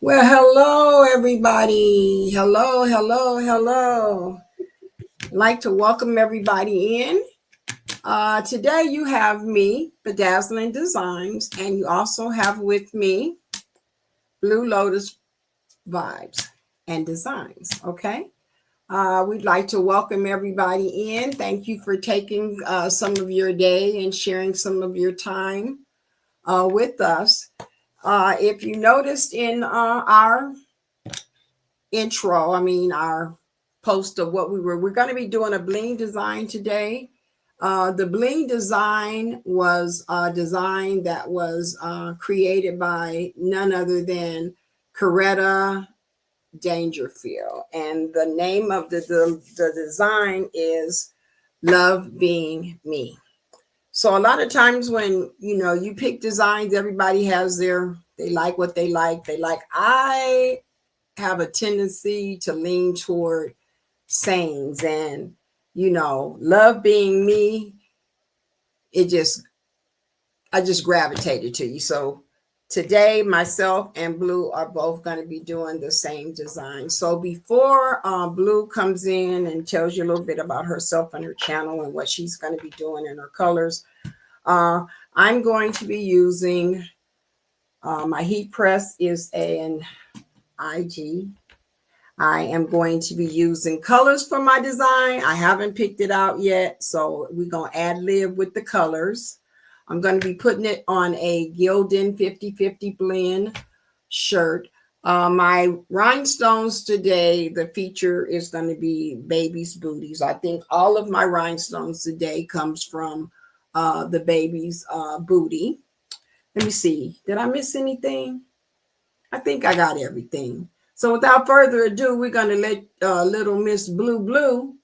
Well, hello, everybody. Hello, hello, hello. I'd like to welcome everybody in. Today you have me, Bedazzling Designs, and you also have with me Blue Lotus Vibes and Designs. Okay. We'd like to welcome everybody in. Thank you for taking some of your day and sharing some of your time with us. If you noticed in our intro, our post of what we're going to be doing a bling design today. The bling design was a design that was created by none other than Coretta Dangerfield. And the name of the design is Love Being Me. So a lot of times when you pick designs, everybody has they like what they like. I have a tendency to lean toward sayings, and love being me, I just gravitated to you. So today myself and Blue are both going to be doing the same design. So before Blue comes in and tells you a little bit about herself and her channel and what she's going to be doing in her colors, I'm going to be using my heat press is an IG. I am going to be using colors for my design. I haven't picked it out yet, so we're going to ad lib with the colors. I'm going to be putting it on a Gildan 50/50 blend shirt. My rhinestones today, the feature is going to be baby's booties. I think all of my rhinestones today comes from the baby's booty. Let me see. Did I miss anything? I think I got everything. So without further ado, we're going to let little Miss Blue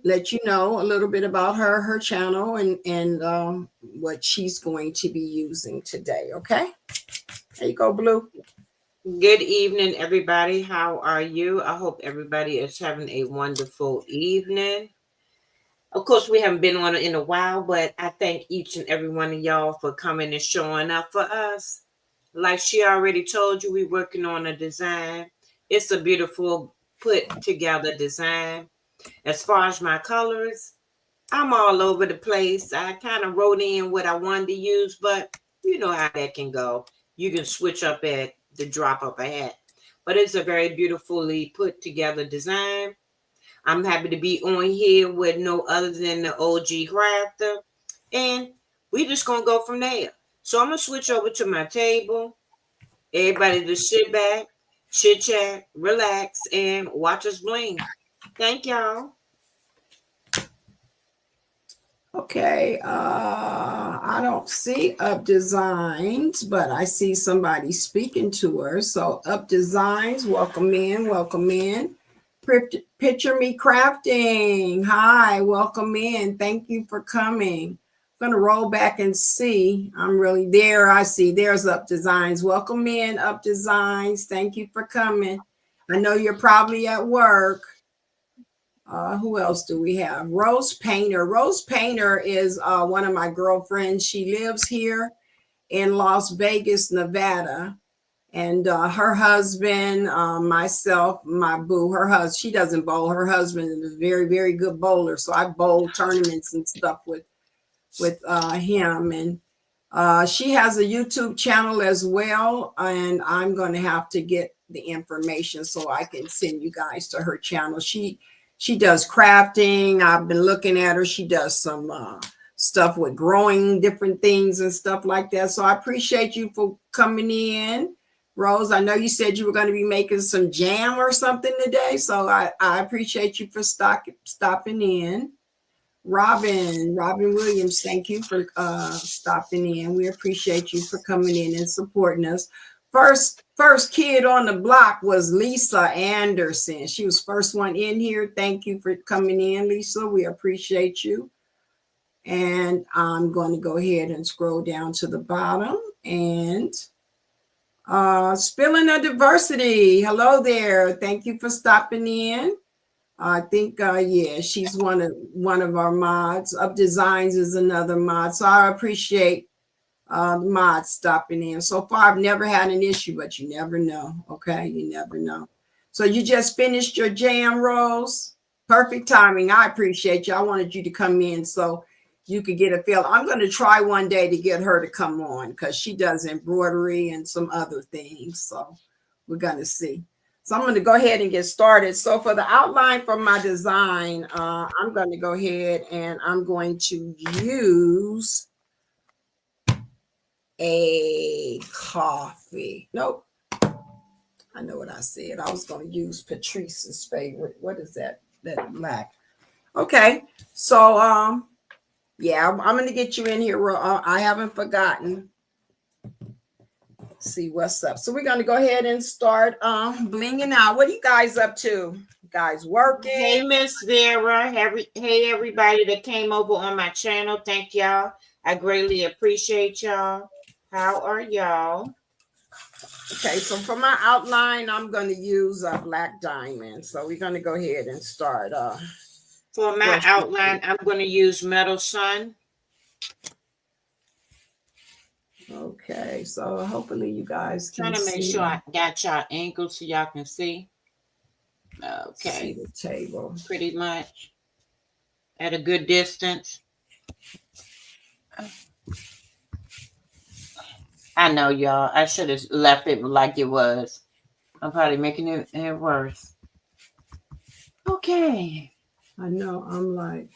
let you know a little bit about her channel, and what she's going to be using today. Okay, there you go, Blue. Good evening, everybody. How are you? I hope everybody is having a wonderful evening. Of course, we haven't been on it in a while, but I thank each and every one of y'all for coming and showing up for us. Like she already told you, we're working on a design. It's a beautiful put together design. As far as my colors, I'm all over the place. I kind of wrote in what I wanted to use, but you know how that can go. You can switch up at the drop of a hat. But it's a very beautifully put together design. I'm happy to be on here with no other than the OG crafter. And we just gonna go from there. So I'm gonna switch over to my table. Everybody just sit back, chit chat, relax, and watch us bling. Thank y'all. Okay, I don't see Up Designs, but I see somebody speaking to her. So Up Designs, welcome in, welcome in. Picture Me Crafting, hi, welcome in. Thank you for coming. I'm gonna roll back and see. I'm really there. I see there's Up Designs. Welcome in, Up Designs. Thank you for coming. I know you're probably at work. Who else do we have? Rose Painter. Rose Painter is one of my girlfriends. She lives here in Las Vegas, Nevada. And her husband, myself, my boo, her husband, she doesn't bowl. Her husband is a very, very good bowler. So I bowl tournaments and stuff with him. And she has a YouTube channel as well. And I'm going to have to get the information so I can send you guys to her channel. She does crafting. I've been looking at her. She does some stuff with growing different things and stuff like that. So I appreciate you for coming in, Rose. I know you said you were going to be making some jam or something today. So I appreciate you for stopping in. Robin Williams, thank you for stopping in. We appreciate you for coming in and supporting us. First kid on the block was Lisa Anderson. She was first one in here. Thank you for coming in, Lisa. We appreciate you. And I'm going to go ahead and scroll down to the bottom. And Spilling of Diversity, hello there. Thank you for stopping in. I think yeah, she's one of our mods. Up Designs is another mod. So I appreciate mods stopping in. So far, I've never had an issue, but you never know. Okay, you never know. So you just finished your jam, Rose. Perfect timing. I appreciate you. I wanted you to come in so you could get a feel. I'm going to try one day to get her to come on because she does embroidery and some other things. So we're going to see. So I'm going to go ahead and get started. So for the outline for my design, I'm going to go ahead and I'm going to use a coffee. Nope. I know what I said. I was going to use Patrice's favorite. What is that? That black. Okay. So, yeah, I'm going to get you in here. I haven't forgotten. See what's up. So we're going to go ahead and start blinging out. What are you guys up to? You guys working? Hey, Miss Vera. Hey, everybody that came over on my channel. Thank y'all. I greatly appreciate y'all. How are y'all? Okay, so for my outline, I'm going to use a black diamond. So we're going to go ahead and start. For my outline, I'm going to use Metal Sun. Okay, so hopefully you guys can Trying to make see. sure I got y'all angled so y'all can see. Okay. See the table. Pretty much at a good distance. I know, y'all. I should have left it like it was. I'm probably making it worse. Okay. I know. I'm like,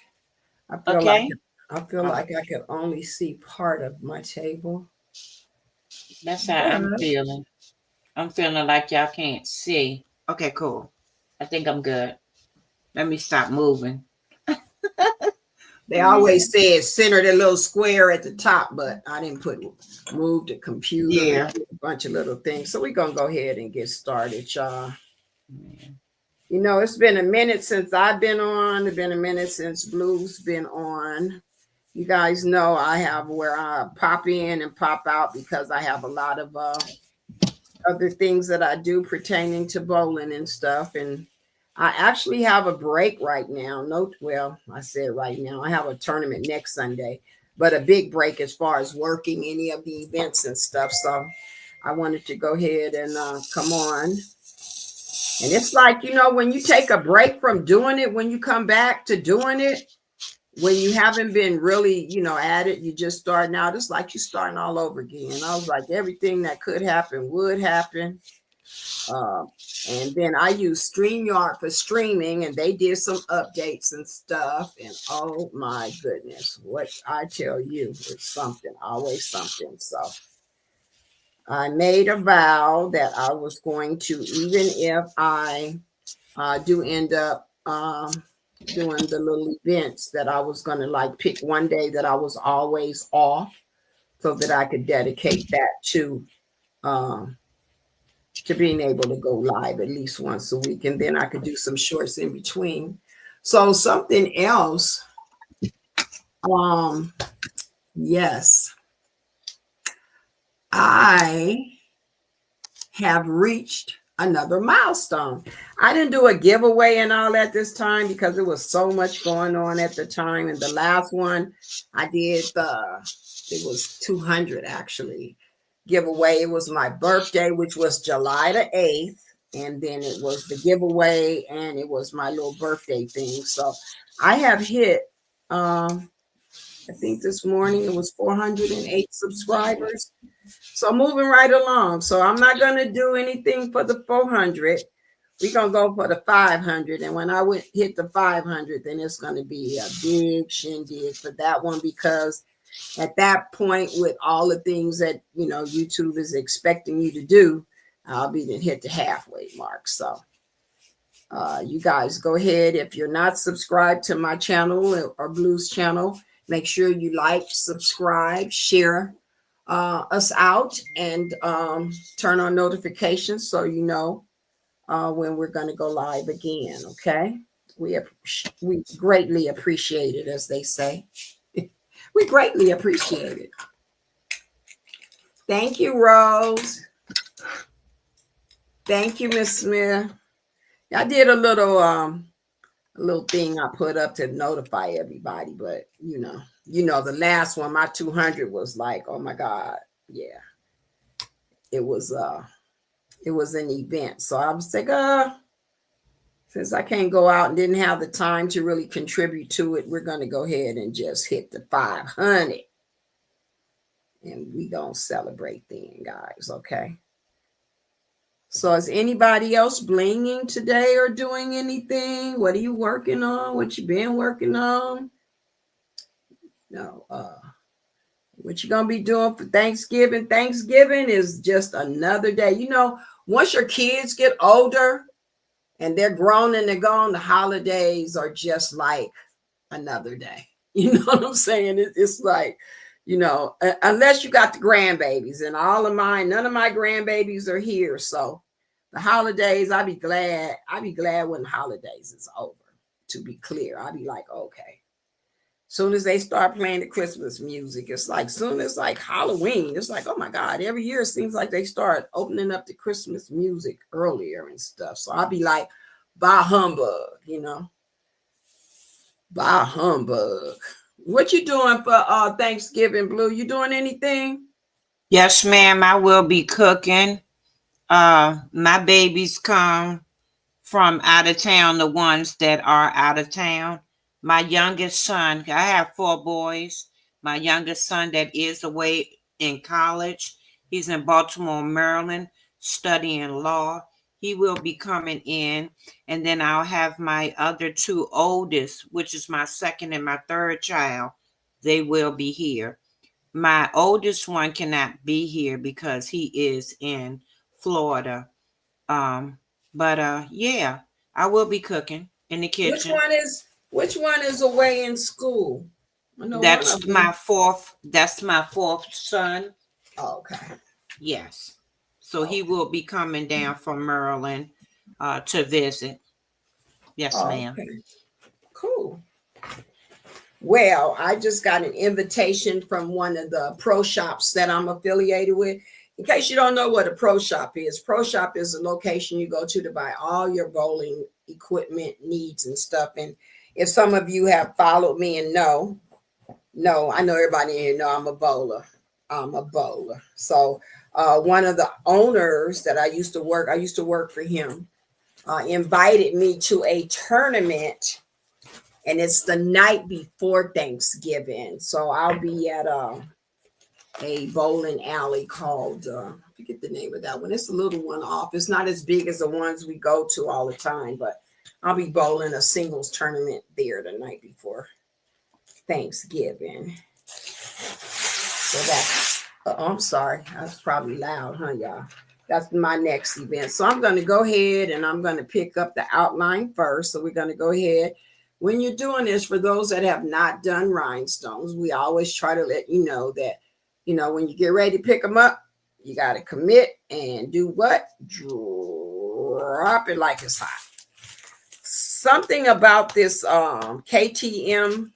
I feel like I could only see part of my table. That's how I'm feeling. I'm feeling like y'all can't see. Okay, cool. I think I'm good. Let me stop moving. They always say center the little square at the top, but I didn't move the computer. Yeah. A bunch of little things. So we're going to go ahead and get started, y'all. You know, it's been a minute since I've been on. It's been a minute since Blue's been on. You guys know I have where I pop in and pop out because I have a lot of other things that I do pertaining to bowling and stuff. And I actually have a break right now. Well, I said right now. I have a tournament next Sunday, but a big break as far as working any of the events and stuff. So I wanted to go ahead and come on. And it's like, you know, when you take a break from doing it, when you come back to doing it, when you haven't been really, you know, at it, you just starting out. It's like you're starting all over again. I was like, everything that could happen would happen. And then I use StreamYard for streaming, and they did some updates and stuff. And oh my goodness, what I tell you, it's something, always something. So I made a vow that I was going to, even if I do end up doing the little events, that I was going to like pick one day that I was always off so that I could dedicate that to being able to go live at least once a week. And then I could do some shorts in between. So something else. Yes. I have reached another milestone. I didn't do a giveaway and all that this time because there was so much going on at the time. And the last one I did, it was 200 actually giveaway. It was my birthday, which was July the 8th. And then it was the giveaway and it was my little birthday thing. So I have hit, I think this morning it was 408 subscribers. So moving right along. So I'm not going to do anything for the 400. We're going to go for the 500. And when I hit the 500, then it's going to be a big shindig for that one, because at that point, with all the things that, you know, YouTube is expecting you to do, I'll be to hit the halfway mark. So you guys go ahead. If you're not subscribed to my channel or Blue's channel, make sure you like, subscribe, share us out, and turn on notifications so you know when we're going to go live again. Okay, we greatly appreciate it, as they say. We greatly appreciate it. Thank you, Rose. Thank you, Miss Smith. I did a little a little thing I put up to notify everybody. But the last one, my 200 was like, oh my God, yeah, it was an event. So I was like, since I can't go out and didn't have the time to really contribute to it, we're gonna go ahead and just hit the 500, and we gonna celebrate then, guys. Okay. So is anybody else blinging today or doing anything? What are you working on? What you been working on? No, what you gonna be doing for Thanksgiving? Thanksgiving is just another day. Once your kids get older and they're grown and they're gone, the holidays are just like another day. You know what I'm saying? It's like, unless you got the grandbabies, and all of mine, none of my grandbabies are here. So the holidays, I'd be glad when the holidays is over, to be clear. I'd be like, okay. Soon as they start playing the Christmas music, it's like, soon as like Halloween, it's like, oh my God, every year it seems like they start opening up the Christmas music earlier and stuff. So I'd be like, bah humbug, bah humbug. What you doing for Thanksgiving, Blue? You doing anything? Yes, ma'am. I will be cooking. My babies come from out of town, the ones that are out of town. My youngest son, I have 4 boys. My youngest son that is away in college, he's in Baltimore, Maryland, studying law. He will be coming in. And then I'll have my other 2 oldest, which is my second and my third child. They will be here. My oldest one cannot be here because he is in Florida. Um, but yeah, I will be cooking in the Which kitchen. one is which one is away in school? I know one of That's my them. fourth. That's my fourth son. Oh, okay. Yes. So he Okay. will be coming down from Maryland to visit. Yes, Oh, ma'am. okay. Cool. Well, I just got an invitation from one of the pro shops that I'm affiliated with. In case you don't know what a pro shop is a location you go to buy all your bowling equipment needs and stuff. And if some of you have followed me and I know everybody here know I'm a bowler. I'm a bowler. So one of the owners that I used to work for him, invited me to a tournament, and it's the night before Thanksgiving. So I'll be at a bowling alley called, I forget the name of that one. It's a little one off. It's not as big as the ones we go to all the time, but I'll be bowling a singles tournament there the night before Thanksgiving. So that's, I'm sorry, that's probably loud, huh, y'all? That's my next event. So I'm going to go ahead and I'm going to pick up the outline first. So we're going to go ahead. When you're doing this, for those that have not done rhinestones, we always try to let you know that, when you get ready to pick them up, you got to commit and do what? Drop it like it's hot. Something about this KTM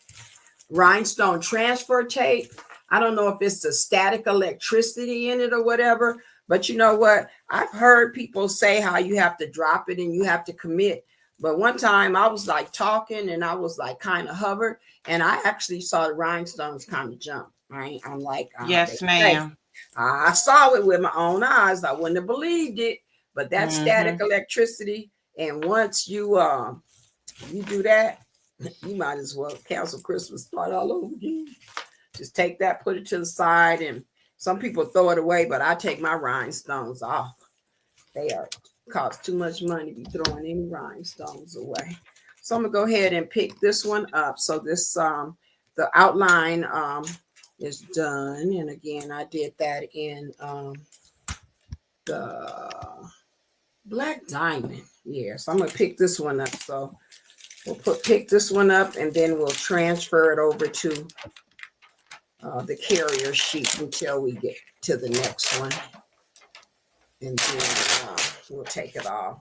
rhinestone transfer tape. I don't know if it's the static electricity in it or whatever, but you know what? I've heard people say how you have to drop it and you have to commit. But one time I was like talking and I was like kind of hovered, and I actually saw the rhinestones kind of jump. Right? I'm like, Yes, ma'am. I saw it with my own eyes. I wouldn't have believed it, but that static Mm-hmm. electricity. And once you do that, you might as well cancel Christmas, start all over again. Just take that, put it to the side, and some people throw it away, but I take my rhinestones off. They cost too much money to be throwing any rhinestones away. So I'm gonna go ahead and pick this one up. So this the outline is done, and again I did that in the black diamond. Yeah, so I'm gonna pick this one up. So we'll pick this one up, and then we'll transfer it over to the carrier sheet until we get to the next one, and then we'll take it off.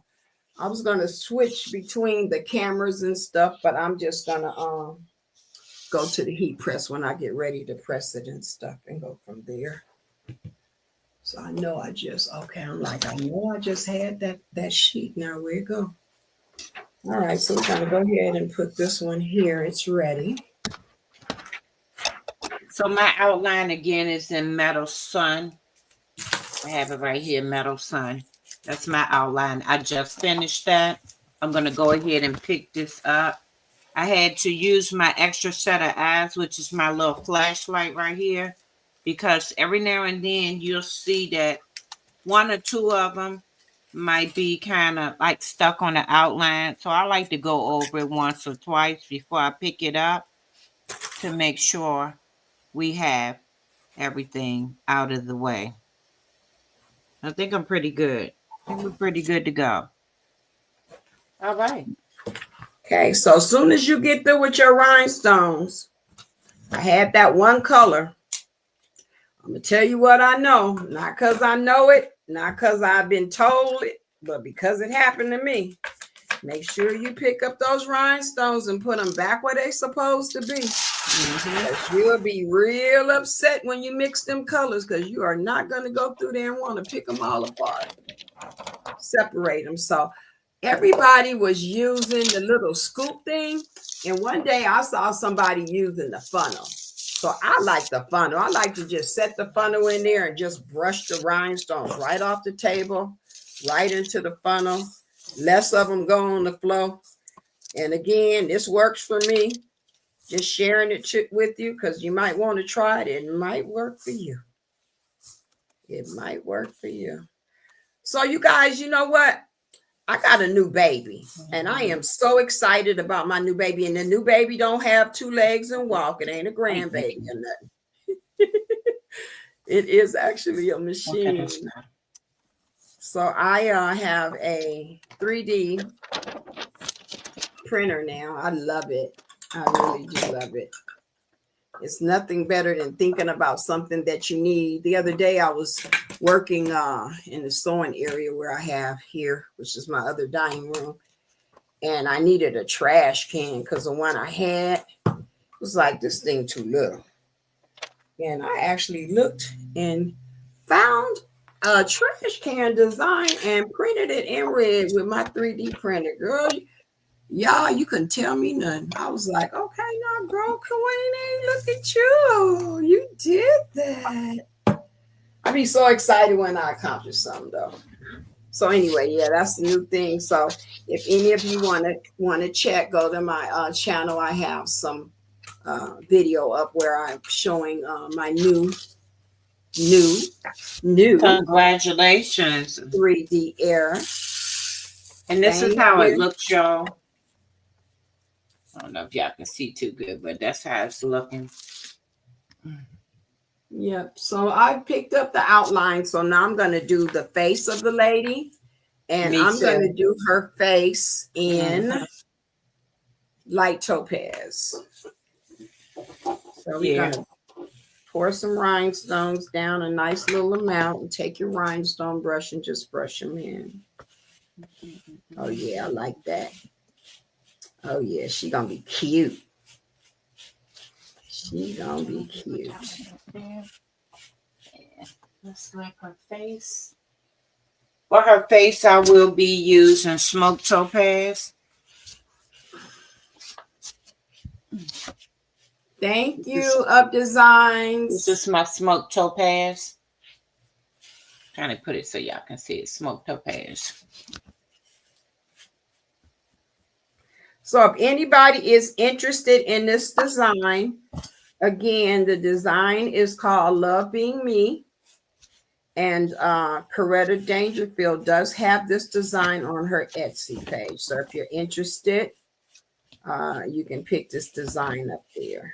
I was gonna switch between the cameras and stuff, but I'm just gonna go to the heat press when I get ready to press it and stuff, and go from there. So I know I just had that sheet. Now where it go? All right, so we're gonna go ahead and put this one here. It's ready. So my outline again is in Meadow Sun. I have it right here, Meadow Sun. That's my outline. I just finished that. I'm going to go ahead and pick this up. I had to use my extra set of eyes, which is my little flashlight right here, because every now and then you'll see that one or two of them might be kind of like stuck on the outline. So I like to go over it once or twice before I pick it up to make sure we have everything out of the way. I think I'm pretty good. I think we're pretty good to go. All right. Okay, so as soon as you get through with your rhinestones, I had that one color. I'm gonna tell you what I know, not because I know it, not because I've been told it, but because it happened to me. Make sure you pick up those rhinestones and put them back where they're supposed to be. You'll be real upset when you mix them colors, because you are not going to go through there and want to pick them all apart. Separate them. So everybody was using the little scoop thing, and one day I saw somebody using the funnel. So I like the funnel. I like to just set the funnel in there and just brush the rhinestones right off the table, right into the funnel. Less of them go on the floor. And again, this works for me. Just sharing it with you, because you might want to try it. It might work for you. It might work for you. So you guys, you know what? I got a new baby, and I am so excited about my new baby. And the new baby don't have two legs and walk. It ain't a grandbaby or nothing. It is actually a machine. So I have a 3D printer now. I love it. I really do love it. It's nothing better than thinking about something that you need. The other day I was working in the sewing area where I have here, which is my other dining room. And I needed a trash can because the one I had was like, this thing too little. And I actually looked and found a trash can design and printed it in red with my 3D printer. Girl, y'all, you couldn't tell me nothing. I was like, okay, now, bro, Queenie, look at you. You did that. I'd be so excited when I accomplish something, though. So anyway, yeah, that's the new thing. So if any of you want to check, go to my channel. I have some video up where I'm showing my new Congratulations. 3D era. And this is how it looks, y'all. I don't know if y'all can see too good, but that's how it's looking. Yep. So I picked up the outline. So now I'm going to do the face of the lady. And I'm going to do her face in light topaz. So we're going to pour some rhinestones down a nice little amount, and take your rhinestone brush and just brush them in. Oh, yeah, I like that. Oh, yeah, she's going to be cute. She's going to be cute. Yeah. Let's like her face. For her face, I will be using smoked topaz. Thank you, Up Designs. This is my smoked topaz. Trying to put it so y'all can see it. Smoked topaz. So if anybody is interested in this design, again, the design is called Love Being Me. And Coretta Dangerfield does have this design on her Etsy page. So if you're interested, you can pick this design up there.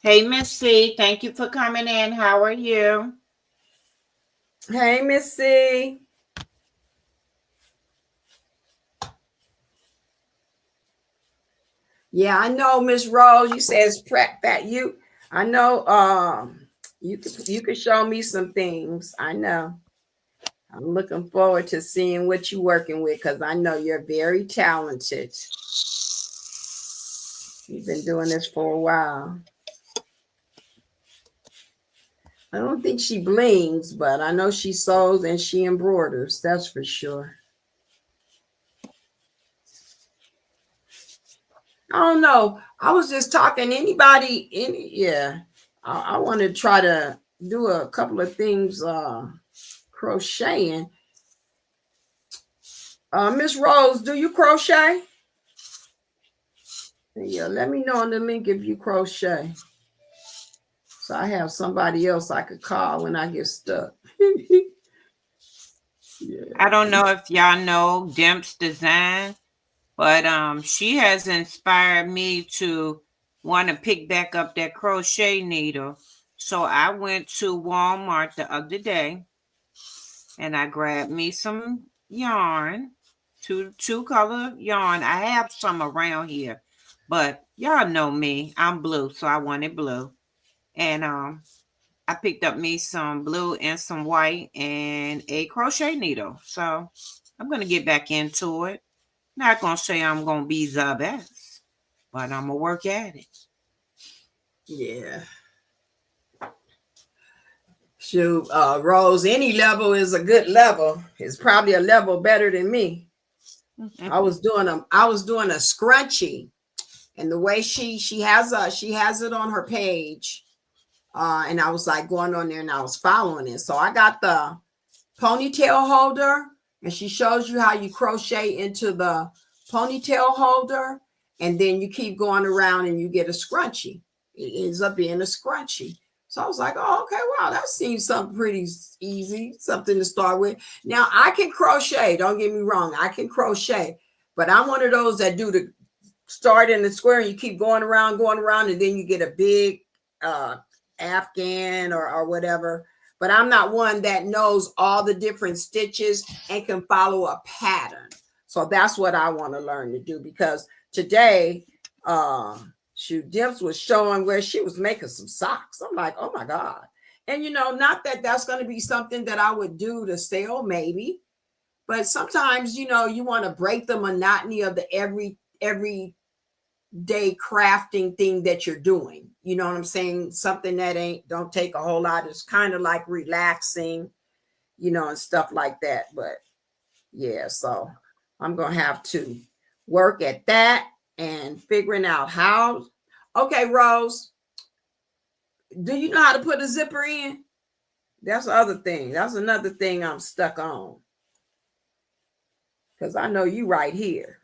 Hey, Miss C, thank you for coming in. How are you? Hey, Miss C. Yeah, I know, Miss Rose. You says prep that you. I know. You could show me some things. I know. I'm looking forward to seeing what you're working with, because I know you're very talented. She's been doing this for a while. I don't think she blings, but I know she sews and she embroiders. That's for sure. I don't know. I was just talking. Yeah. I want to try to do a couple of things crocheting. Miss Rose, do you crochet? Yeah, let me know on the link if you crochet. So I have somebody else I could call when I get stuck. Yeah. I don't know if y'all know Demps Design, but she has inspired me to want to pick back up that crochet needle. So I went to Walmart the other day and I grabbed me some yarn, two color yarn. I have some around here, but y'all know me. I'm blue, so I wanted blue. And I picked up me some blue and some white and a crochet needle. So I'm gonna get back into it. Not gonna say I'm gonna be the best, but I'm gonna work at it. Yeah. Shoot, Rose, any level is a good level. It's probably a level better than me. I was doing a scrunchie, and the way she has it on her page, and I was like going on there and I was following it. So I got the ponytail holder, and she shows you how you crochet into the ponytail holder, and then you keep going around and you get a scrunchie. It ends up being a scrunchie. So I was like, oh, okay, wow, that seems something pretty easy, something to start with. Now I can crochet, don't get me wrong, I can crochet, but I'm one of those that do the start in the square and you keep going around, and then you get a big Afghan or whatever. But I'm not one that knows all the different stitches and can follow a pattern. So that's what I want to learn to do, because today, Dimps was showing where she was making some socks. I'm like, oh my God. And not that that's going to be something that I would do to sell, maybe, but sometimes, you want to break the monotony of the every day crafting thing that you're doing. You know what I'm saying? Something that don't take a whole lot. It's kind of like relaxing, and stuff like that. But yeah, so I'm going to have to work at that and figuring out how. Okay, Rose, do you know how to put a zipper in? That's the other thing. That's another thing I'm stuck on. Because I know you right here.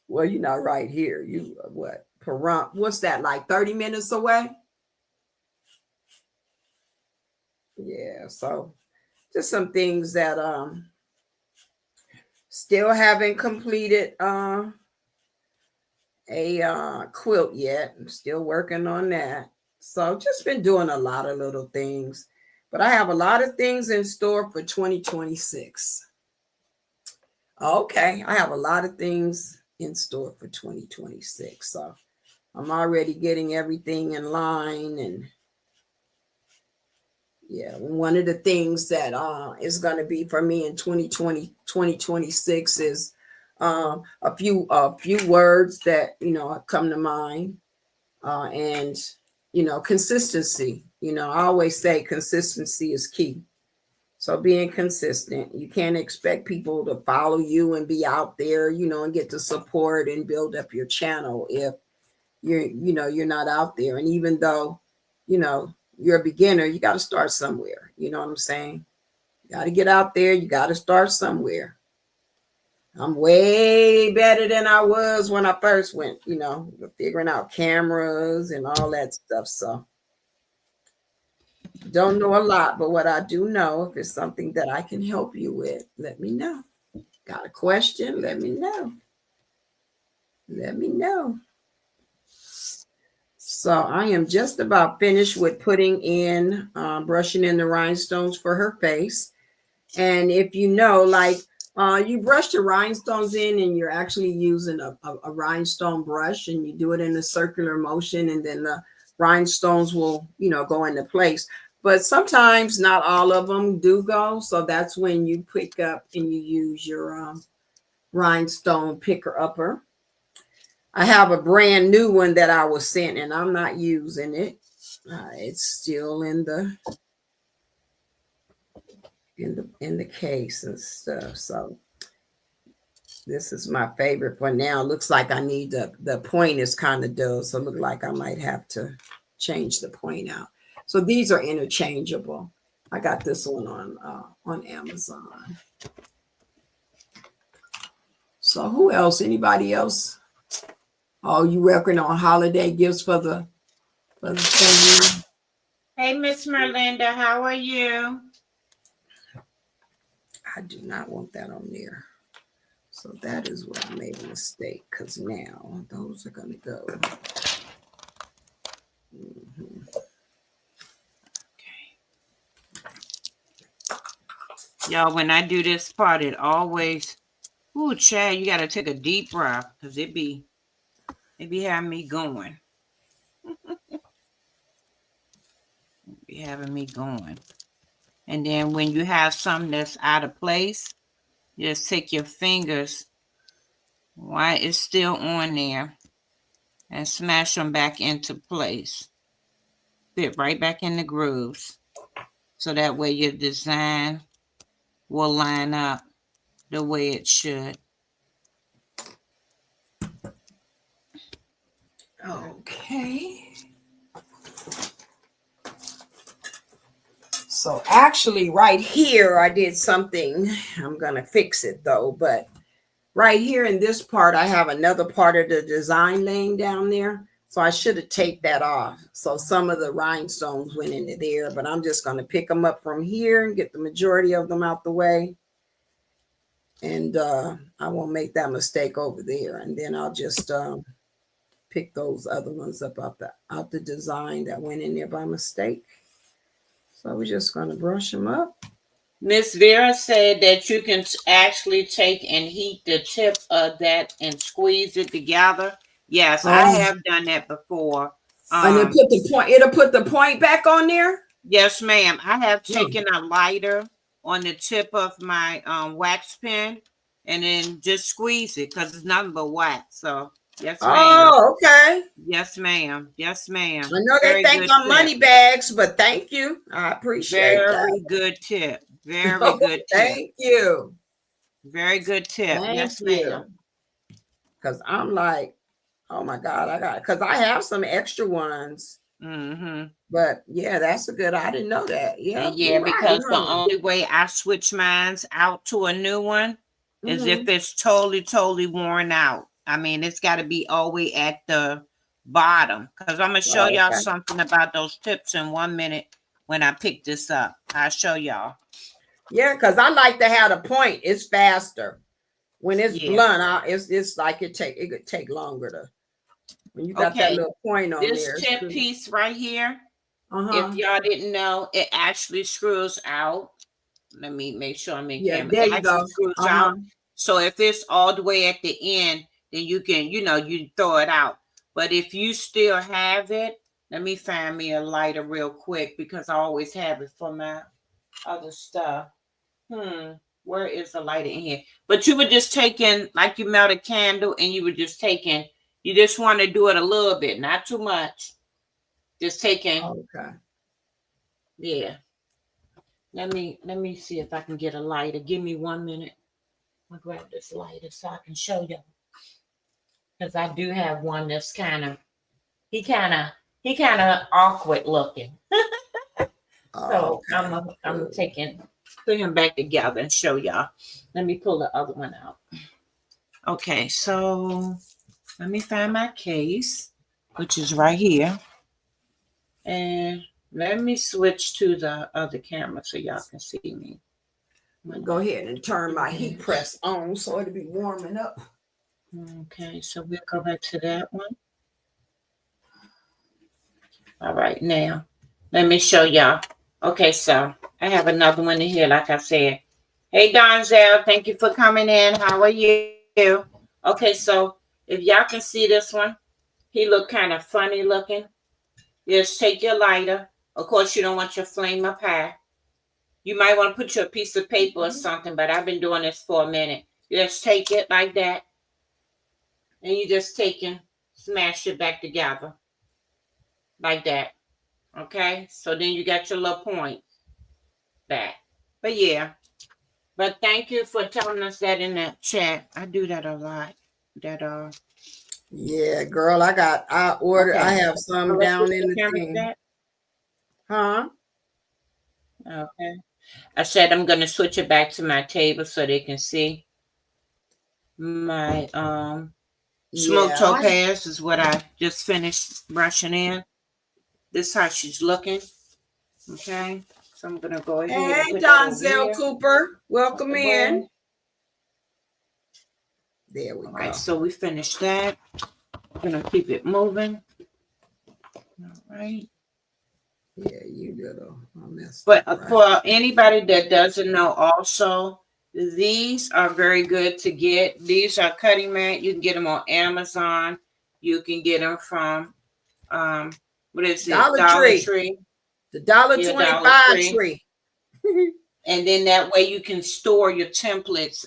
Well, you're not right here. You what? Pahrump. What's that, like 30 minutes away? Yeah, so just some things that still haven't completed a quilt yet. I'm still working on that. So just been doing a lot of little things. But I have a lot of things in store for 2026. Okay, I have a lot of things in store for 2026. So I'm already getting everything in line. And yeah, one of the things that is going to be for me in 2026 is a few words that come to mind, and consistency. I always say consistency is key. So being consistent, you can't expect people to follow you and be out there, and get the support and build up your channel if you're not out there. And even though, you're a beginner, you got to start somewhere. You know what I'm saying? You got to get out there. You got to start somewhere. I'm way better than I was when I first went, figuring out cameras and all that stuff. So don't know a lot, but what I do know, if it's something that I can help you with, let me know. Got a question? Let me know. Let me know. So I am just about finished with putting in, brushing in the rhinestones for her face. And if you you brush the rhinestones in and you're actually using a rhinestone brush, and you do it in a circular motion, and then the rhinestones will, go into place. But sometimes not all of them do go. So that's when you pick up and you use your rhinestone picker upper. I have a brand new one that I was sent, and I'm not using it. It's still in the case and stuff. So this is my favorite for now. Looks like I need the point is kind of dull, so look like I might have to change the point out. So these are interchangeable. I got this one on Amazon. So who else? Anybody else? Oh, you working on holiday gifts for the family? Hey, Miss Merlinda, how are you? I do not want that on there. So that is where I made a mistake, because now those are going to go. Mm-hmm. Y'all, when I do this part, it always, ooh, Chad, you got to take a deep breath, because it be having me going. Be having me going. And then when you have something that's out of place, you just take your fingers while it's still on there and smash them back into place. Fit right back in the grooves. So that way your design will line up the way it should. Okay. So actually right here, I did something. I'm going to fix it though. But right here in this part, I have another part of the design laying down there. So I should have taped that off. So some of the rhinestones went into there, but I'm just going to pick them up from here and get the majority of them out the way. And I won't make that mistake over there. And then I'll just pick those other ones up out the design that went in there by mistake. So we're just going to brush them up. Miss Vera said that you can actually take and heat the tip of that and squeeze it together. Yes, I have done that before. And then put the point. It'll put the point back on there. Yes, ma'am. I have taken a lighter on the tip of my wax pen and then just squeeze it because it's nothing but wax. So yes, ma'am. Oh, okay. Yes, ma'am. Yes, ma'am. I know they think I'm money bags, but thank you. I appreciate that. Very good tip. Very good tip. Thank you. Very good tip. Yes, ma'am. Because I'm like, oh my God, because I have some extra ones. Mm-hmm. But yeah, that's a good. I didn't know that. Yeah. Yeah, because the only way I switch mines out to a new one is if it's totally worn out. I mean, it's got to be all the way at the bottom. Because I'm going to show y'all something about those tips in 1 minute when I pick this up. I'll show y'all. Yeah, because I like to have the point. It's faster. When it's blunt, it's like it could take longer to. When you got that little point on this there. This tip piece right here, if y'all didn't know, it actually screws out. Let me make sure I'm in camera. There it you actually go. Screws out. So if it's all the way at the end, then you can, you throw it out. But if you still have it, let me find me a lighter real quick because I always have it for my other stuff. Where is the lighter in here? But you were just taking, like you melt a candle and you were just taking, you just want to do it a little bit, not too much. Just taking. Okay. Yeah. Let me see if I can get a lighter. Give me 1 minute. I'll grab this lighter so I can show you. Because I do have one that's he kind of awkward looking. So I'm put him back together and show y'all. Let me pull the other one out. Okay, so let me find my case, which is right here. And let me switch to the other camera so y'all can see me. Go ahead and turn my heat press on so it'll be warming up. Okay, so we'll go back to that one. All right, now let me show y'all. Okay, so I have another one in here, like I said. Hey, Donzel, thank you for coming in. How are you? Okay, so if y'all can see this one, he look kind of funny looking. Just take your lighter. Of course, you don't want your flame up high. You might want to put your piece of paper or something, but I've been doing this for a minute. Just take it like that. and you just take and smash it back together like that. Okay, so then you got your little point back. But yeah, but thank you for telling us that in that chat. I do that a lot. That Yeah, girl, I okay. have some Let's down switch in the the camera thing. back. Huh? Okay. I said I'm gonna switch it back to my table so they can see my smoked Yeah. topaz is what I just finished brushing in. This is how she's looking. Okay. So I'm gonna go ahead Hey, and put that over Donzel here. Cooper, welcome The in. bowl. There we All go. right, so we finished that. I'm gonna keep it moving. All right. Yeah, you little. I messed But up, right? for anybody that doesn't know, also, these are very good to get. These are cutting mat. You can get them on Amazon. You can get them from what is it? Dollar Dollar Tree. Tree. The $1.25 Dollar Tree. tree. And then that way you can store your templates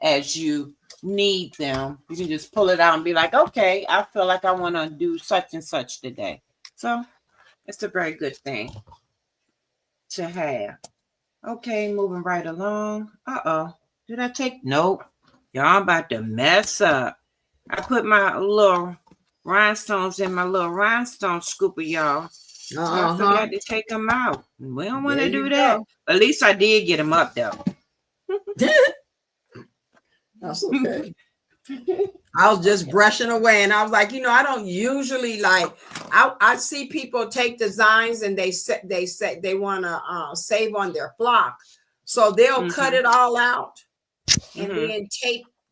as you need them. You can just pull it out and be like, okay, I feel like I want to do such and such today. So it's a very good thing to have. Okay, moving right along. Did I take? Nope. Y'all, I'm about to mess up. I put my little rhinestones in my little rhinestone scooper, y'all. I forgot to take them out. We don't want to do that. At least I did get them up, though. That's okay. I was just brushing away, and I was like, I don't usually like. I see people take designs and they say they want to save on their flock, so they'll cut it all out and then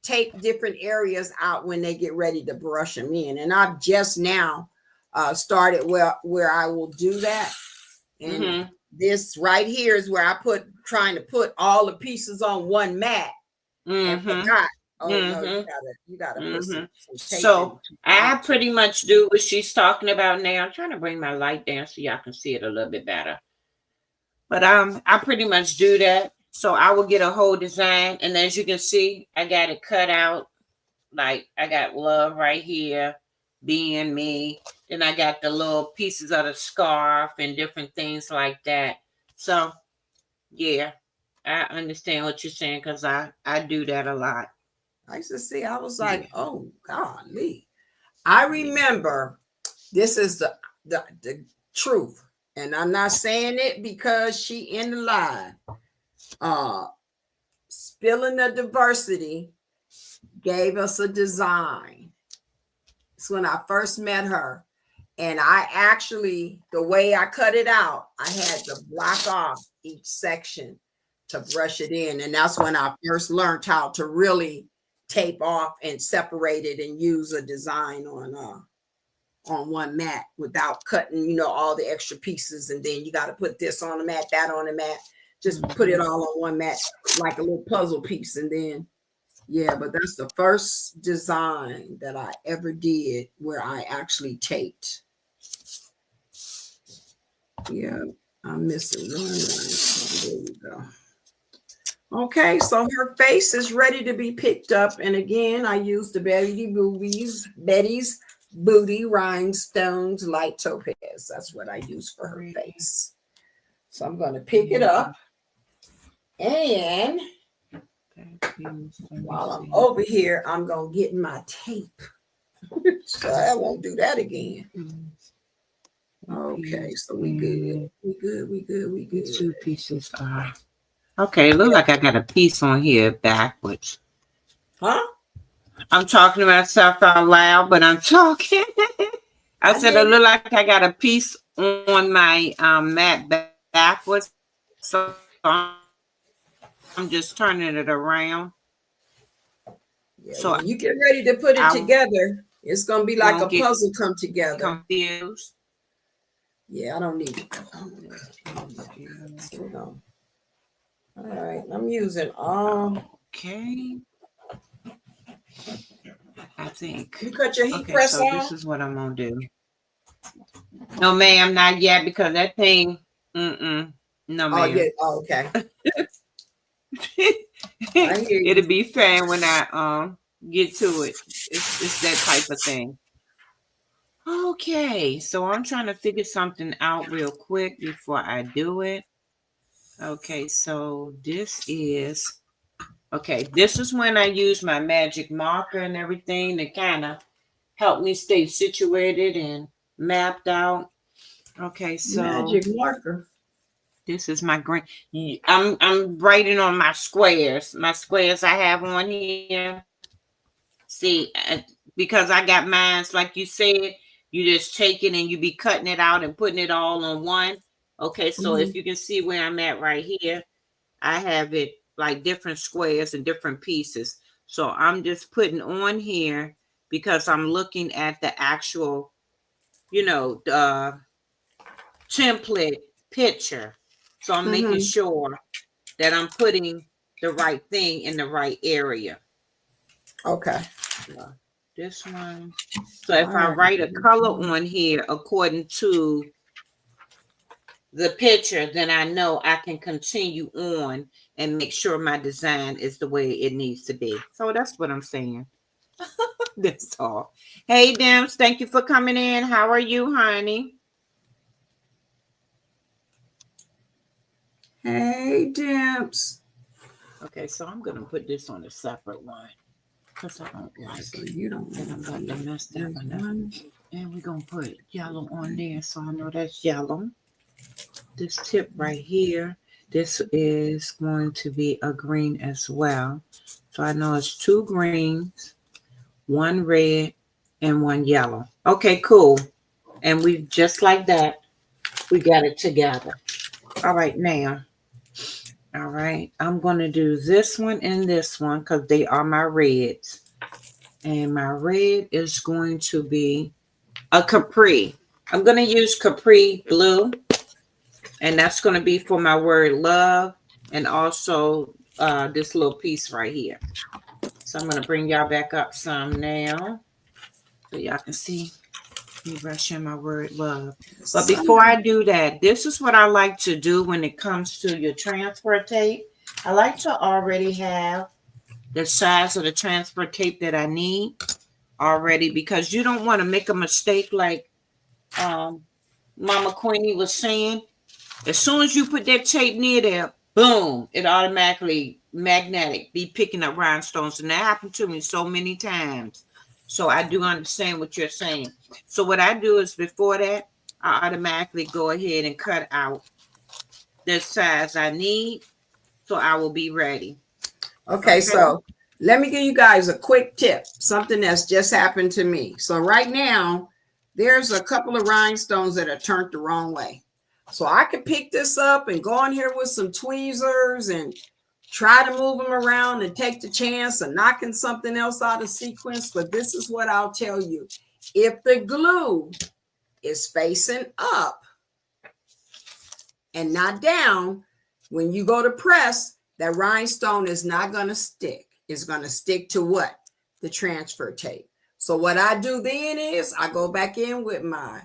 tape different areas out when they get ready to brush them in. And I've just now started where I will do that, and this right here is where I trying to put all the pieces on one mat and forgot. Oh no, you gotta put some tape. So I pretty much do what she's talking about now. I'm trying to bring my light down so y'all can see it a little bit better. But I pretty much do that. So I will get a whole design, and as you can see, I got it cut out. Like I got love right here, being me. Then I got the little pieces of the scarf and different things like that. So yeah, I understand what you're saying because I do that a lot. I used to see, I was like, oh, golly. I remember, this is the truth. And I'm not saying it because she in the live. Spilling the Diversity gave us a design. It's when I first met her. And I actually, the way I cut it out, I had to block off each section to brush it in. And that's when I first learned how to really tape off and separate it and use a design on one mat without cutting, all the extra pieces. And then you got to put this on the mat, that on the mat, just put it all on one mat like a little puzzle piece. And then, yeah, but that's the first design that I ever did where I actually taped. Yeah, I'm missing one line. There we go. Okay, so her face is ready to be picked up. And again, I used the Betty's Booty Rhinestones Light Topaz. That's what I use for her face. So I'm going to pick it up. And while I'm over here, I'm going to get my tape. So I won't do that again. Okay, so we good. We good. 2 pieces are... Okay, it looks like I got a piece on here backwards. Huh? I'm talking to myself out loud, but I'm talking. I said it looked like I got a piece on my mat backwards. So I'm just turning it around. Yeah, so when you get ready to put it together, it's going to be like a puzzle come together. Confused. Yeah, I don't need it. All right, I'm using Okay. I think. You cut your heat press so on? This is what I'm gonna do. No, ma'am, not yet because that thing. No, ma'am. Oh, yeah. Oh, okay. It'll be fine when I get to it. It's that type of thing. Okay, so I'm trying to figure something out real quick before I do it. Okay, so this is when I use my magic marker and everything to kind of help me stay situated and mapped out. Okay, so Magic marker. this is my green. I'm writing on my squares. My squares I have on here. See, because I got mines, like you said, you just take it and you be cutting it out and putting it all on one. Okay, so if you can see where I'm at right here, I have it like different squares and different pieces. So I'm just putting on here because I'm looking at the actual, template picture. So I'm making sure that I'm putting the right thing in the right area. Okay. So this one. So if I write a color on here according to the picture, then I know I can continue on and make sure my design is the way it needs to be. So that's what I'm saying. That's all. Hey, Dims, thank you for coming in. How are you, honey? Hey, Dimps. Okay, so I'm going to put this on a separate one because I don't like so you don't that I'm about to mess that one up. And we're going to put yellow on there so I know that's yellow. This tip right here, this is going to be a green as well. So I know it's 2 greens, 1 red, and 1 yellow. Okay, cool. And we just like that, we got it together. All right, now. All right, I'm going to do this one and this one because they are my reds. And my red is going to be a Capri. I'm going to use Capri blue. And that's going to be for my word love and also this little piece right here. So I'm going to bring y'all back up some now so y'all can see me brushing my word love. But before I do that, this is what I like to do when it comes to your transfer tape. I like to already have the size of the transfer tape that I need already because you don't want to make a mistake like Mama Queenie was saying. As soon as you put that tape near there, boom, it automatically magnetic be picking up rhinestones. And that happened to me so many times. So I do understand what you're saying. So what I do is before that, I automatically go ahead and cut out the size I need. So I will be ready. Okay, so let me give you guys a quick tip, something that's just happened to me. So right now, there's a couple of rhinestones that are turned the wrong way. So I could pick this up and go in here with some tweezers and try to move them around and take the chance of knocking something else out of sequence. But this is what I'll tell you. If the glue is facing up and not down, when you go to press, that rhinestone is not going to stick. It's going to stick to what? The transfer tape. So what I do then is I go back in with my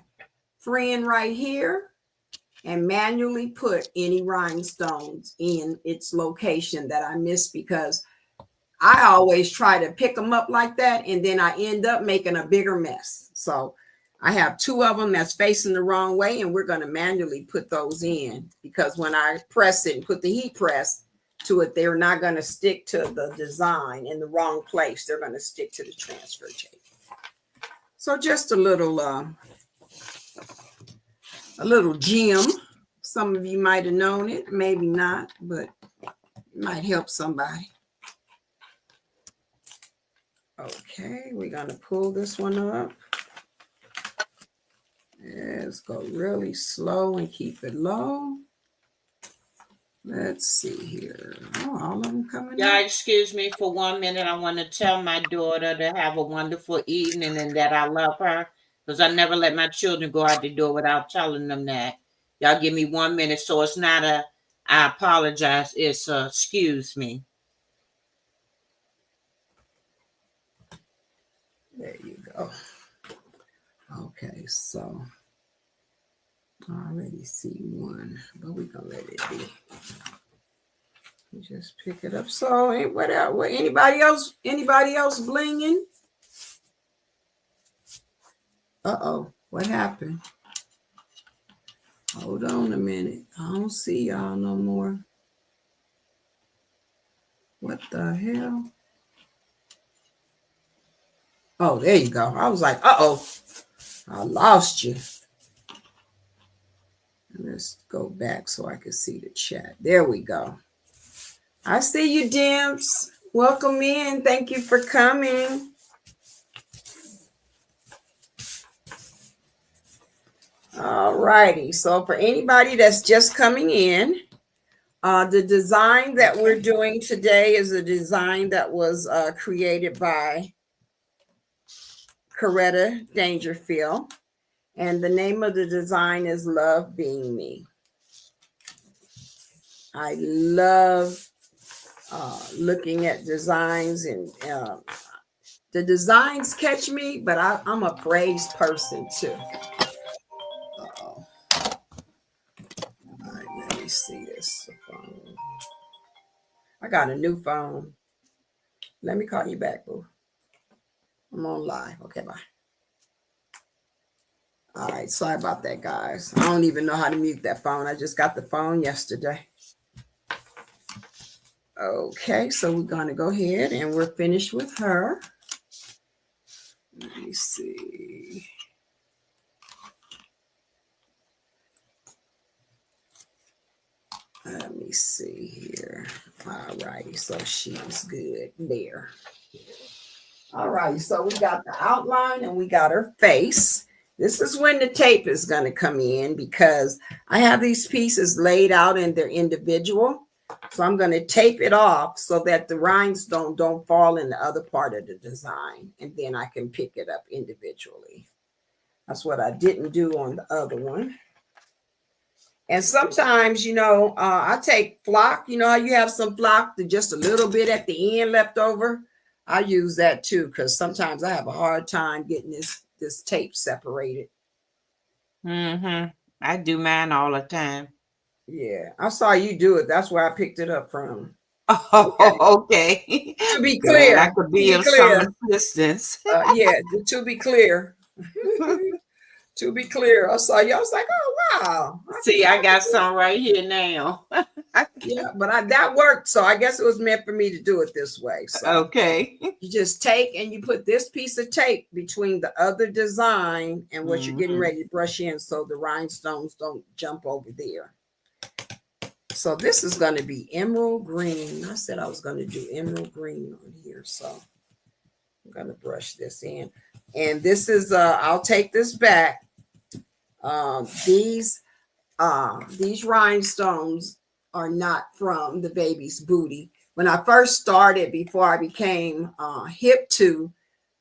friend right here and manually put any rhinestones in its location that I missed, because I always try to pick them up like that and then I end up making a bigger mess. So I have 2 of them that's facing the wrong way, and we're going to manually put those in because when I press it and put the heat press to it, they're not going to stick to the design in the wrong place. They're going to stick to the transfer tape. So just a little gem. Some of you might have known it, maybe not, but it might help somebody. Okay, we're going to pull this one up. Let's go really slow and keep it low. Let's see here. Oh, all of them coming Y'all up. excuse me for 1 minute. I want to tell my daughter to have a wonderful evening and that I love her, because I never let my children go out the door without telling them that. Y'all give me 1 minute. So it's not a, I apologize. It's excuse me. There you go. Okay, so I already see one, but we're going to let it be. Just pick it up. So what else? What, anybody else? Anybody else blinging? Uh-oh. What happened? Hold on a minute. I don't see y'all no more. What the hell? Oh, there you go. I was like, uh-oh. I lost you. Let's go back so I can see the chat. There we go. I see you, Dimps. Welcome in. Thank you for coming. All righty. So for anybody that's just coming in, the design that we're doing today is a design that was created by Coretta Dangerfield. And the name of the design is Love Being Me. I love looking at designs, and the designs catch me, but I'm a praise person too. Uh-oh. All right, let me see this phone. I got a new phone. Let me call you back, boo. I'm on live. Okay, bye. All right, sorry about that, guys. I don't even know how to mute that phone. I just got the phone yesterday. Okay, so we're going to go ahead and we're finished with her. Let me see. Let me see here. All righty, so she's good there. All right, so we got the outline and we got her face. This is when the tape is going to come in, because I have these pieces laid out and they're individual. So I'm going to tape it off so that the rhinestone don't fall in the other part of the design. And then I can pick it up individually. That's what I didn't do on the other one. And sometimes, you know, I take flock. You know how you have some flock to just a little bit at the end left over? I use that too, because sometimes I have a hard time getting this tape separated. I do mine all the time. Yeah, I saw you do it. That's where I picked it up from. Oh, okay. To be clear, I could be of some assistance. Yeah, to be clear. To be clear, I saw you. I was like, oh, wow. See, I got some right here now. Yeah, but that worked. So I guess it was meant for me to do it this way. So okay. You just take and you put this piece of tape between the other design and what you're getting ready to brush in, so the rhinestones don't jump over there. So this is going to be emerald green. I said I was going to do emerald green on here. So I'm going to brush this in. And this is, I'll take this back. These rhinestones are not from the baby's booty. When I first started, before I became hip to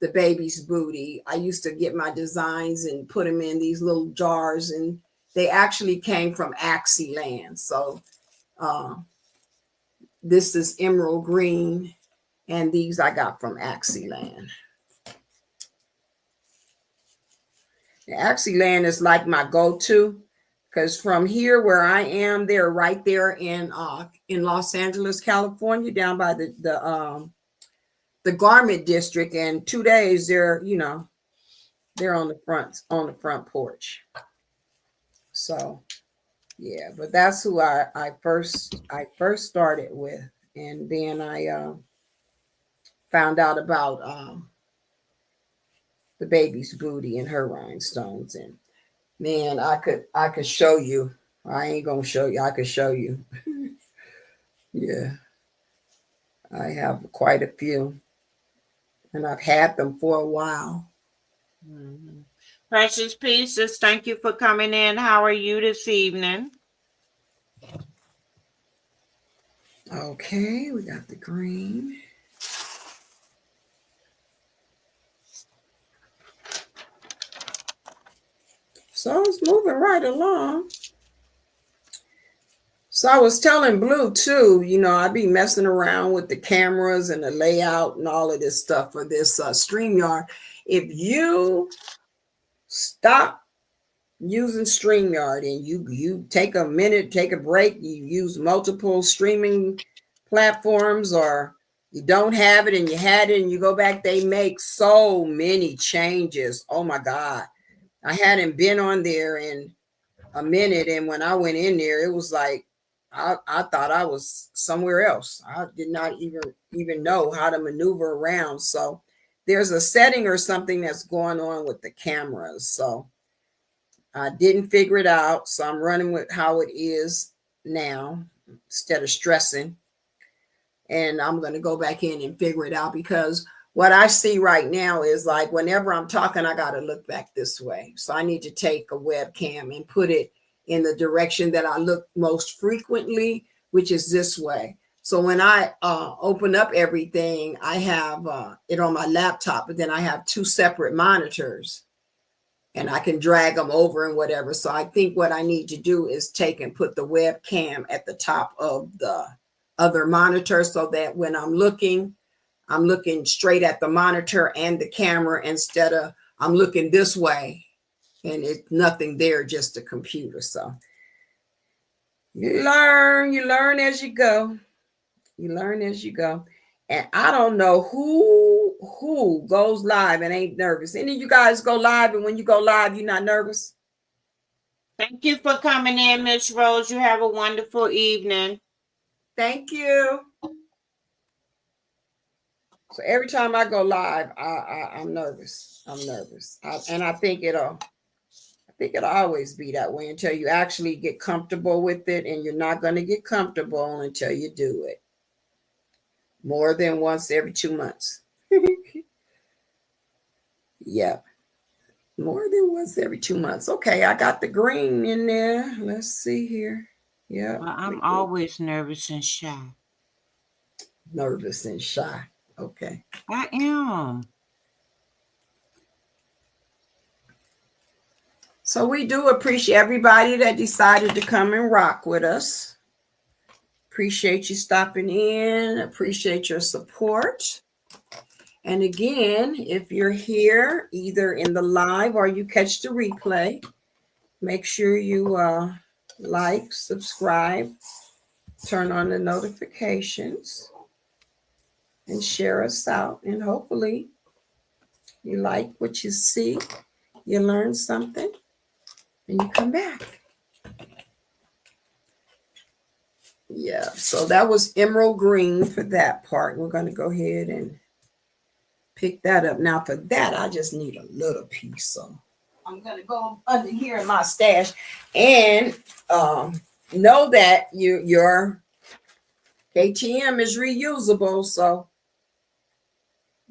the baby's booty, I used to get my designs and put them in these little jars, and they actually came from Land. So this is emerald green, and these I got from Land. Land is like my go-to, because from here where I am, they're right there in Los Angeles, California, down by the garment district. And 2 days they're on the front porch. So yeah, but that's who I first started with, and then I found out about the baby's booty and her rhinestones. And man, I could show you. I ain't gonna show you. I could show you. Yeah, I have quite a few, and I've had them for a while. Precious Pieces, thank you for coming in. How are you this evening? Okay, we got the green. So it's moving right along. So I was telling Blue too, I'd be messing around with the cameras and the layout and all of this stuff for this StreamYard. If you stop using StreamYard and you take a minute, take a break, you use multiple streaming platforms, or you don't have it and you had it and you go back, they make so many changes. Oh my God. I hadn't been on there in a minute, and when I went in there, it was like I thought I was somewhere else. I did not even know how to maneuver around. So there's a setting or something that's going on with the cameras. So I didn't figure it out. So I'm running with how it is now instead of stressing. And I'm going to go back in and figure it out, because what I see right now is like whenever I'm talking, I got to look back this way. So I need to take a webcam and put it in the direction that I look most frequently, which is this way. So when I open up everything, I have it on my laptop, but then I have two separate monitors and I can drag them over and whatever. So I think what I need to do is take and put the webcam at the top of the other monitor, so that when I'm looking straight at the monitor and the camera, instead of I'm looking this way and it's nothing there, just a computer. So you learn as you go. You learn as you go. And I don't know who goes live and ain't nervous. Any of you guys go live, and when you go live, you're not nervous? Thank you for coming in, Miss Rose. You have a wonderful evening. Thank you. So every time I go live, I'm nervous. I'm nervous. And I think it'll always be that way until you actually get comfortable with it, and you're not going to get comfortable until you do it. More than once every 2 months. Yeah. More than once every 2 months. Okay, I got the green in there. Let's see here. Yeah. Well, I'm always nervous and shy. Nervous and shy. Okay. I am. So we do appreciate everybody that decided to come and rock with us. Appreciate you stopping in. Appreciate your support. And again, if you're here either in the live or you catch the replay, make sure you like, subscribe, turn on the notifications, and share us out. And hopefully you like what you see, you learn something, and you come back. Yeah, so that was emerald green for that part. We're going to go ahead and pick that up. Now for that, I just need a little piece. So I'm going to go under here in my stash, and know that your KTM is reusable, so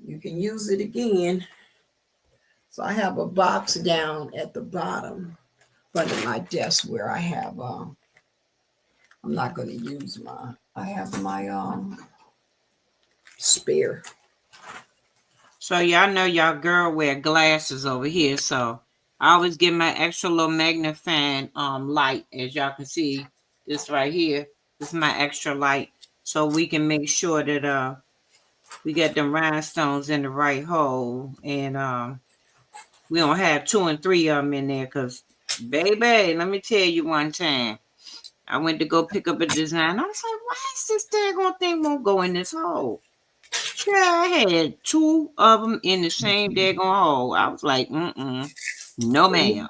you can use it again. So I have a box down at the bottom under my desk where I have I'm not going to use I have my spare. So y'all know y'all girl wear glasses over here. So I always get my extra little magnifying light. As y'all can see, this right here. This is my extra light. So we can make sure that we get them rhinestones in the right hole. And we don't have 2 and 3 of them in there. Because, baby, let me tell you one time. I went to go pick up a design. I was like, why is this daggone thing won't go in this hole? Sure, I had 2 of them in the same daggone hole. I was like, no, ma'am.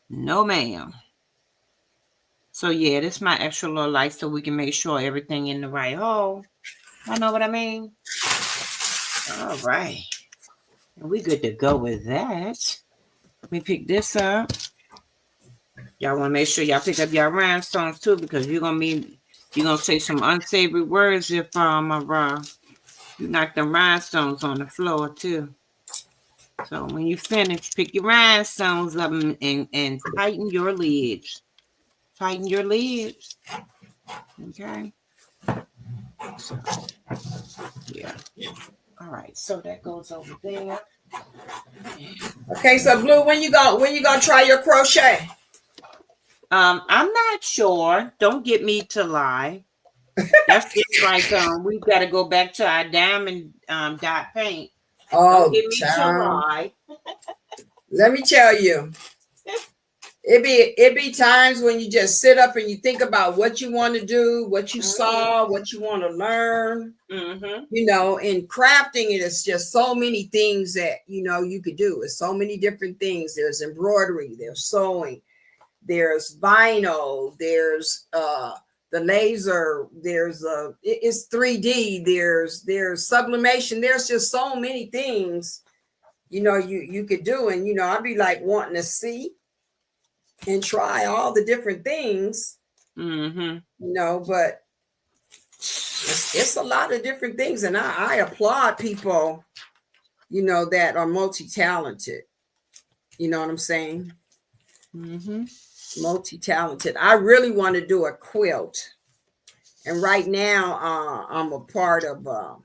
No, ma'am. So, yeah, this is my extra little light so we can make sure everything in the right hole. I know what I mean? All right. And we good to go with that. Let me pick this up. Y'all want to make sure y'all pick up y'all rhinestones too, because you're gonna say some unsavory words if you knock them rhinestones on the floor too. So when you finish, pick your rhinestones up and tighten your lids. Tighten your lids. Okay. So yeah. All right. So that goes over there. Okay, so Blue, when you gonna try your crochet? I'm not sure. Don't get me to lie. That's just like we've got to go back to our diamond dot paint. Oh, don't get me to lie. Let me tell you. it be times when you just sit up and you think about what you want to do, what you saw, what you want to learn. You know, in crafting it is just so many things that you could do. It's so many different things. There's embroidery, there's sewing, there's vinyl, there's the laser, there's it's 3D, there's sublimation, there's just so many things you could do. And I'd be like wanting to see and try all the different things, but it's a lot of different things. And I applaud people, that are multi-talented. You know what I'm saying? Multi-talented. I really want to do a quilt. And right now, I'm a part of a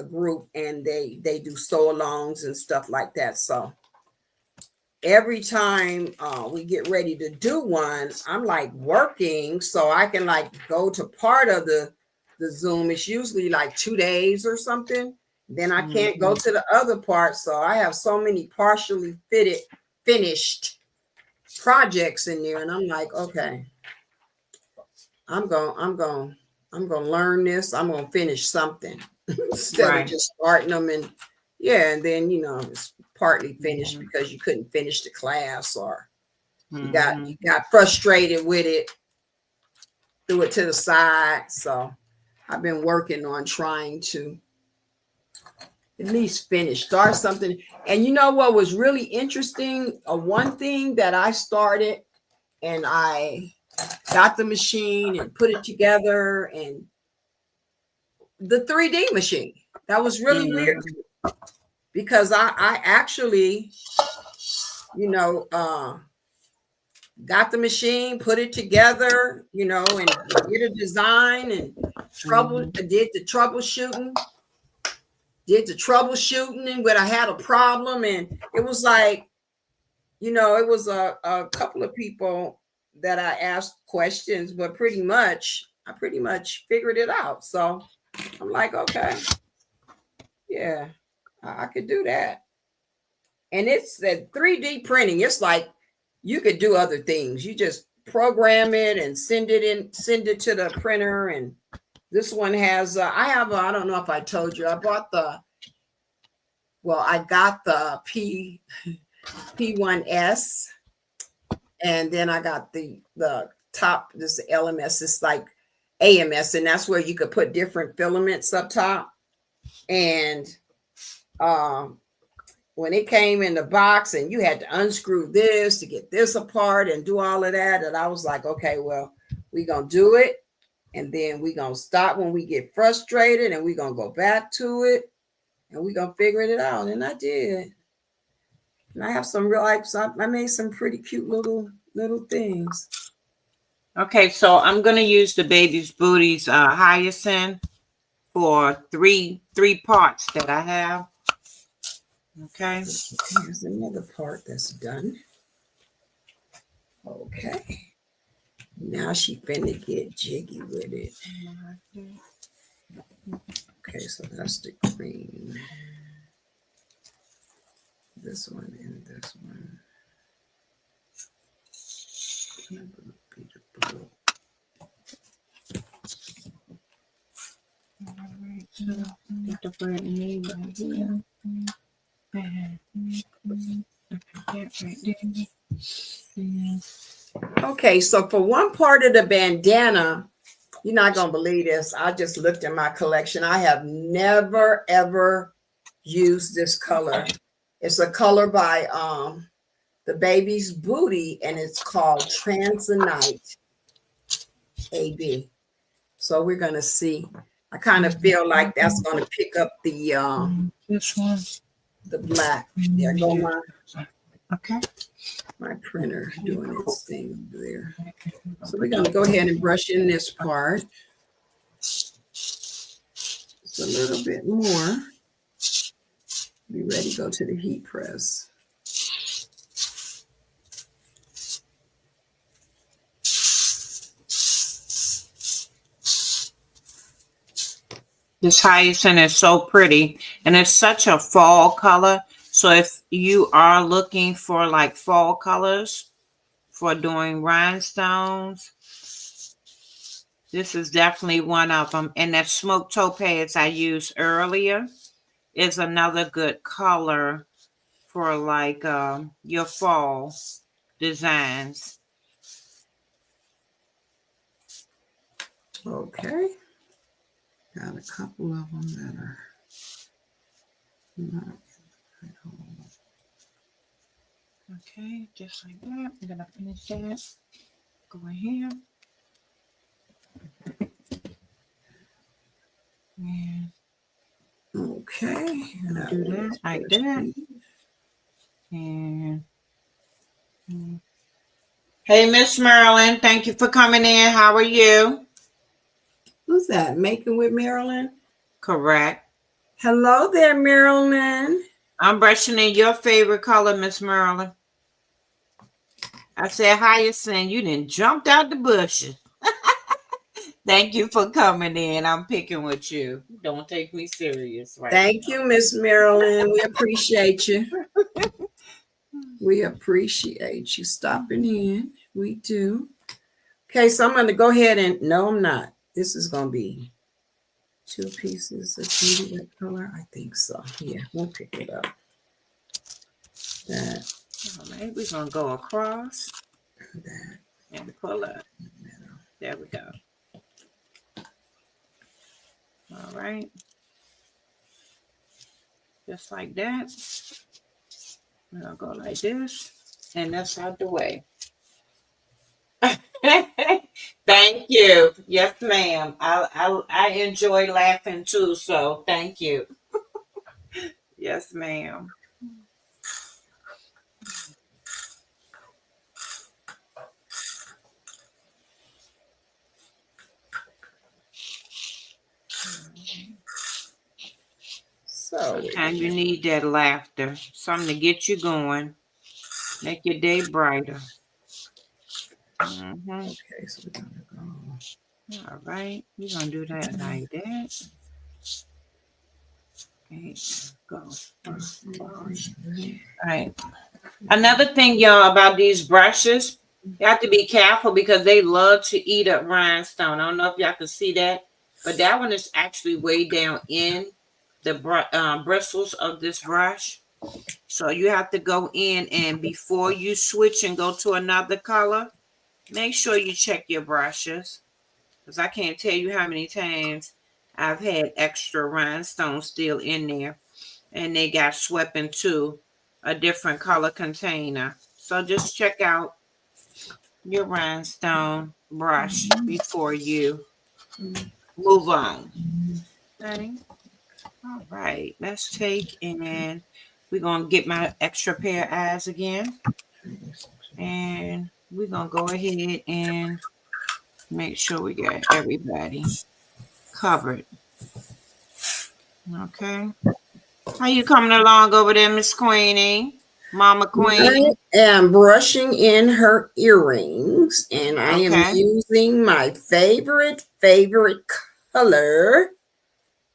group, and they do sew-alongs and stuff like that. So every time we get ready to do one, I'm like working so I can like go to part of the Zoom. It's usually like 2 days or something. Then I can't go to the other part. So I have so many partially finished projects in there. And I'm like, okay, I'm going to learn this. I'm going to finish something instead of just starting them. And and then, it's partly finished because you couldn't finish the class, or you got frustrated with it, threw it to the side. So I've been working on trying to at least start something. And you know what was really interesting? One thing that I started, and I got the machine and put it together, and the 3D machine. That was really weird, because I actually, got the machine, put it together, and did a design and did the troubleshooting when I had a problem. And it was like, it was a couple of people that I asked questions, but I pretty much figured it out. So I'm like, okay, yeah, I could do that. And it's that 3D printing. It's like you could do other things. You just program it and send it to the printer. And this one has, I don't know if I told you, I got the P1S, and then I got the top, this LMS, it's like AMS, and that's where you could put different filaments up top. And when it came in the box, and you had to unscrew this to get this apart and do all of that, and I was like, okay, well, we're going to do it, and then we're going to stop when we get frustrated, and we're going to go back to it, and we're going to figure it out. And I did. And I have some I made some pretty cute little things. Okay, so I'm going to use the Baby's Booties hyacinth for three parts that I have. Okay. Here's another part that's done. Okay. Now she finna get jiggy with it. Okay, so that's the green. This one and this one. Okay, so for one part of the bandana, you're not gonna believe this. I just looked in my collection. I have never ever used this color. It's a color by the Baby's Booty, and it's called Transonite AB. So we're gonna see. I kind of feel like that's gonna pick up the this one, the black. There go my my printer doing its thing over there. So we're gonna go ahead and brush in this part. Just a little bit more. Be ready to go to the heat press. This hyacinth is so pretty, and it's such a fall color. So if you are looking for like fall colors for doing rhinestones, this is definitely one of them. And that smoke topaz I used earlier is another good color for like your fall designs. Okay. Got a couple of them that are not. Okay, just like that. I'm gonna finish that. Go in here. And Okay. I'm gonna do that like that. And hey, Miss Marilyn, thank you for coming in. How are you? Who's that? Making with Marilyn? Correct. Hello there, Marilyn. I'm brushing in your favorite color, Miss Marilyn. I said hyacinth. You didn't jumped out the bushes. Thank you for coming in. I'm picking with you. Don't take me serious, right? Thank you, Miss Marilyn. We appreciate you. We appreciate you stopping in. We do. Okay, so I'm going to go ahead and, no, I'm not. This is going to be 2 pieces of maybe that color. I think so. Yeah, we'll pick it up. That. All right, we're going to go across That. and pull up. There we go. All right. Just like that. And I'll go like this. And that's out the way. Thank you. Yes, ma'am. I enjoy laughing too, so thank you. Yes, ma'am. So Sometimes you need that laughter, something to get you going, make your day brighter. okay, so we're gonna go. All right, we're gonna do that like that. Okay, go. All right. Another thing, y'all, about these brushes, you have to be careful because they love to eat up rhinestone. I don't know if y'all can see that, but that one is actually way down in the bristles of this brush. So you have to go in, and before you switch and go to another color, make sure you check your brushes, because I can't tell you how many times I've had extra rhinestones still in there and they got swept into a different color container. So just check out your rhinestone brush before you move on. Okay. All right. Let's take, and we're going to get my extra pair of eyes again. And we're going to go ahead and make sure we got everybody covered. Okay. How you coming along over there, Miss Queenie? Mama Queen? I am brushing in her earrings, and I am using my favorite color,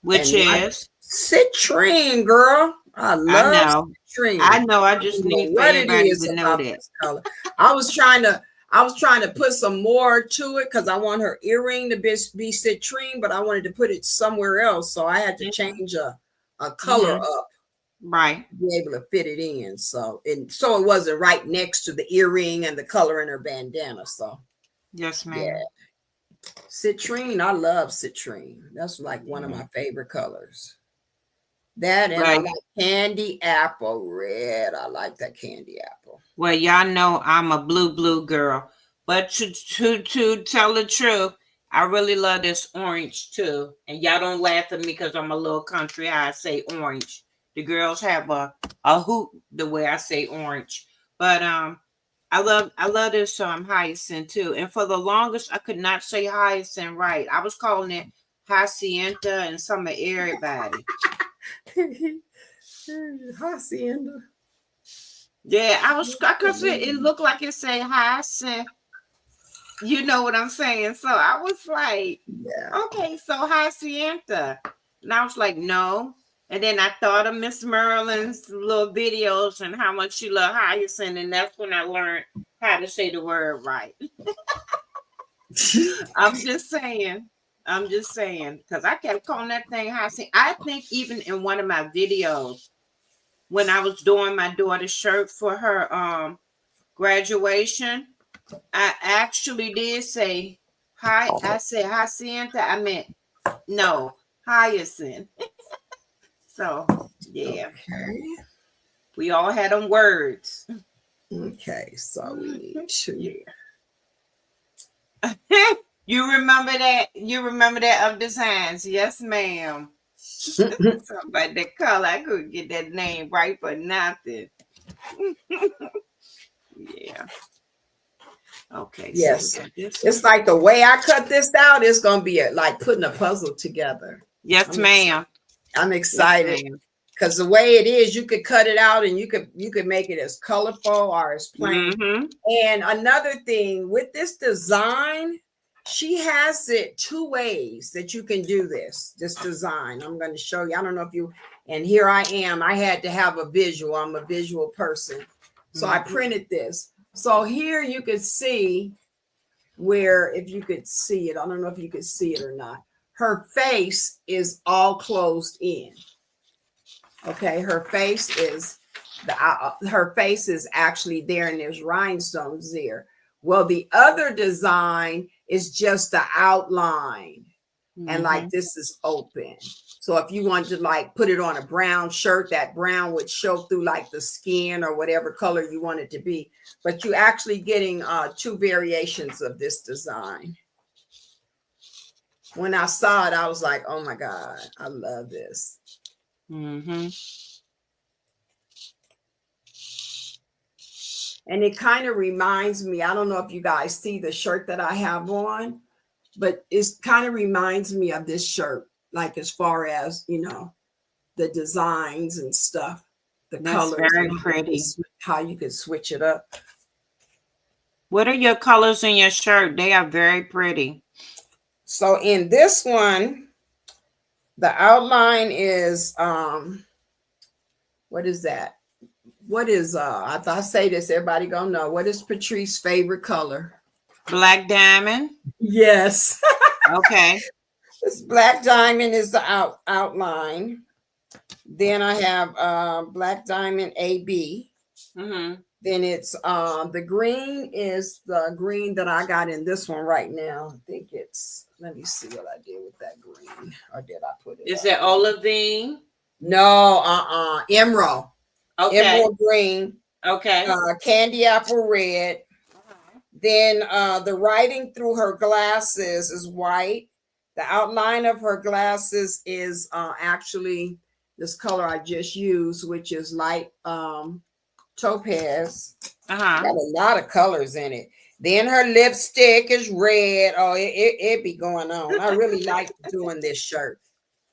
Which is citrine, girl. I love citrine. I know. I just need for everybody to know that color. I was trying to put some more to it because I want her earring to be citrine, but I wanted to put it somewhere else, so I had to change a color up. Right. To be able to fit it in. So it wasn't right next to the earring and the color in her bandana. So yes, ma'am. Yeah. Citrine, I love citrine. That's like one of my favorite colors. That and I like candy apple red. I like that candy apple. Well, y'all know I'm a blue girl, but to tell the truth, I really love this orange too. And y'all don't laugh at me because I'm a little country. I say orange. The girls have a hoot the way I say orange. But I love this hyacinth too. And for the longest, I could not say hyacinth right. I was calling it hacienda and some of everybody. Hacienda. Yeah, I could say it looked like it say hyacinth. You know what I'm saying? So I was like, okay, so hacienda. And I was like, no. And then I thought of Miss Merlin's little videos and how much she loved hyacinth, and that's when I learned how to say the word right. I'm just saying. I'm just saying. Because I kept calling that thing hyacinth. I think even in one of my videos, when I was doing my daughter's shirt for her graduation, I actually did say I said hyacinth. I meant no, hyacinth. So yeah. Okay. We all had them words. Okay, so we need to. Yeah. You remember that? You remember that of designs? Yes, ma'am. Somebody that color, I couldn't get that name right for nothing. Yeah. Okay. Yes. So we got this. It's like the way I cut this out is going to be like putting a puzzle together. Yes, ma'am. I'm excited because the way it is, you could cut it out and you could make it as colorful or as plain. Mm-hmm. And another thing with this design, she has it two ways that you can do this design. I'm going to show you. I don't know if you, and here I am. I had to have a visual. I'm a visual person. So I printed this. So here you could see where, if you could see it, I don't know if you could see it or not. Her face is all closed in. Okay, her face is her face is actually there, and there's rhinestones there. Well, the other design is just the outline, and like this is open. So if you want to like put it on a brown shirt, that brown would show through like the skin or whatever color you want it to be. But you're actually getting two variations of this design. When I saw it, I was like, oh my God, I love this. Mm-hmm. And it kind of reminds me, I don't know if you guys see the shirt that I have on, but it kind of reminds me of this shirt, like as far as, you know, the designs and stuff, the colors. Very pretty. How you can switch it up. What are your colors in your shirt? They are very pretty. So in this one, the outline is, what is that? What is, I thought I say this, everybody gonna know. What is Patrice's favorite color? Black diamond. Yes. Okay. This black diamond is the outline. Then I have black diamond AB. Mm-hmm. Then it's the green is the green that I got in this one right now. I think it's, let me see what I did with that green. Or did I put it? Is it olivine? No, emerald. Okay. Emerald green. Okay. Candy apple red. Then the writing through her glasses is white. The outline of her glasses is actually this color I just used, which is light topaz. Got a lot of colors in it. Then her lipstick is red. Oh, it be going on. I really like doing this shirt.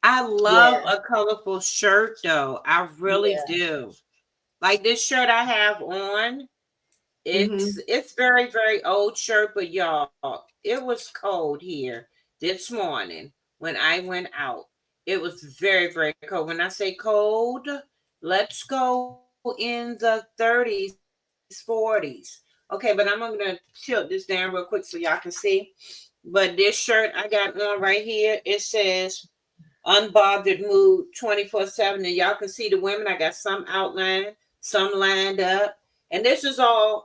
I love a colorful shirt, though. I really do. Like this shirt I have on, it's very, very old shirt, but y'all, it was cold here this morning when I went out. It was very, very cold. When I say cold, let's go in the 30s, 40s. Okay, but I'm gonna tilt this down real quick so y'all can see. But this shirt I got on right here, it says Unbothered Mood 24/7, and y'all can see the women. I got some outlined, some lined up, and this is all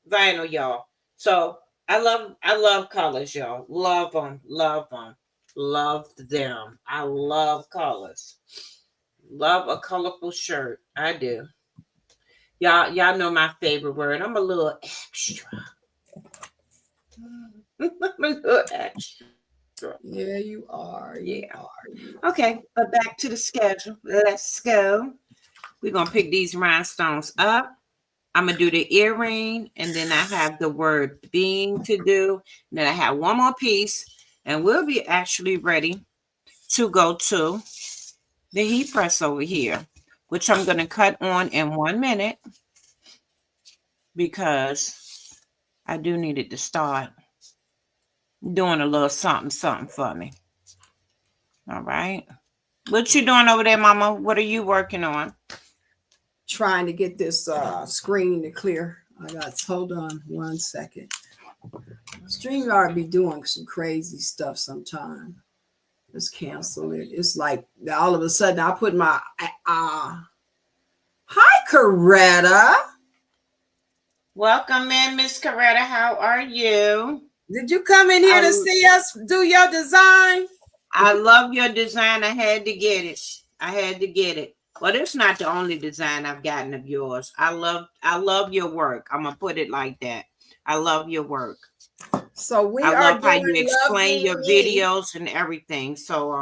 vinyl, y'all. So I love colors, y'all. Love them, love them. I love colors. Love a colorful shirt. I do. Y'all know my favorite word. I'm a little extra. I'm a little extra. Yeah, you are. Okay, but back to the schedule. Let's go. We're going to pick these rhinestones up. I'm going to do the earring, and then I have the word being to do. And then I have one more piece, and we'll be actually ready to go to the heat press over here, which I'm going to cut on in 1 minute because I do need it to start doing a little something for me. All right. What you doing over there, Mama? What are you working on? Trying to get this screen to clear. Hold on 1 second. StreamYard be doing some crazy stuff sometime. Let's cancel it. It's like all of a sudden I put my hi Coretta. Welcome in, Ms Coretta. How are you? Did you come in here to see us do your design? I love your design. I had to get it. But it's not the only design I've gotten of yours. I love your work. I'm gonna put it like that. I love your work. So I love how you explain your videos and everything. So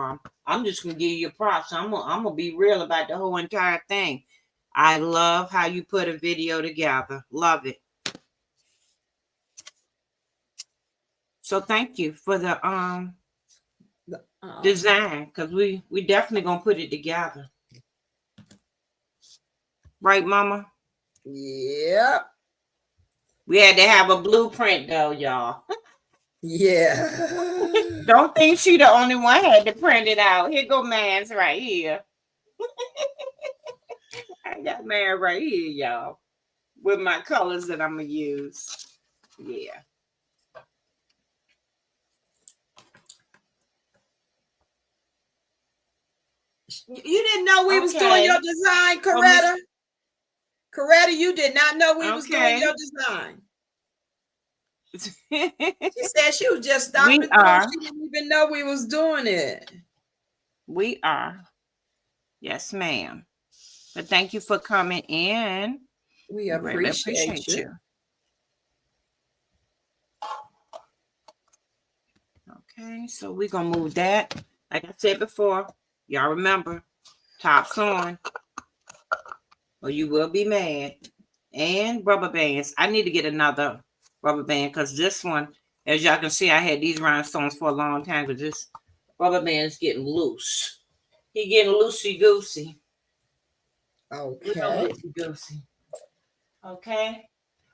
I'm just gonna give you props. I'm gonna be real about the whole entire thing. I love how you put a video together. Love it. So thank you for the design, because we definitely gonna put it together. Right, Mama? Yep. We had to have a blueprint though, y'all. Yeah. Don't think she the only one had to print it out. Here go man's right here. I got man right here, y'all, with my colors that I'm gonna use. Yeah. You didn't know we was doing your design, Coretta? Coretta, you did not know we was doing your design. She said she was just stopping. She didn't even know we was doing it. We are. Yes, ma'am. But thank you for coming in. We appreciate you. Okay, so we're going to move that. Like I said before, y'all remember, tops on, or you will be mad. And rubber bands. I need to get another rubber band because this one, as y'all can see, I had these rhinestones for a long time, but this rubber band is getting loose. He getting loosey-goosey. Okay. Loosey-goosey. Okay.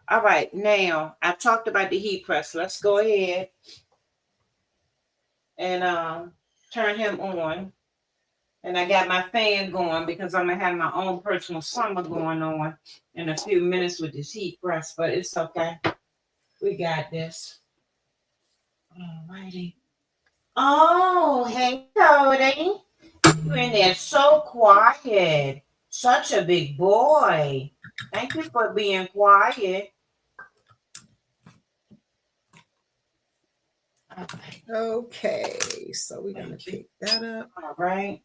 All right. Now, I talked about the heat press. Let's go ahead and turn him on. And I got my fan going because I'm going to have my own personal summer going on in a few minutes with this heat press, but it's okay. We got this. All righty. Oh, hey, Cody. You're in there so quiet. Such a big boy. Thank you for being quiet. Okay, so we're going to pick that up. All right.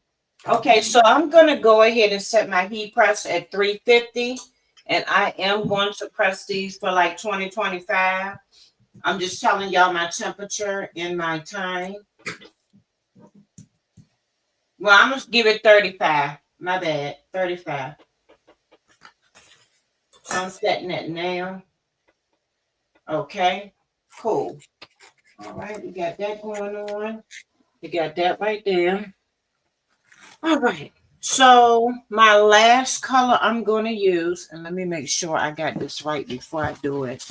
Okay, so I'm going to go ahead and set my heat press at 350, and I am going to press these for like 20-25. I'm just telling y'all my temperature and my time. Well, I'm going to give it 35. My bad, 35. So I'm setting it now. Okay, cool. All right, we got that going on. We got that right there. All right. So my last color I'm going to use, and let me make sure I got this right before I do it.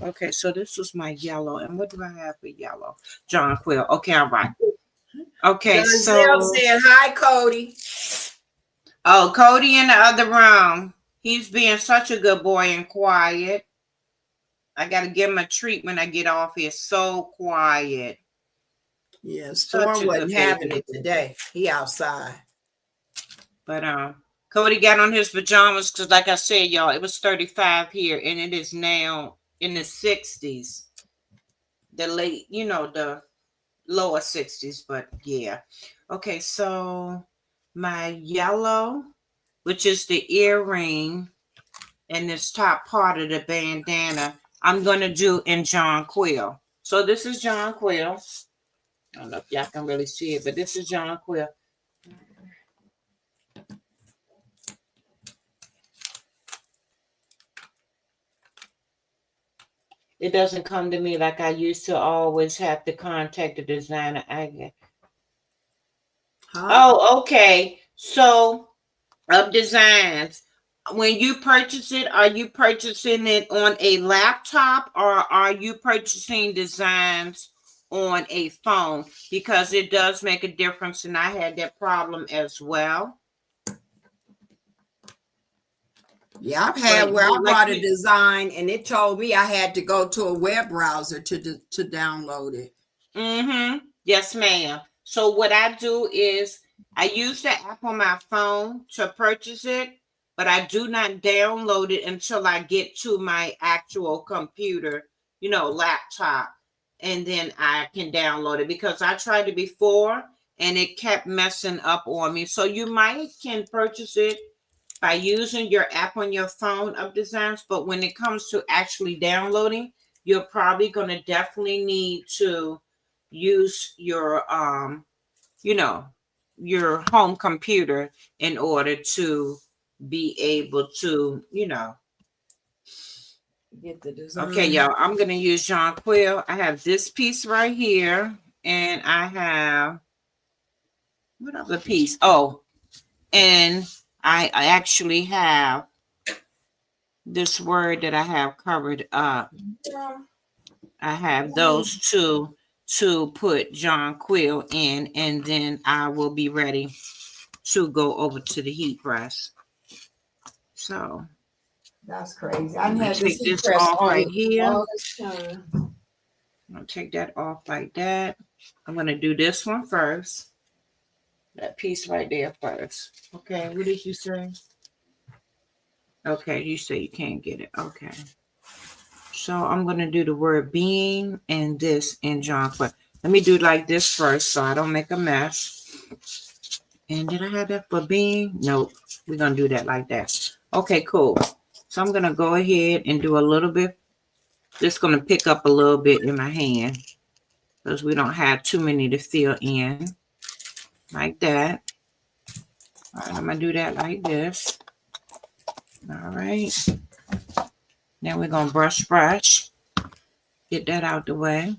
Okay, so this was my yellow. And what do I have for yellow? John Quill. Okay, all right. Okay, so saying hi, Cody. Oh, Cody in the other room. He's being such a good boy and quiet. I got to give him a treat when I get off here. So quiet. Yeah, Storm wasn't having it today. He outside. But Cody got on his pajamas because, like I said, y'all, it was 35 here, and it is now in the 60s. The late, the lower 60s, but yeah. Okay, so my yellow, which is the earring, and this top part of the bandana, I'm going to do in John Quill. So this is John Quill. I don't know if y'all can really see it, but this is John Quill. It doesn't come to me like I used to always have to contact the designer. Oh, okay. So, of designs, when you purchase it, are you purchasing it on a laptop or are you purchasing designs on a phone, because it does make a difference, and I had that problem as well. Yeah, I've had where I bought a design and it told me I had to go to a web browser to download it. Yes, ma'am. So what I do is I use the app on my phone to purchase it, but I do not download it until I get to my actual computer, laptop, and then I can download it, because I tried it before and it kept messing up on me. So you can purchase it by using your app on your phone of designs, but when it comes to actually downloading, you're probably going to definitely need to use your your home computer in order to be able to get the design. Okay, y'all, I'm going to use Jonquil. I have this piece right here, and I have what other piece? Oh, and I actually have this word that I have covered up. I have those two to put Jonquil in, and then I will be ready to go over to the heat press. So that's crazy. I had take this off right here. I'm gonna take that off like that. I'm gonna do this one first. That piece right there first. Okay, what did you say? Okay, you say you can't get it. Okay. So I'm going to do the word being and this in Jonquil. Let me do it like this first so I don't make a mess. And did I have that for being? Nope. We're going to do that like that. Okay, cool. So I'm going to go ahead and do a little bit. Just going to pick up a little bit in my hand because we don't have too many to fill in. Like that. All right, I'm going to do that like this. All right. Now we're going to brush. Get that out the way.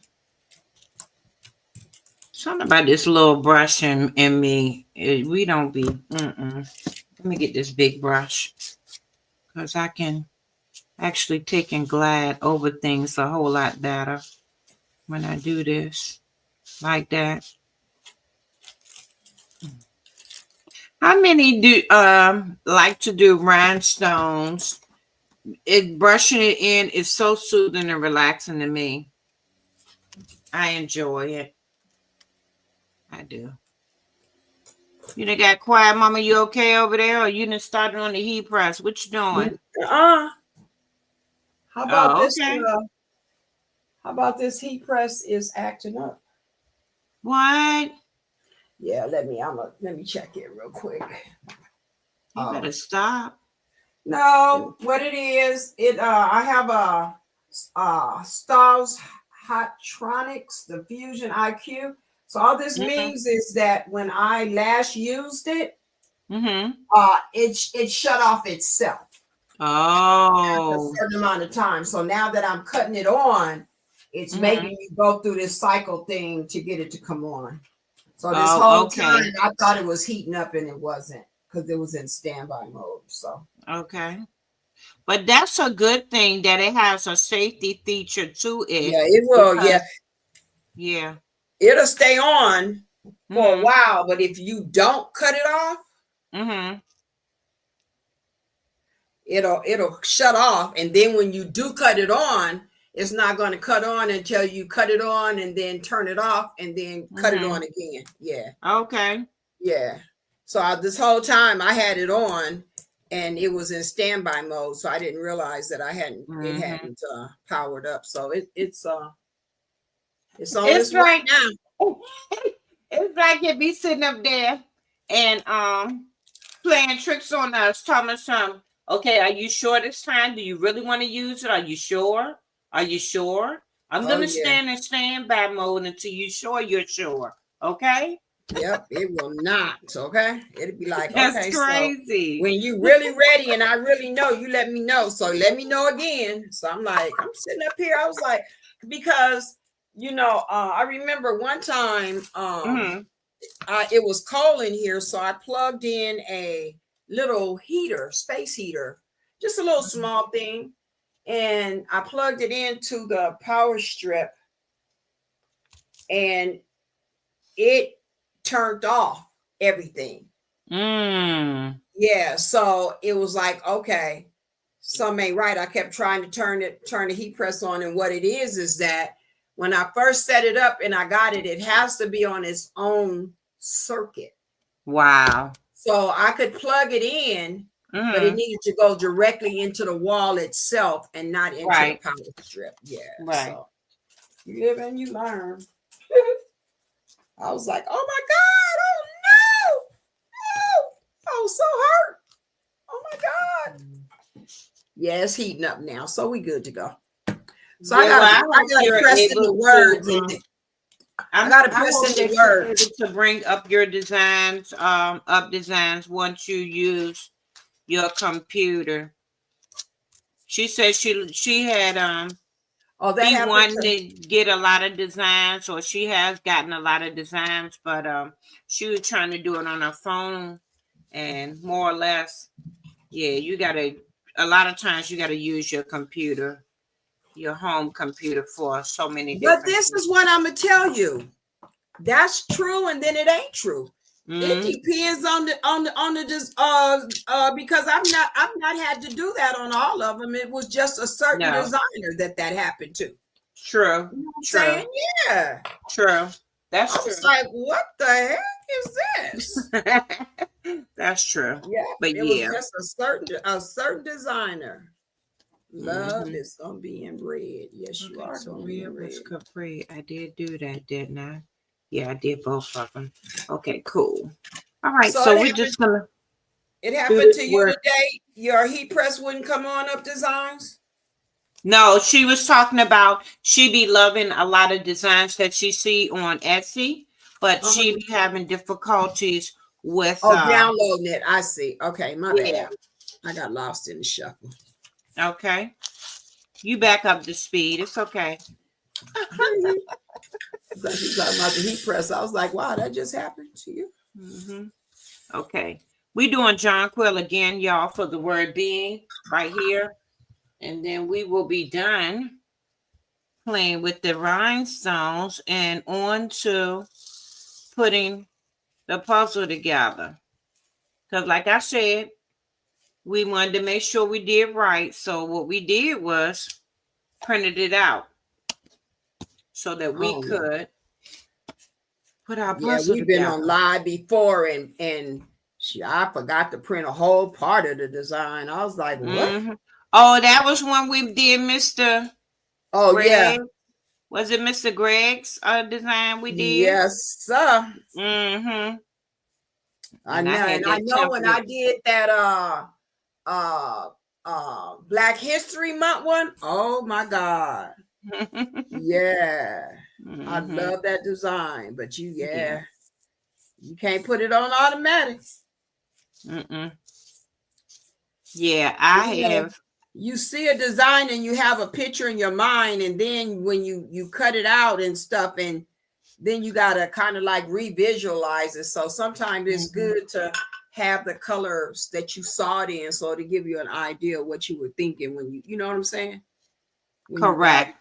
Something about this little brush and me. We don't be. Let me get this big brush. Because I can actually take and glide over things a whole lot better when I do this. Like that. How many do like to do rhinestones? Brushing it in is so soothing and relaxing to me. I enjoy it. I do. You done got quiet, Mama. You okay over there? Or you done started on the heat press? What you doing? How about this? Okay. How about this heat press is acting up? What? Yeah, let me check it real quick. You better stop. No, what it is, I have a Stars Hotronics, the Fusion IQ. So all this means is that when I last used it, it shut off itself. Oh. A certain amount of time. So now that I'm cutting it on, it's making you go through this cycle thing to get it to come on. So this whole time I thought it was heating up and it wasn't, because it was in standby mode. So okay. But that's a good thing that it has a safety feature to it. Yeah, it will. Yeah. It'll stay on for a while, but if you don't cut it off, it'll shut off. And then when you do cut it on, it's not going to cut on until you cut it on and then turn it off and then cut it on again. Yeah. Okay. Yeah. So this whole time I had it on and it was in standby mode, so I didn't realize that it hadn't powered up. So it's on its way now. It's like you'd be sitting up there and playing tricks on us, telling us okay, are you sure this time? Do you really want to use it? Are you sure? Are you sure? I'm gonna stand in standby mode until you're sure. Okay? Yep, it will not. Okay, it'll be like, that's okay, crazy. So when you really ready and I really know, you let me know. So let me know again. So I'm like, I'm sitting up here. I was like, because I remember one time it was cold in here, so I plugged in a little heater, space heater, just a little small thing, and I plugged it into the power strip. and it turned off everything. Yeah, so it was like, okay, something ain't right. I kept trying to turn the heat press on, and what it is that when I first set it up and I got it, it has to be on its own circuit. Wow. So I could plug it in, but it needed to go directly into the wall itself and not into the power strip. Yeah. Right. So you live and you learn. I was like, oh my God, oh no. Oh, I was so hurt. Oh my God. Yeah, it's heating up now, so we good to go. So yeah, I gotta press in the words. I gotta press in the words to bring up your designs, up designs once you use your computer. She said she had she wanted to get a lot of designs, or she has gotten a lot of designs, but she was trying to do it on her phone, and more or less, yeah, you gotta, a lot of times you gotta use your computer, your home computer, for so many different But this is what I'm gonna tell you. That's true, and then it ain't true. It depends on the because I've not had to do that on all of them. It was just a certain designer that happened to. True. You know what I'm saying? Yeah. True. That's true. It's like, what the heck is this? That's true. Yeah, but it was just a certain designer. Love is gonna be in red. Yes, you are gonna be in red. Capri. I did do that, didn't I? Yeah, I did both of them. Okay, cool. All right, so we're just gonna. It happened to you today. Your heat press wouldn't come on up designs. No, she was talking about she be loving a lot of designs that she see on Etsy, but she be having difficulties with downloading it. I see. Okay, my bad. I got lost in the shuffle. Okay, you back up to speed. It's okay. She's talking about the heat press. I was like, wow, that just happened to you. Okay, we doing John Quill again, y'all, for the word being right here. And then we will be done playing with the rhinestones and on to putting the puzzle together. Because like I said, we wanted to make sure we did right. So what we did was printed it out so that we could put our puzzle we've together. Been on live before, and I forgot to print a whole part of the design. I was like, what? Oh, that was when we did Mr. Greg. Yeah. Was it Mr. Greg's design we did? Yes, sir. I know when I did that Black History Month one. Oh my God. Yeah. I love that design, but you can't put it on automatic. Yeah, I have. You see a design and you have a picture in your mind, and then when you cut it out and stuff, and then you gotta kind of like revisualize it. So sometimes it's good to have the colors that you saw it in, so to give you an idea of what you were thinking when you know what I'm saying? Correct.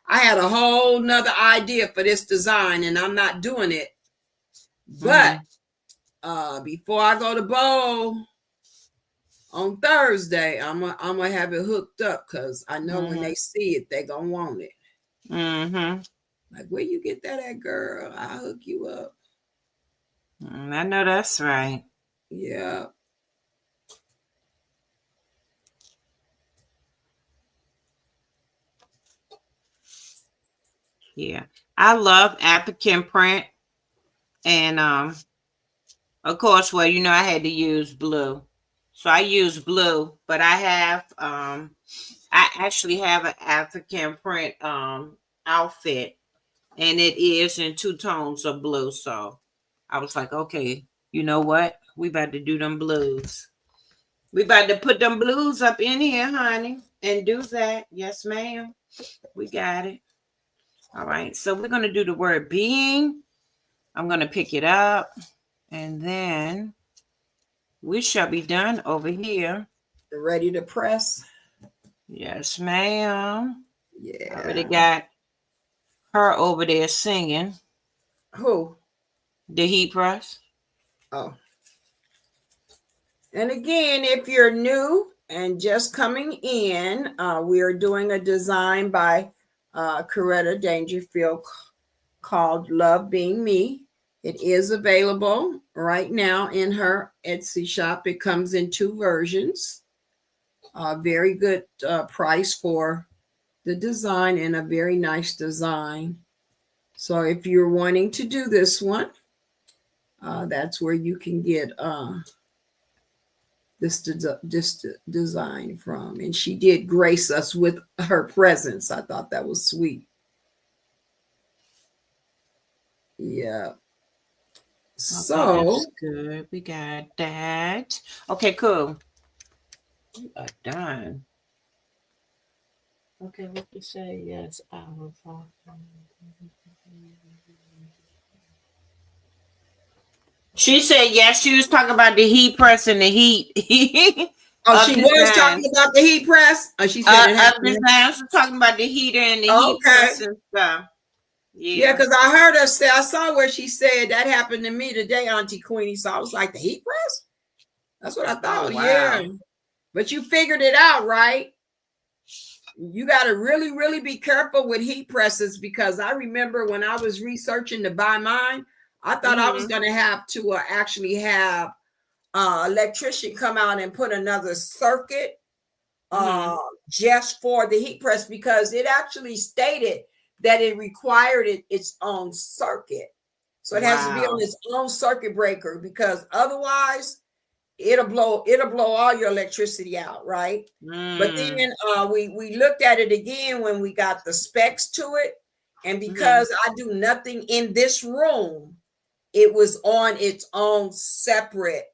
I had a whole nother idea for this design, and I'm not doing it. But before I go to bowl on Thursday, I'm gonna have it hooked up, because I know when they see it, they're gonna want it. Like, where you get that at, girl? I'll hook you up. I know that's right. Yeah. Yeah, I love African print, and of course, well, you know, I had to use blue, so I use blue. But I have I actually have an African print outfit, and it is in 2 tones of blue. So I was like, okay, you know what? We about to do them blues. We about to put them blues up in here, honey, and do that. Yes, ma'am. We got it. All right, so we're going to do the word being. I'm going to pick it up, and then we shall be done over here. Ready to press? Yes, ma'am. Yeah. I already got her over there singing. Who? The heat press. Oh. And again, if you're new and just coming in, we are doing a design by Coretta Dangerfield called Love Being Me. It is available right now in her Etsy shop. It comes in 2 versions. Very good price for the design and a very nice design. So if you're wanting to do this one, that's where you can get this design from. And she did grace us with her presence. I thought that was sweet. Yeah. So okay, that's good. We got that. Okay, cool. We are done. Okay, what to say? Yes, I will talk. She said yes. She was talking about the heat press and the heat. oh, Of she was design. talking about the heat press. She said it Of happened. design. She was talking about the heater and the heat Okay. press and stuff. Yeah, Yeah. because I heard her say, I saw where she said that happened to me today, Auntie Queenie. So I was like, the heat press? That's what I thought. Oh, wow. Yeah. But you figured it out, right? You got to really, really be careful with heat presses, because I remember when I was researching to buy mine, I thought I was going to have to actually have electrician come out and put another circuit just for the heat press, because it actually stated that it required its own circuit. So it has to be on its own circuit breaker, because otherwise it'll blow all your electricity out, right? But then we looked at it again when we got the specs to it, and because I do nothing in this room, it was on its own separate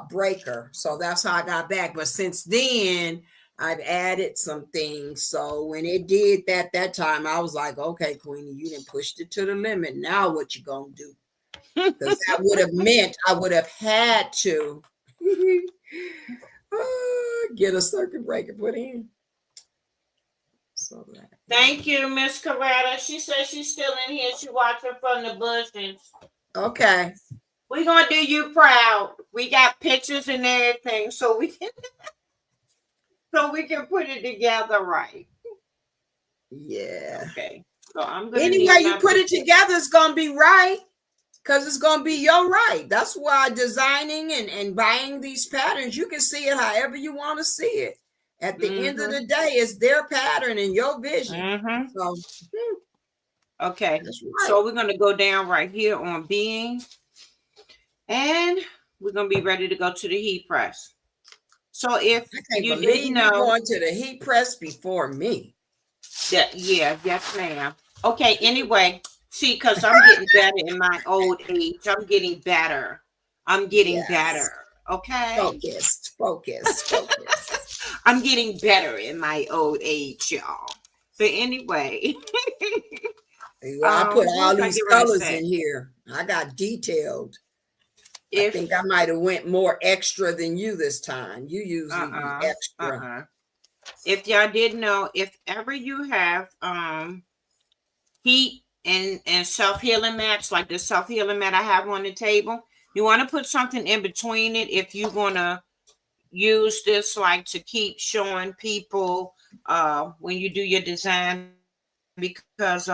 breaker. So that's how I got back. But since then, I've added some things. So when it did that time, I was like, okay, Queenie, you done pushed it to the limit. Now what you gonna do? Because that would have meant I would have had to get a circuit breaker put in. So that. Thank you, Ms Coretta. She says she's still in here. She watching from the bushes. Okay. We're gonna do you proud. We got pictures and everything, so we can put it together right. Yeah. Okay. So I'm gonna anyway you put it together, it's gonna be right. Because it's going to be your right. That's why designing and buying these patterns, you can see it however you want to see it. At the end of the day, it's their pattern and your vision. So, okay. Right. So we're going to go down right here on being. And we're going to be ready to go to the heat press. So if you didn't know. You're going to the heat press before me. Yeah, yes, ma'am. Okay, anyway. See, because I'm getting better in my old age. I'm getting better. Better. Okay. Focus. I'm getting better in my old age, y'all. But anyway. I put all these colors in here. I got detailed. I think I might have went more extra than you this time. You usually be extra. If y'all didn't know, if ever you have heat and self-healing mats, like the self-healing mat I have on the table, you want to put something in between it if you're going to use this, like to keep showing people when you do your design, because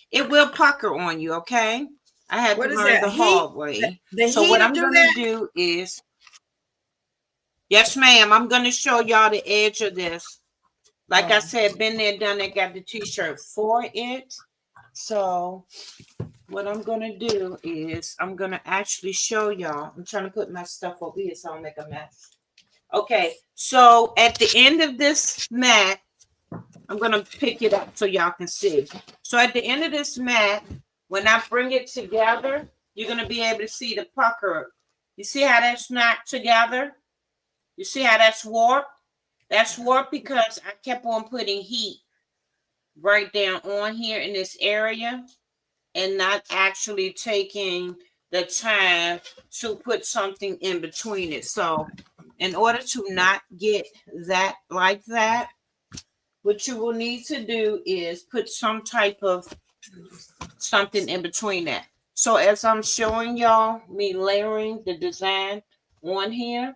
it will pucker on you. Okay, I had to learn the hard way. So what I'm going to do is, yes ma'am, I'm going to show y'all the edge of this. Like I said, been there, done that, got the t-shirt for it. So what I'm going to do is I'm going to actually show y'all. I'm trying to put my stuff over here so I don't make a mess. Okay, so at the end of this mat, I'm going to pick it up so y'all can see. So at the end of this mat, when I bring it together, you're going to be able to see the pucker. You see how that's not together? You see how that's warped? That's warped because I kept on putting heat right down on here in this area and not actually taking the time to put something in between it. So in order to not get that like that, what you will need to do is put some type of something in between that. So as I'm showing y'all me layering the design on here,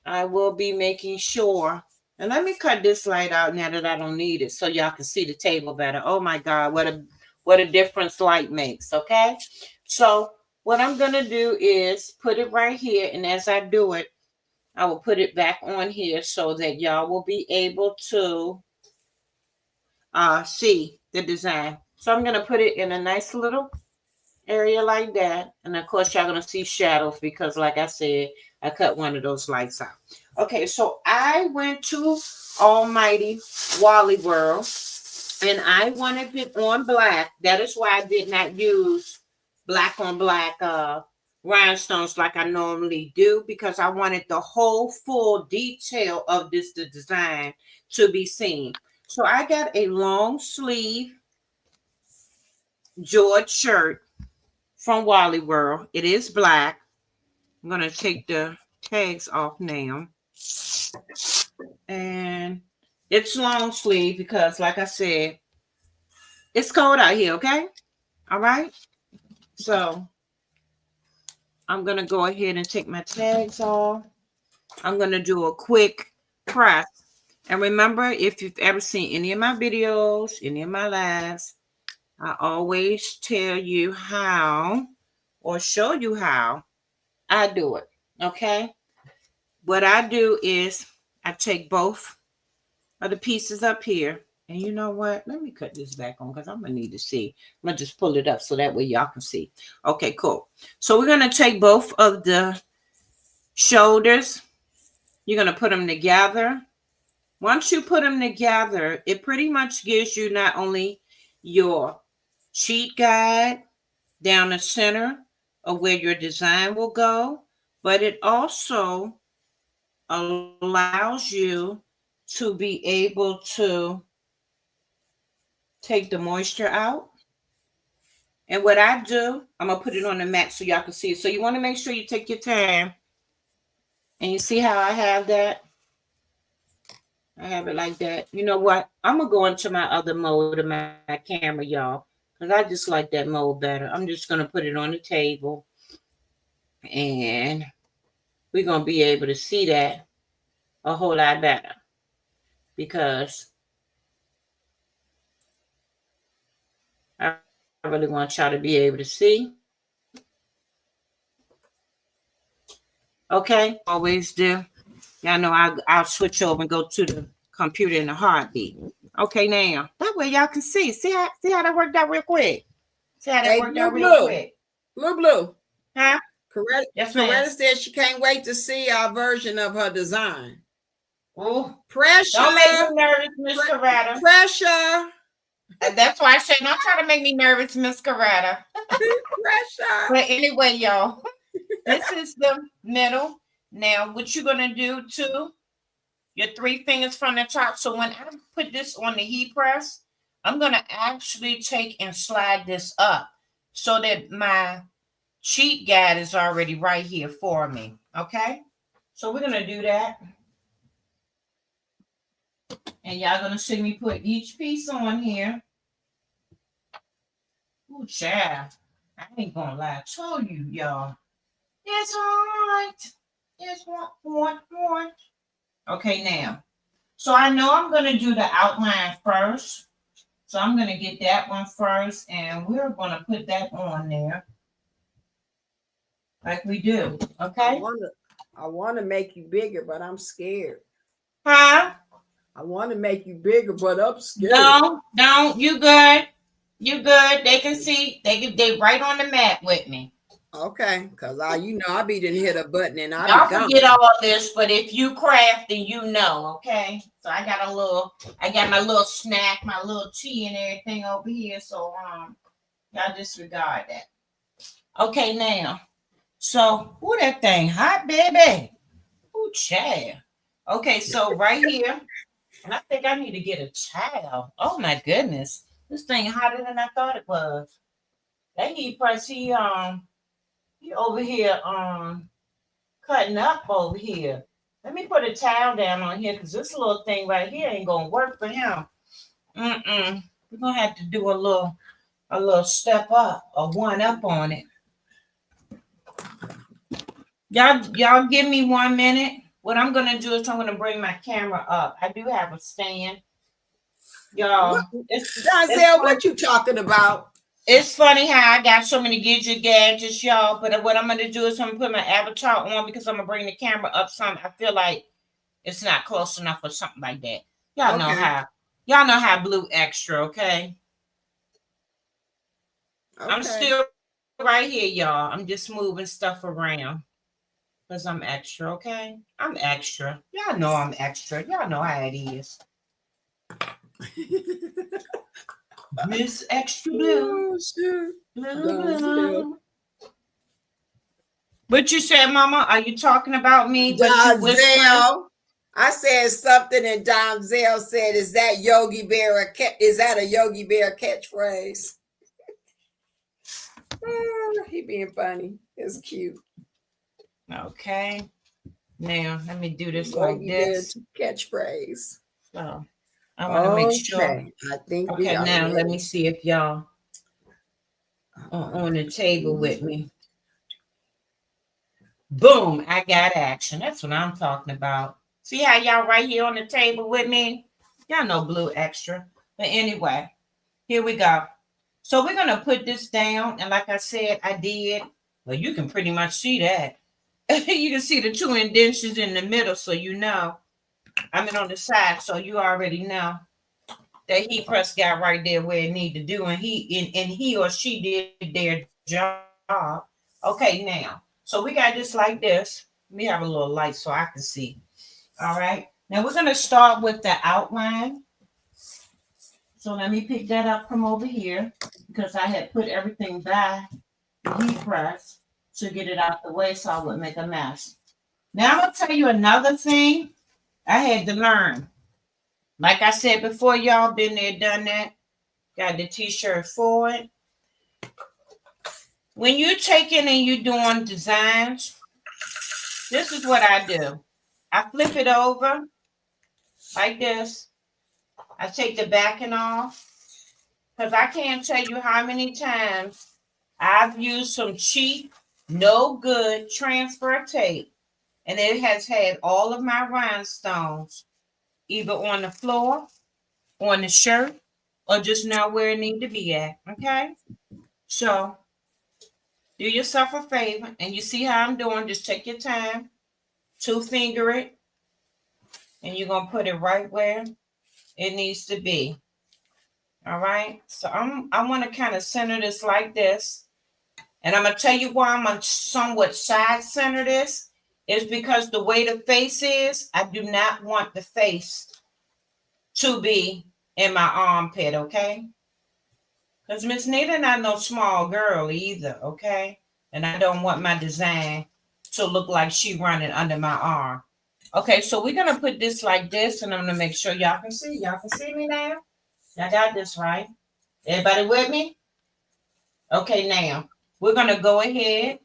I will be making sure. And let me cut this light out now that I don't need it so y'all can see the table better. Oh my God, what a difference light makes, okay? So what I'm gonna do is put it right here, and as I do it, I will put it back on here so that y'all will be able to see the design. So I'm gonna put it in a nice little area like that. And of course, y'all gonna see shadows because, like I said, I cut one of those lights out. Okay, so I went to Almighty Wally World and I wanted it on black. That is why I did not use black on black rhinestones like I normally do, because I wanted the whole full detail of the design to be seen. So I got a long sleeve George shirt from Wally World. It is black. I'm going to take the tags off now. And it's long sleeve because, like I said, it's cold out here, okay? All right? So I'm going to go ahead and take my tags off. I'm going to do a quick press. And remember, if you've ever seen any of my videos, any of my lives, I always tell you how or show you how I do it, okay? What I do is I take both of the pieces up here. And you know what? Let me cut this back on because I'm going to need to see. I'm going to just pull it up so that way y'all can see. Okay, cool. So we're going to take both of the shoulders. You're going to put them together. Once you put them together, it pretty much gives you not only your cheat guide down the center of where your design will go, but it also allows you to be able to take the moisture out. And what I do, I'm going to put it on the mat so y'all can see it. So you want to make sure you take your time. And you see how I have that? I have it like that. You know what? I'm going to go into my other mode of my camera, y'all, because I just like that mode better. I'm just going to put it on the table. And we're going to be able to see that a whole lot better. Because I really want y'all to be able to see. Okay, always do. Y'all know I'll switch over and go to the computer in a heartbeat. Okay, now that way y'all can see. See how that worked out real quick. See how that Hey, worked out real quick. Blue. Huh? Coretta, Yes, Coretta said she can't wait to see our version of her design. Oh, pressure! Don't make me nervous, Ms Coretta. Pressure! That's why I said don't try to make me nervous, Ms Coretta. Pressure! But anyway, y'all, this is the middle. Now, what you're gonna do too? Your 3 fingers from the top. So when I put this on the heat press, I'm going to actually take and slide this up so that my cheat guide is already right here for me. Okay? So we're going to do that. And y'all going to see me put each piece on here. Ooh, child. I ain't going to lie. I told you, y'all. It's all right. It's one. Okay, now. So I know I'm going to do the outline first. So I'm going to get that one first, and we're going to put that on there like we do, okay? I want to make you bigger, but I'm scared. Huh? I want to make you bigger, but I'm scared. No, you good. You good. They can see. They right on the mat with me. Okay, because I be didn't hit a button and I Y'all be gone. forget all this, but if you craft, then you know, okay? So I got my little snack, my little tea and everything over here. So y'all disregard that. Okay, now. So who that thing hot, baby? Ooh, child. Okay, so right here, and I think I need to get a towel. Oh my goodness, this thing hotter than I thought it was. That heat press, he over here cutting up over here. Let me put a towel down on here because this little thing right here ain't gonna work for him. We're gonna have to do a little a little step up, a one up on it. Y'all give me 1 minute. What I'm gonna do is I'm gonna bring my camera up. I do have a stand. What, Y'all, it's Donzel, fun. what you talking about? It's funny how I got so many gadgets, y'all. But what I'm gonna do is I'm gonna put my avatar on because I'm gonna bring the camera up some. I feel like it's not close enough or something like that. Okay. Y'all know how blue extra, okay? I'm Okay. still right here, y'all. I'm just moving stuff around because I'm extra, okay? I'm extra. Y'all know I'm extra. Y'all know how it is. Miss Extra Blue. Oh, shoot. Blue, Donzel. blue. What you said, Mama? Are you talking about me, but you whispering? Donzel. I said something and Donzel said, is that Yogi Bear is that a Yogi Bear catchphrase? He being funny. It's cute. Okay. Now, let me do this like Yogi Bear this. catchphrase. So, I want to make sure. Okay. I think we Okay, are now let ready. me see if y'all are on the table with me. Boom, I got action. That's what I'm talking about. See how y'all right here on the table with me? Y'all know blue extra. But anyway, here we go. So we're going to put this down. And like I said, I did. Well, you can pretty much see that. You can see the two indentions in the middle. So you know. I mean on the side. So you already know that heat press got right there where it need to do. And he or she did their job. Okay, now. So we got this like this. Let me have a little light so I can see. All right. Now we're going to start with the outline. So let me pick that up from over here because I had put everything by the heat press to get it out the way so I wouldn't make a mess. Now I'm going to tell you another thing I had to learn. Like I said before, y'all been there, done that. Got the t-shirt for it. When you're taking and you're doing designs, this is what I do. I flip it over like this. I take the backing off because I can't tell you how many times I've used some cheap, no good transfer tape, and it has had all of my rhinestones either on the floor, on the shirt, or just not where it need to be at. Okay, so do yourself a favor, and you see how I'm doing. Just take your time, two finger it, and you're gonna put it right where it needs to be. All right. So I want to kind of center this like this. And I'm gonna tell you why I'm gonna somewhat side center this is because the way the face is, I do not want the face to be in my armpit, okay? Because Miss Nita not no small girl either, okay? And I don't want my design to look like she running under my arm. Okay, so we're gonna put this like this, and I'm gonna make sure y'all can see. Y'all can see me now? Y'all got this right? Everybody with me? Okay, now we're gonna go ahead,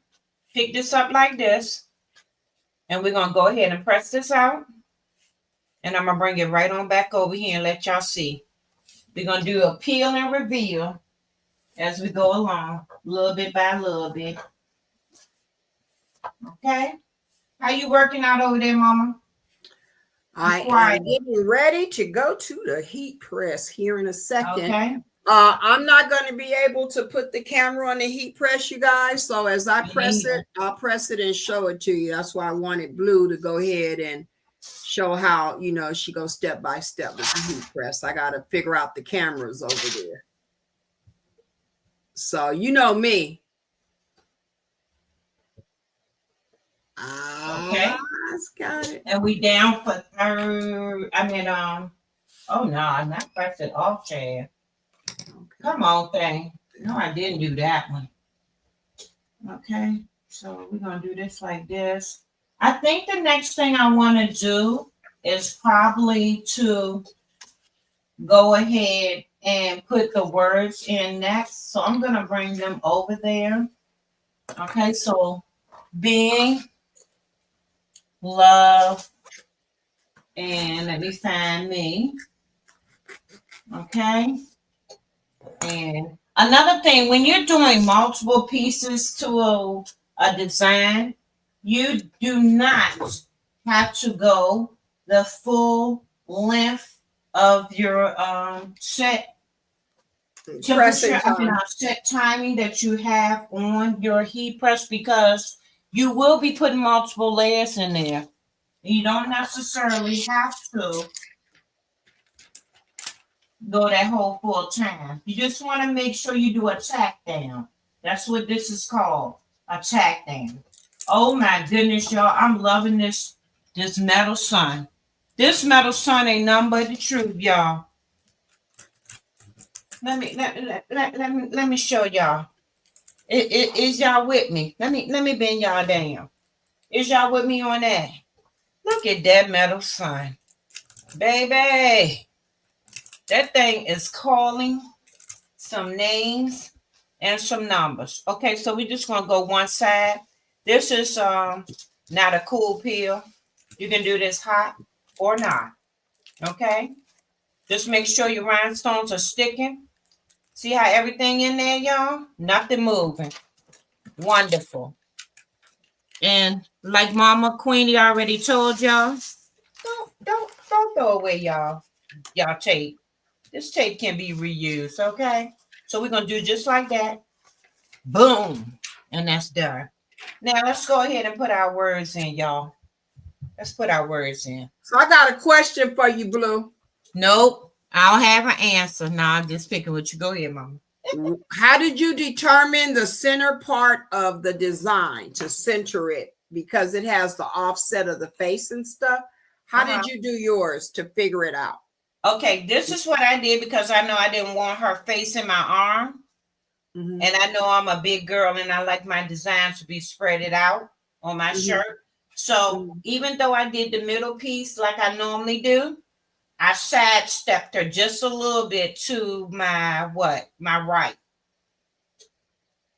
pick this up like this, and we're gonna go ahead and press this out. And I'm gonna bring it right on back over here and let y'all see. We're gonna do a peel and reveal as we go along, little bit by little bit. Okay? How you working out over there, Mama? I am getting ready to go to the heat press here in a second. Okay. I'm not going to be able to put the camera on the heat press, you guys. So as I press it, I'll press it and show it to you. That's why I wanted Blue to go ahead and show how, she goes step by step with the heat press. I got to figure out the cameras over there. So you know me. Okay. Got it. And we down for third. Oh no, I'm not press it off, Chad. Okay. Come on, thing. No, I didn't do that one. Okay, so we're gonna do this like this. I think the next thing I want to do is probably to go ahead and put the words in next. So I'm gonna bring them over there. Okay, so being, love, and let me find me. Okay, and Another thing, when you're doing multiple pieces to a design, you do not have to go the full length of your set Pressing temperature, time. set timing that you have on your heat press, because you will be putting multiple layers in there. You don't necessarily have to go that whole full time. You just want to make sure you do a tack down. That's what this is called, a tack down. Oh my goodness, y'all! I'm loving this metal sun. This metal sun ain't nothing but the truth, y'all. Let me show y'all. Is y'all with me? Let me bend y'all down. Is y'all with me on that? Look at that metal sun, baby. That thing is calling some names and some numbers. Okay, so we're just gonna go one side. This is not a cool peel. You can do this hot or not. Okay, just make sure your rhinestones are sticking. See how everything in there, y'all? Nothing moving. Wonderful. And like Mama Queenie already told y'all, don't throw away y'all tape. This tape can be reused, okay? So we're gonna do just like that. Boom. And that's done. Now let's go ahead and put our words in, y'all. Let's put our words in. So I got a question for you, Blue. Nope. I don't have an answer. No, I'm just picking with you. Go ahead, Mama. How did you determine the center part of the design to center it? Because it has the offset of the face and stuff. How did you do yours to figure it out? Okay, this is what I did because I know I didn't want her face in my arm. Mm-hmm. And I know I'm a big girl and I like my designs to be spreaded out on my shirt. So even though I did the middle piece like I normally do, I sidestepped her just a little bit to my right.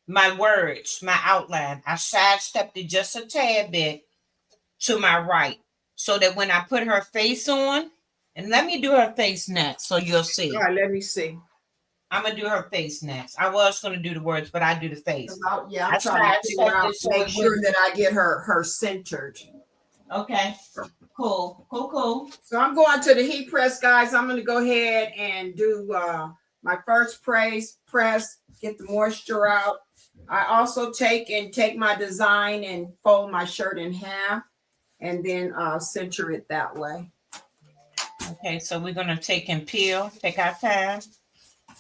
My words, my outline. I sidestepped it just a tad bit to my right so that when I put her face on, and let me do her face next so you'll see. All right, let me see. I'm gonna do her face next. I was gonna do the words, but I do the face. Yeah, I'm trying to figure out, make sure that I get her centered. Okay, cool. So I'm going to the heat press, guys. I'm going to go ahead and do my first press, get the moisture out. I also take my design and fold my shirt in half and then center it that way. Okay, so we're going to take our time.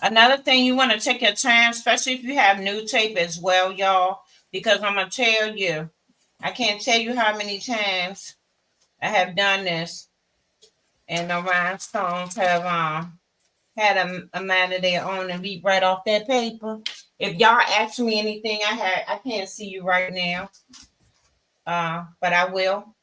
Another thing, you want to take your time, especially if you have new tape as well, y'all, because I'm going to tell you, I can't tell you how many times I have done this, and the rhinestones have had a mind of their own and leap right off that paper. If y'all ask me anything, I can't see you right now, but I will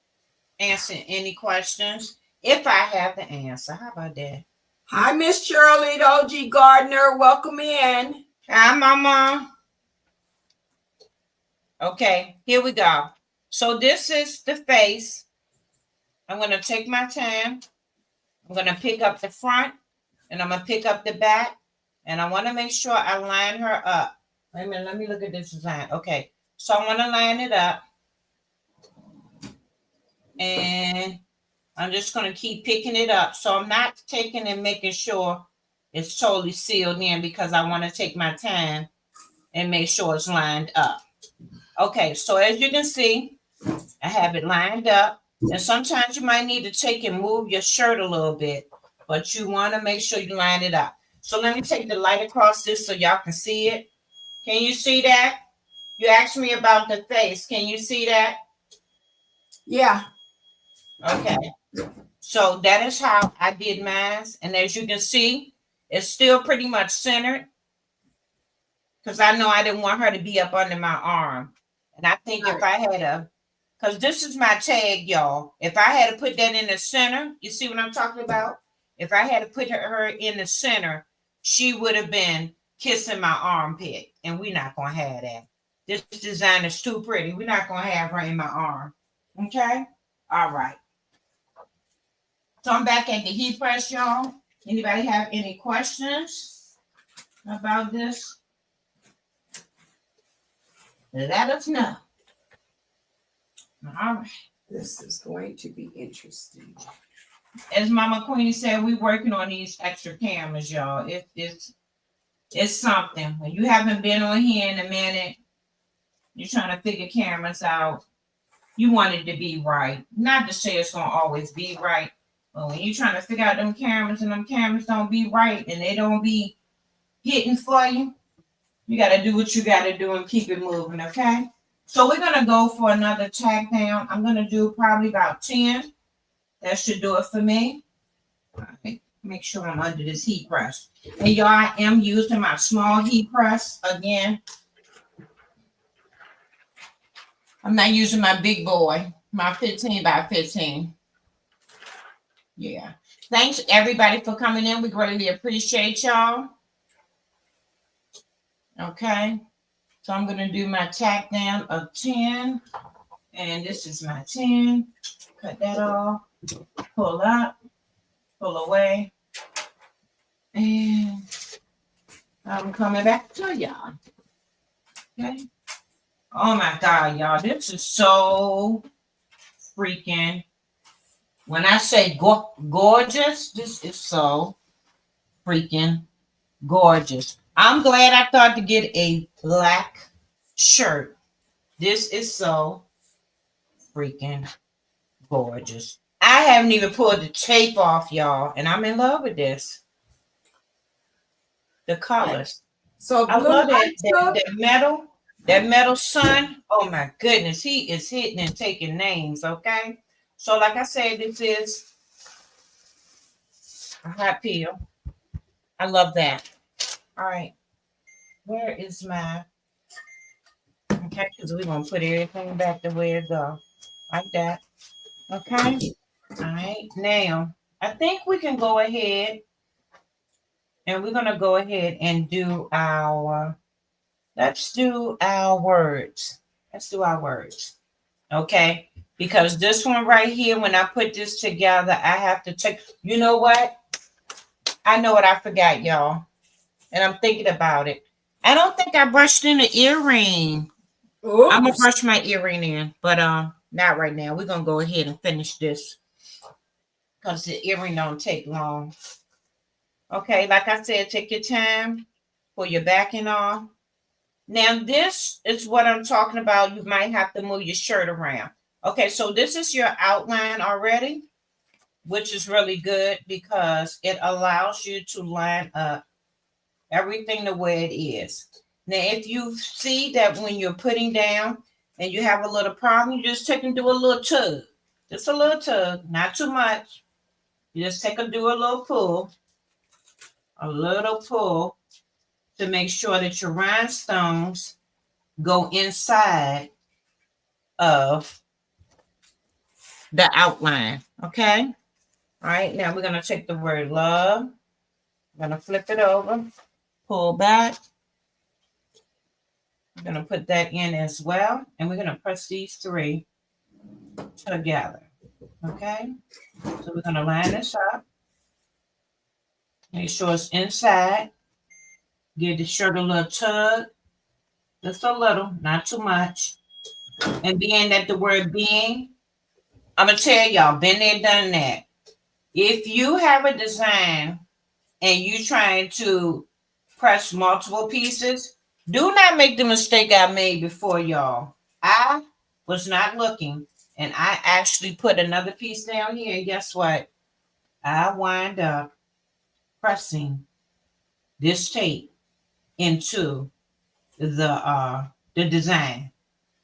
answer any questions if I have the answer. How about that? Hi, Miss Shirley, the OG Gardener. Welcome in. Hi, Mama. Okay, here we go. So this is the face. I'm going to take my time. I'm going to pick up the front and I'm going to pick up the back. And I want to make sure I line her up. Wait a minute, let me look at this design. Okay, so I want to line it up. And I'm just going to keep picking it up. So I'm not taking and making sure it's totally sealed in because I want to take my time and make sure it's lined up. Okay, so as you can see, I have it lined up. And sometimes you might need to take and move your shirt a little bit, but you want to make sure you line it up. So let me take the light across this so y'all can see it. Can you see that? You asked me about the face. Can you see that? Yeah. Okay. So that is how I did mine. And as you can see, it's still pretty much centered because I know I didn't want her to be up under my arm. And I think if I had because this is my tag, y'all. If I had to put that in the center, you see what I'm talking about? If I had to put her in the center, she would have been kissing my armpit. And we're not going to have that. This design is too pretty. We're not going to have her in my arm. Okay? All right. So I'm back at the heat press, y'all. Anybody have any questions about this? let us know. All right. This is going to be interesting. As Mama Queenie said, we working on these extra cameras, y'all. It's something. When you haven't been on here in a minute, you're trying to figure cameras out. You want it to be right. Not to say it's gonna always be right, but when you're trying to figure out them cameras and them cameras don't be right and they don't be hitting for you, you gotta do what you gotta do and keep it moving, okay? So we're gonna go for another tag down. I'm gonna do probably about 10. That should do it for me. All right. Make sure I'm under this heat press. And y'all, I am using my small heat press again. I'm not using my big boy, my 15 by 15. Yeah. Thanks everybody for coming in. We greatly appreciate y'all. Okay. So I'm going to do my tack down of 10. And this is my 10. Cut that off. Pull up. Pull away. And I'm coming back to y'all. Okay. Oh my God, y'all. This is so freaking, when I say gorgeous, this is so freaking gorgeous. I'm glad I thought to get a black shirt. This is so freaking gorgeous. I haven't even pulled the tape off, y'all, and I'm in love with this. The colors. So I love that metal sun. Oh my goodness, he is hitting and taking names. Okay, so like I said, this is a hot peel. I love that. All right, where is my? Okay, because we're gonna put everything back the way it goes, like that. Okay. All right. Now I think we can go ahead, and we're gonna go ahead and do our. Let's do our words. Let's do our words. Okay. Because this one right here, when I put this together, I have to take, you know what? I know what I forgot, y'all. And I'm thinking about it. I don't think I brushed in the earring. Oops. I'm going to brush my earring in, but not right now. We're going to go ahead and finish this because the earring don't take long. Okay. Like I said, take your time, pull your backing off. Now, this is what I'm talking about. You might have to move your shirt around. Okay, so this is your outline already, which is really good because it allows you to line up everything the way it is. Now, if you see that when you're putting down and you have a little problem, you just take and do a little tug. Just a little tug, not too much. You just take and do a little pull. A little pull. To make sure that your rhinestones go inside of the outline. Okay. All right. Now we're going to take the word love. I'm going to flip it over, pull back. I'm going to put that in as well. And we're going to press these 3 together. Okay. So we're going to line this up. Make sure it's inside. Give the shirt a little tug. Just a little, not too much. And being that the word being, I'm going to tell y'all, been there, done that. If you have a design and you trying to press multiple pieces, do not make the mistake I made before, y'all. I was not looking, and I actually put another piece down here, and guess what? I wind up pressing this tape into the design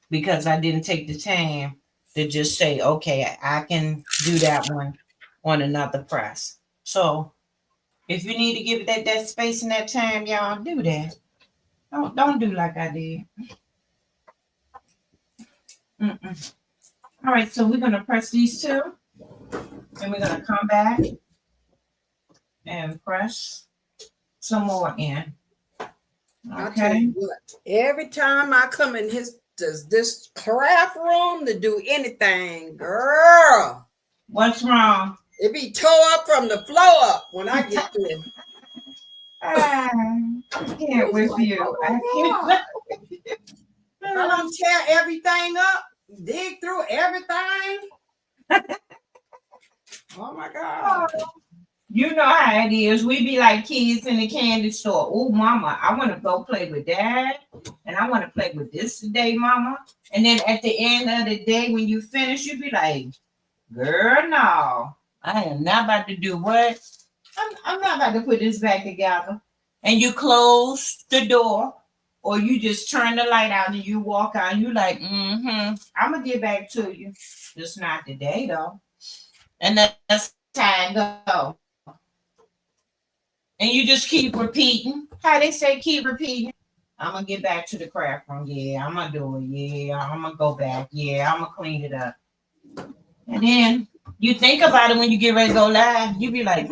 because I didn't take the time to just say, okay, I can do that one on another press. So if you need to give it that space and that time, y'all, do that. Don't do like I did. All right, so we're going to press these 2, and we're going to come back and press some more in. Okay. Every time I come in this craft room to do anything, girl. What's wrong? It be tore up from the floor up when I get there. I can't with you. I can't with you. If I don't tear everything up, dig through everything. Oh my God. You know how it is. We be like kids in the candy store. Oh, mama, I want to go play with that. And I want to play with this today, mama. And then at the end of the day, when you finish, you be like, girl, no. I am not about to do what? I'm not about to put this back together. And you close the door or you just turn the light out and you walk out and you like, I'm going to get back to you. Just not today, though. And that's how it go. And you just keep repeating. How they say, keep repeating. I'm going to get back to the craft room. Yeah, I'm going to do it. Yeah, I'm going to go back. Yeah, I'm going to clean it up. And then you think about it when you get ready to go live. You be like,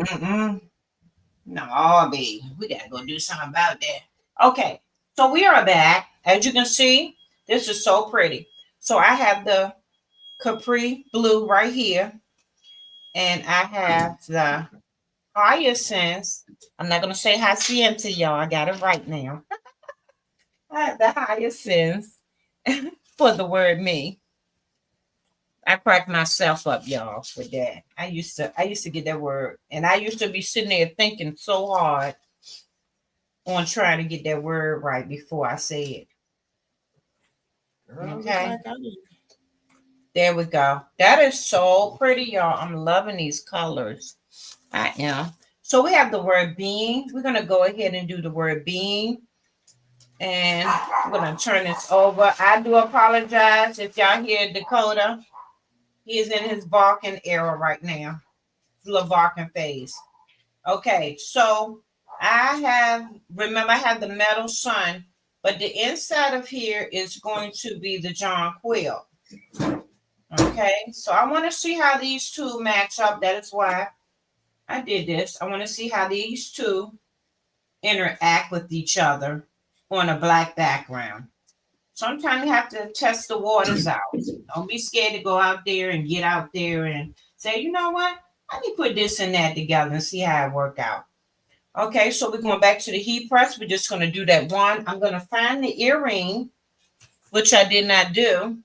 no, baby, we got to go do something about that. Okay, so we are back. As you can see, this is so pretty. So I have the Capri Blue right here. And I have the Hyacinth. I'm not going to say Hacienda, y'all. I got it right now. I have the Hyacinth for the word me. I cracked myself up, y'all, with that. I used to get that word. And I used to be sitting there thinking so hard on trying to get that word right before I say it. Okay. There we go. That is so pretty, y'all. I'm loving these colors. I am. So we have the word being. We're going to go ahead and do the word being. And I'm going to turn this over. I do apologize if y'all hear Dakota. He is in his barking era right now. His little barking phase. Okay, so I have the metal sun, but the inside of here is going to be the John Quill. Okay, so I want to see how these two match up. That is why I did this. I want to see how these two interact with each other on a black background. Sometimes you have to test the waters out. Don't be scared to go out there and get out there and say, you know what? Let me put this and that together and see how it work out. Okay, so we're going back to the heat press. We're just going to do that one. I'm going to find the earring, which I did not do.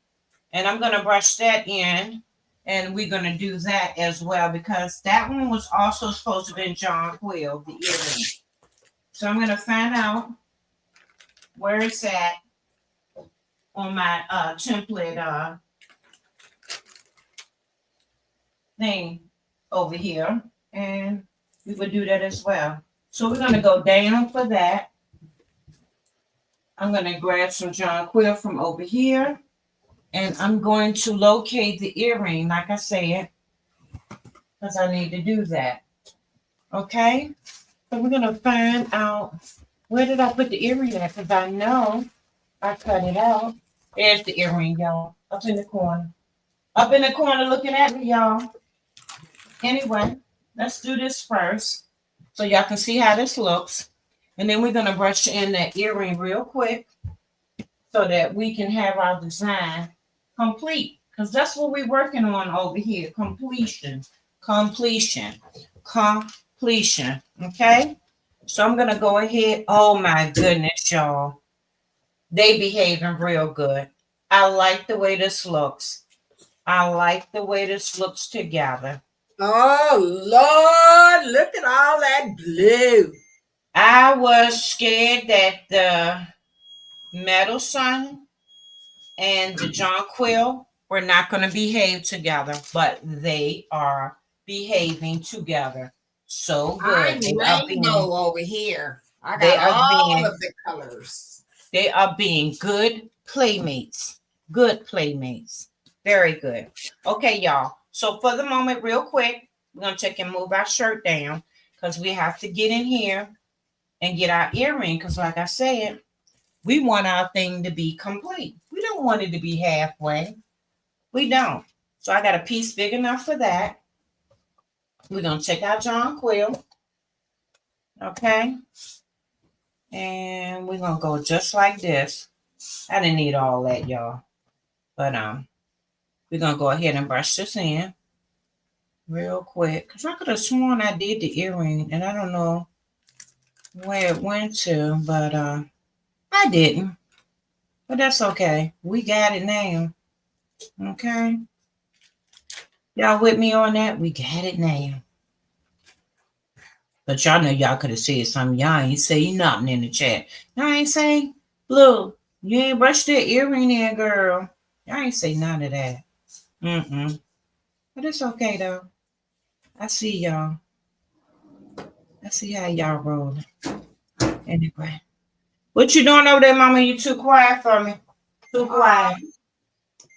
And I'm going to brush that in. And we're going to do that as well because that one was also supposed to be John Quill, the earring. So I'm going to find out where it's at on my template thing over here. And we will do that as well. So we're going to go down for that. I'm going to grab some John Quill from over here. And I'm going to locate the earring, like I said, because I need to do that. Okay? So we're going to find out, where did I put the earring at? Because I know I cut it out. There's the earring, y'all. Up in the corner. Up in the corner looking at me, y'all. Anyway, let's do this first so y'all can see how this looks. And then we're going to brush in that earring real quick so that we can have our design complete, because that's what we're working on over here. Completion. Okay, so I'm gonna go ahead. Oh my goodness, y'all, they behaving real good. I like the way this looks. Together. Oh Lord, look at all that blue. I was scared that the metal sun and the John Quill were not going to behave together, but they are behaving together so good. I'm rainbow over here. I got all of the colors. They are being good playmates. Very good. Okay, y'all. So for the moment, real quick, we're going to take and move our shirt down because we have to get in here and get our earring because, like I said, we want our thing to be complete. We don't want it to be halfway. We don't. So I got a piece big enough for that. We're going to take our John Quill. Okay. And we're going to go just like this. I didn't need all that, y'all. But we're going to go ahead and brush this in real quick. Because I could have sworn I did the earring. And I don't know where it went to. But I didn't. But that's okay. We got it now. Okay. Y'all with me on that? We got it now. But y'all know y'all could have said something. Y'all ain't say nothing in the chat. Y'all ain't say, Blue, you ain't brushed that earring in, girl. Y'all ain't say none of that. But it's okay, though. I see y'all. I see how y'all rolling. Anyway. What you doing over there, Mama? You too quiet for me. Too quiet.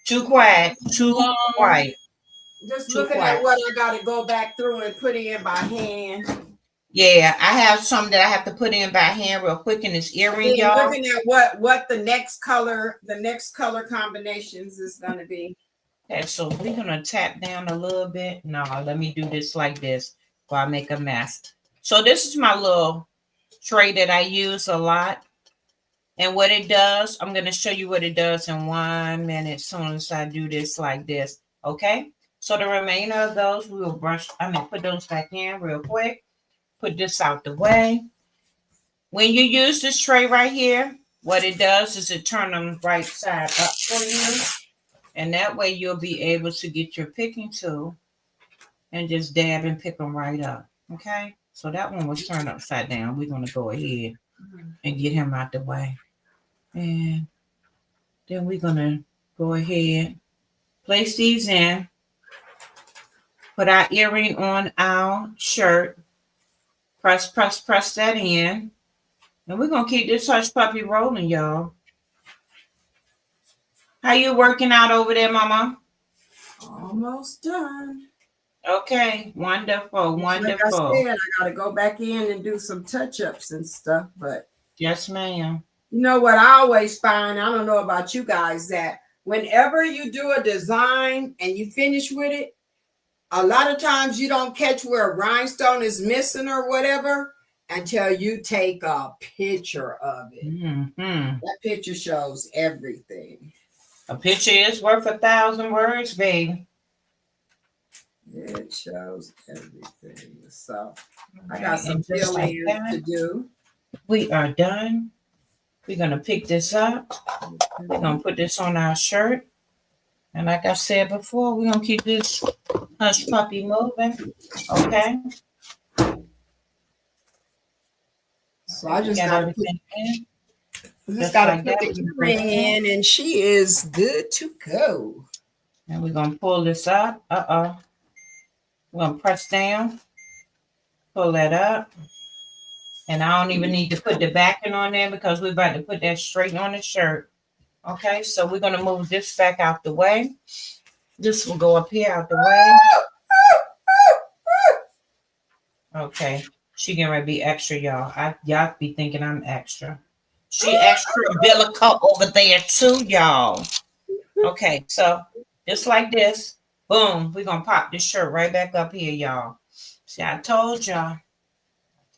Too quiet. Too quiet. Just Too looking quiet. at what I got to go back through and put in by hand. Yeah, I have some that I have to put in by hand real quick in this earring, y'all. Looking at what the next color combinations is going to be. Okay, so we're gonna tap down a little bit. No, let me do this like this before I make a mess. So this is my little tray that I use a lot. And what it does, I'm gonna show you what it does in 1 minute as soon as I do this like this. Okay, so the remainder of those we will put those back in real quick. Put this out the way. When you use this tray right here, what it does is it turns them right side up for you. And that way you'll be able to get your picking tool and just dab and pick them right up. Okay, so that one was turned upside down. We're going to go ahead and get him out the way. And then we're going to go ahead, place these in, put our earring on our shirt, press that in. And we're going to keep this hush puppy rolling, y'all. How you working out over there, Mama? Almost done. Okay, wonderful, wonderful. Like I said, I got to go back in and do some touch-ups and stuff, but yes, ma'am. You know what I always find, I don't know about you guys, that whenever you do a design and you finish with it, a lot of times you don't catch where a rhinestone is missing or whatever until you take a picture of it. That picture shows everything. A picture is worth 1,000 words, baby. It shows everything. So I got some filling to do. We are done. We're going to pick this up. We're going to put this on our shirt. And like I said before, we're going to keep this hush puppy moving. Okay. So I just got to put the earring in, and she is good to go. And we're going to pull this up. We're going to press down. Pull that up. And I don't even need to put the backing on there because we're about to put that straight on the shirt. Okay, so we're going to move this back out the way. This will go up here out the way. Okay, she getting ready to be extra, y'all. Y'all be thinking I'm extra. She extra umbilical over there too, y'all. Okay, so just like this, boom, we're going to pop this shirt right back up here, y'all. See, I told y'all.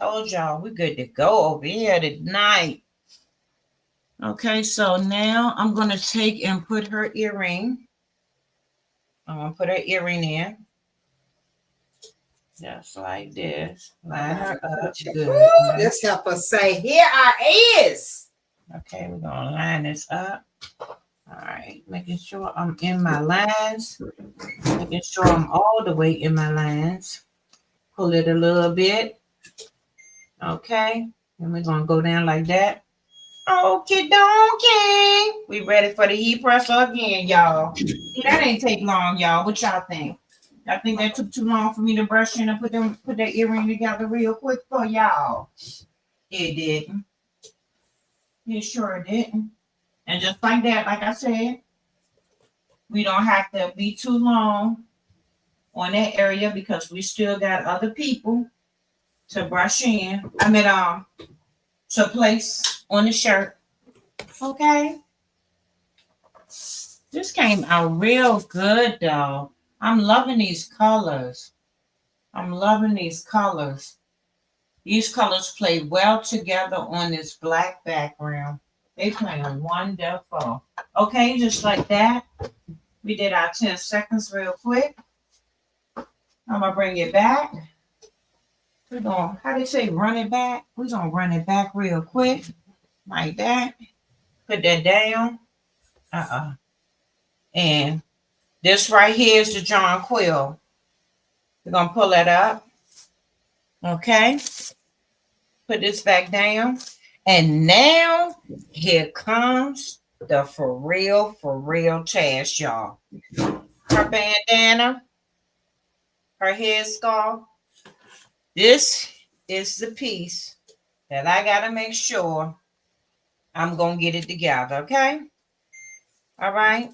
We're good to go over here tonight. Okay, so now I'm going to take and put her earring. I'm going to put her earring in. Just like this. Line her up. Good. Let's help us say, here I is. Okay, we're going to line this up. All right, making sure I'm in my lines. Making sure I'm all the way in my lines. Pull it a little bit. Okay, and we're going to go down like that. Okie dokie. We ready for the heat presser again, y'all. See, that ain't take long, y'all. What y'all think? Y'all think that took too long for me to brush in and put that earring together real quick for y'all? It didn't. It sure didn't. And just like that, like I said, we don't have to be too long on that area because we still got other people to brush in. To place on the shirt. Okay. This came out real good, though. I'm loving these colors. These colors play well together on this black background. They play wonderful. Okay, just like that. We did our 10 seconds real quick. I'm going to bring it back. We're going to, how they say, run it back? We're going to run it back real quick. Like that. Put that down. And this right here is the John Quill. We're going to pull it up. Okay. Put this back down. And now here comes the for real task, y'all. Her bandana, her headscarf. This is the piece that I got to make sure I'm going to get it together, okay? All right.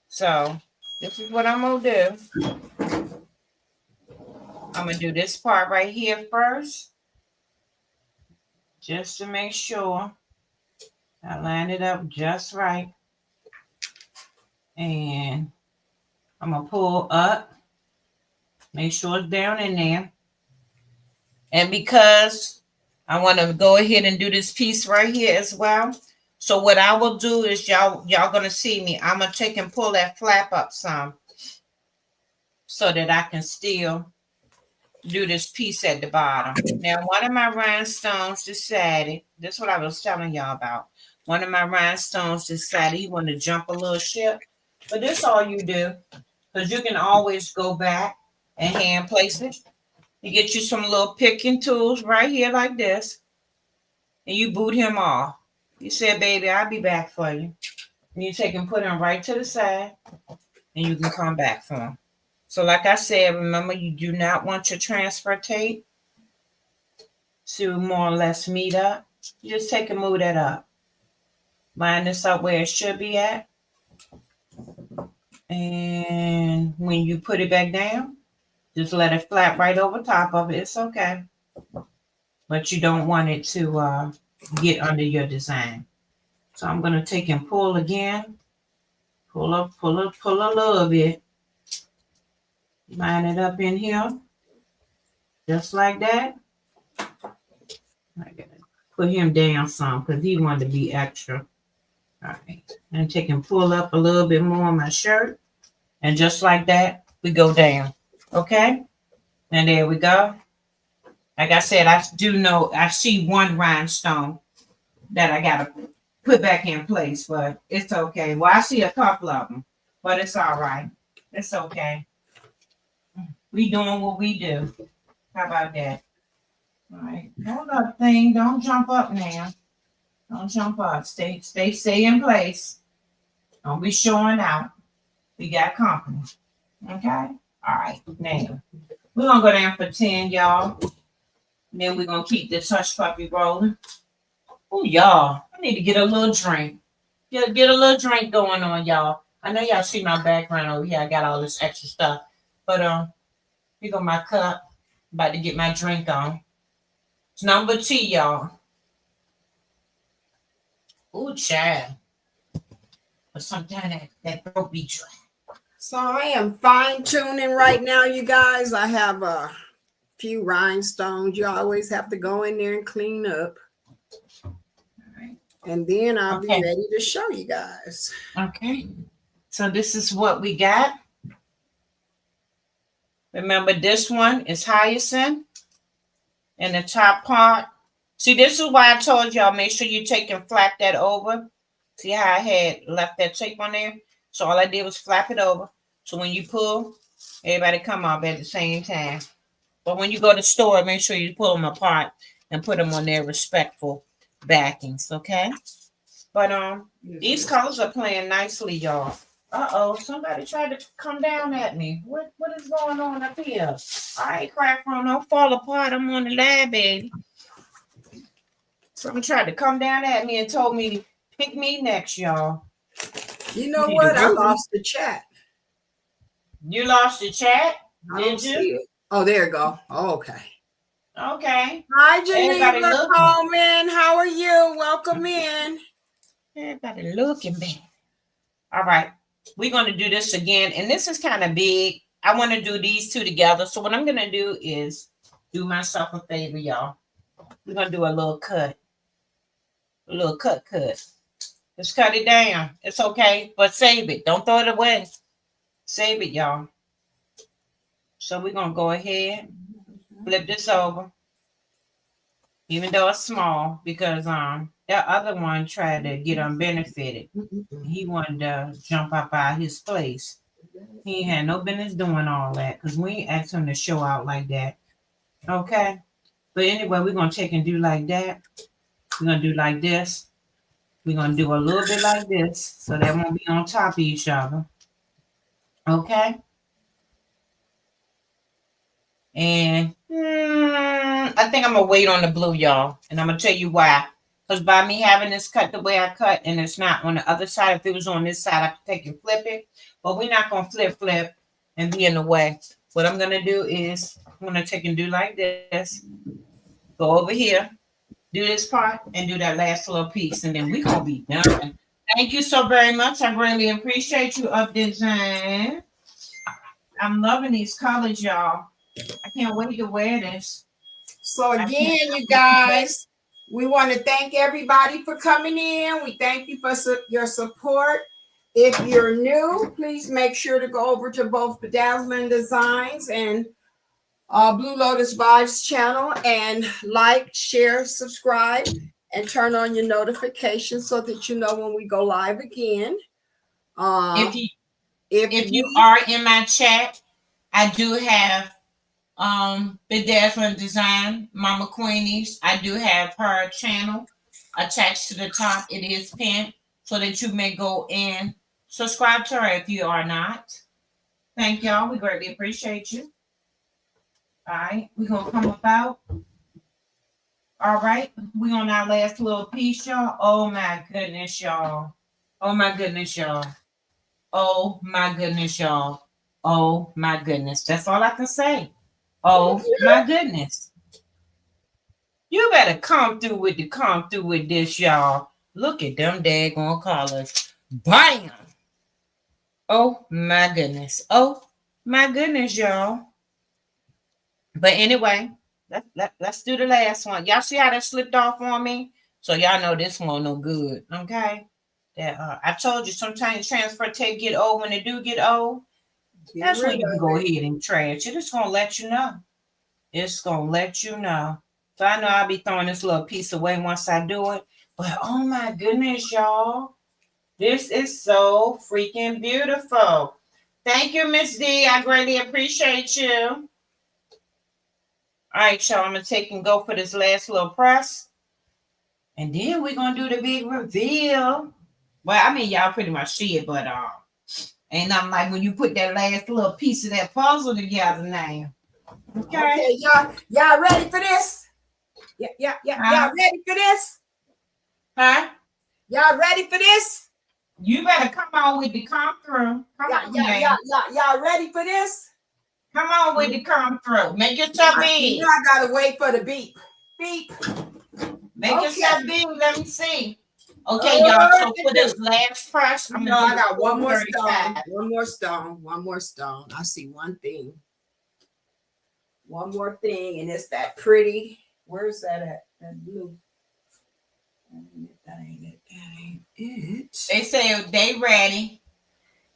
So this is what I'm going to do. I'm going to do this part right here first, just to make sure I line it up just right. And I'm going to pull up, make sure it's down in there. And because I want to go ahead and do this piece right here as well. So what I will do is y'all going to see me. I'm going to take and pull that flap up some so that I can still do this piece at the bottom. Now, one of my rhinestones decided, this is what I was telling y'all about. One of my rhinestones decided he wanted to jump a little ship. But this all you do, because you can always go back and hand place it. You get you some little picking tools right here like this. And you boot him off. You said, baby, I'll be back for you. And you take and put him right to the side. And you can come back for him. So like I said, remember, you do not want your transfer tape to more or less meet up. You just take and move that up. Line this up where it should be at. And when you put it back down, just let it flap right over top of it. It's okay. But you don't want it to get under your design. So I'm going to take and pull again. Pull up, pull a little bit. Line it up in here. Just like that. I gotta put him down some because he wanted to be extra. All right. And take and pull up a little bit more on my shirt. And just like that, we go down. Okay? And there we go. Like I said, I do know, I see one rhinestone that I got to put back in place, but it's okay. Well, I see a couple of them, but it's all right. It's okay. We doing what we do. How about that? All right. Hold up, thing. Don't jump up now. Don't jump up. Stay in place. Don't be showing out. We got company. Okay? All right. Now, we're going to go down for 10, y'all. And then we're going to keep this hush puppy rolling. Oh, y'all. I need to get a little drink. Get a little drink going on, y'all. I know y'all see my background over here. I got all this extra stuff. But, here go my cup. About to get my drink on. It's number 2, y'all. Ooh, child. But sometimes that throat be dry. So I am fine tuning right now, you guys. I have a few rhinestones. You always have to go in there and clean up. All right. And then I'll be ready to show you guys. Okay. So this is what we got. Remember, this one is hyacinth. And the top part. See, this is why I told y'all, make sure you take and flap that over. See how I had left that tape on there? So all I did was flap it over. So when you pull, everybody come up at the same time. But when you go to the store, make sure you pull them apart and put them on their respectful backings, okay? But these colors are playing nicely, y'all. Uh-oh, somebody tried to come down at me. What is going on up here? All right, crack on, don't fall apart. I'm on the live, baby. Someone tried to come down at me and told me to pick me next, y'all. You know what? I lost the chat. You lost the chat? Did you? Oh, there you go. Oh, okay. Okay. Hi, Geneva Coleman. How are you? Welcome in. Everybody looking bad. All right. We're going to do this again. And this is kind of big. I want to do these two together. So what I'm going to do is do myself a favor, y'all. We're going to do a little cut. A little cut. Just cut it down. It's okay. But save it. Don't throw it away. Save it, y'all. So we're going to go ahead. Flip this over. Even though it's small. Because That other one tried to get unbenefited. He wanted to jump up out his place. He ain't had no business doing all that because we ain't asked him to show out like that. Okay. But anyway, we're going to take and do like that. We're going to do like this. We're going to do a little bit like this so that won't be on top of each other. Okay. And I think I'm going to wait on the blue, y'all. And I'm going to tell you why. Because by me having this cut the way I cut, and it's not on the other side. If it was on this side, I could take and flip it. But we're not going to flip, and be in the way. What I'm going to do is I'm going to take and do like this. Go over here. Do this part and do that last little piece. And then we're going to be done. Thank you so very much. I really appreciate you, Up Design. I'm loving these colors, y'all. I can't wait to wear this. So again, you guys, we want to thank everybody for coming in. We thank you for your support. If you're new, please make sure to go over to both Bedazzling Designs and Blue Lotus Vibes channel and like, share, subscribe, and turn on your notifications so that you know when we go live again. If you are in my chat, I do have Bedazzling Design, Mama Queenies. I do have her channel attached to the top. It is pinned so that you may go and subscribe to her if you are not. Thank y'all. We greatly appreciate you. All right, we're gonna come about. All right, we on our last little piece, y'all. Oh my goodness, y'all. Oh my goodness, y'all. Oh my goodness, y'all. Oh my goodness. That's all I can say. Oh my goodness. You better come through with this, y'all. Look at them daggone colors. Bam! Oh my goodness. Oh my goodness, y'all. But anyway, let's do the last one. Y'all see how that slipped off on me? So y'all know this one no good. Okay. That I told you sometimes transfer tape get old when they do get old. That's when you can go ahead and trash it. It's gonna let you know. It's gonna let you know. So I know I'll be throwing this little piece away once I do it. But oh my goodness, y'all. This is so freaking beautiful. Thank you, Miss D. I greatly appreciate you. All right, y'all. I'm gonna take and go for this last little press. And then we're gonna do the big reveal. Well, I mean, y'all pretty much see it, but ain't nothing like when you put that last little piece of that puzzle together now. Okay, y'all ready for this? Yeah. Y'all ready for this? Huh? Y'all ready for this? You better come on with the come through. Y'all ready for this? Come on with the come through. Make yourself big. I gotta wait for the beep. Beep. Make yourself big. Let me see. Okay, y'all. So for this last press, I got one more stone. One more stone. I see one thing. One more thing, and it's that pretty. Where's that at? That blue. That ain't it. That ain't it. They say they ready.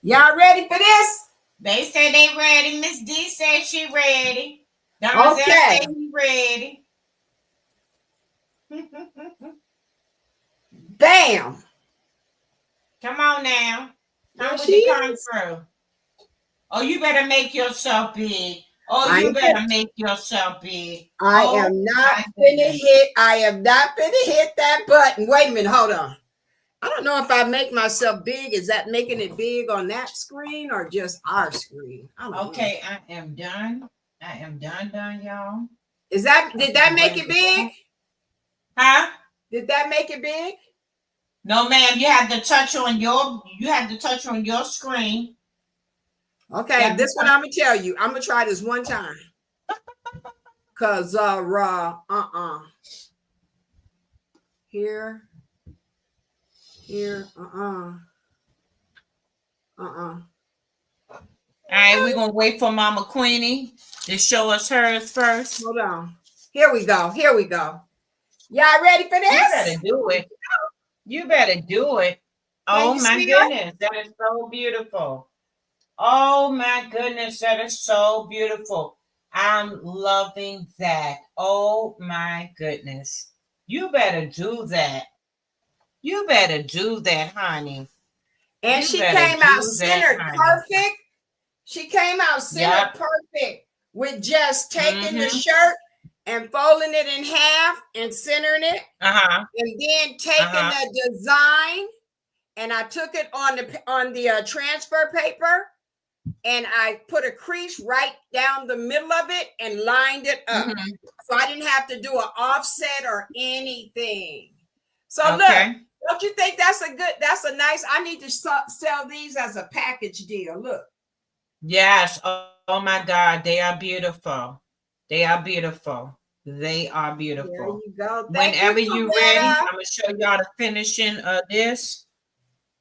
Y'all ready for this? They say they ready. Miss D said she ready. Okay. Say he ready. Bam. Come on now. Come through. Oh, you better make yourself big. Oh, you better make yourself big. I am not gonna hit that button. Wait a minute, hold on. I don't know if I make myself big. Is that making it big on that screen or just our screen? Okay, I am done. I am done, y'all. Did that make it big? Huh? Did that make it big? No, ma'am. You have to touch on your screen. Okay, this one I'm gonna tell you. I'm gonna try this one time. Cause here, All right, we're gonna wait for Mama Queenie to show us hers first. Hold on. Here we go. Y'all ready for this? You better do it. You better do it. Oh my goodness, that is so beautiful. Oh my goodness, that is so beautiful. I'm loving that. Oh my goodness. You better do that. You better do that, honey. And You she better came out do that, centered honey. perfect. She came out centered Yep. perfect with just taking the Mm-hmm. shirt and folding it in half and centering it, Uh-huh. and then taking the design, and I took it on the transfer paper, and I put a crease right down the middle of it and lined it up. Mm-hmm. So I didn't have to do an offset or anything. So look, Okay. don't you think that's a nice, I need to sell these as a package deal. Look. Yes. Oh my God. They are beautiful. They are beautiful. They are beautiful. There you go. Thank Whenever you, you're ready, Coretta. I'm going to show y'all the finishing of this.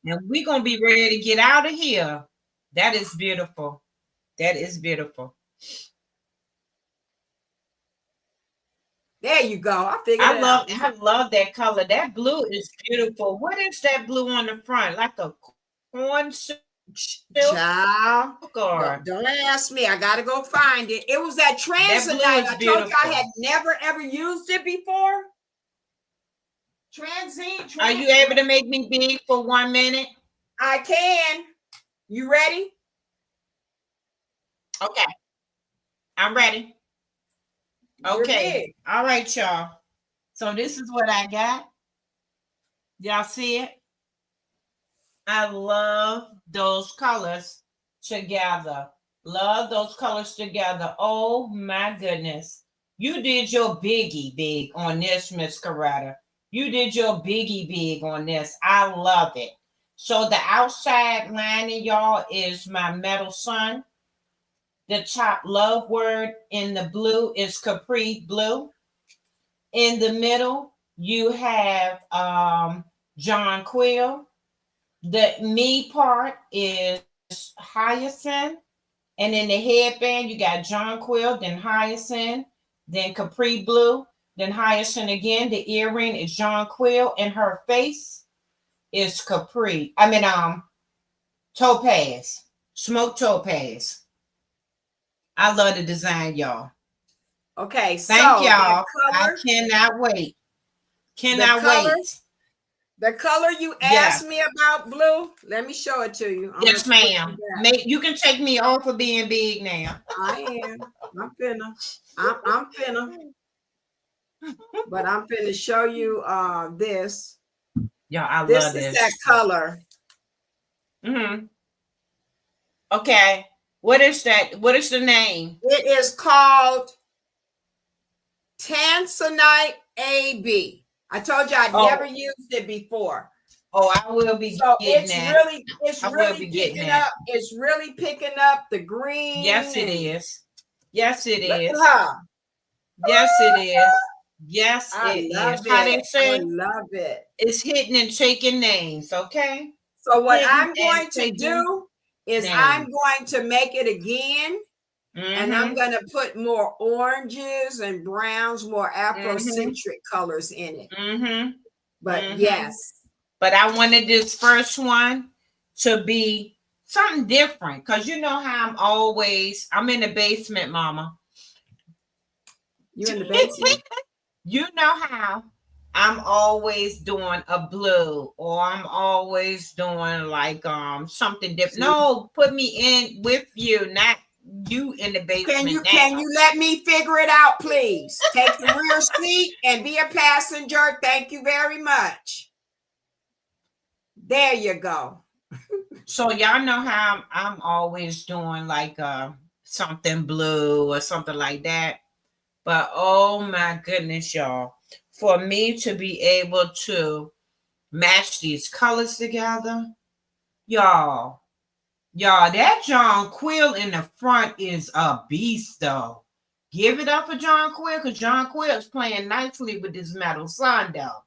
And we're going to be ready to get out of here. That is beautiful. That is beautiful. There you go. I figured it out. I love that color. That blue is beautiful. What is that blue on the front? Like a corn silk? Child, Or don't ask me. I gotta go find it. It was that blue Transonite. is I told you I beautiful. had never ever used it before. Are you able to make me big for 1 minute? I can. You ready? Okay. I'm ready. You're Okay. big. All right, y'all. So this is what I got. Y'all see it? I love those colors together. Love those colors together. Oh my goodness. You did your biggie big on this, Ms Coretta. You did your biggie big on this. I love it. So the outside lining, y'all, is my metal sun. The top love word in the blue is Capri Blue. In the middle, you have John Quill. The me part is Hyacinth. And in the headband, you got John Quill, then Hyacinth, then Capri Blue, then Hyacinth again. The earring is John Quill, and her face is Topaz, Smoke Topaz. I love the design, y'all. Okay, Thank so y'all. I color, cannot wait. Cannot wait. the color you asked me about, blue. Let me show it to you. Yes, ma'am. You can take me off for being big now. I am. I'm finna. But I'm finna show you this. Yeah, I This love is this. that color. Mm-hmm. Okay. What is that? What is the name? It is called Tanzanite AB. I told you I'd never used it before. Oh, I will be getting that. It's really picking up. It's really picking up the green. Yes, it is. Yes, it Look is. at her. Yes, it is. Yes, I it love is. it. How they say? I love it. It's hitting and taking names, okay? So what Hitting I'm going to taking do is names. I'm going to make it again. And I'm going to put more oranges and browns, more Afrocentric colors in it. But yes. But I wanted this first one to be something different, because you know how I'm in the basement, mama. You in the basement? You know how I'm always doing a blue, or I'm always doing like something different. No, put me in with you, not you in the basement. Can you let me figure it out, please? Take the rear seat and be a passenger. Thank you very much. There you go. So y'all know how I'm always doing like something blue or something like that. But oh my goodness, y'all, for me to be able to match these colors together, y'all, that John Quill in the front is a beast, though. Give it up for John Quill, because John Quill is playing nicely with this metal sun, though.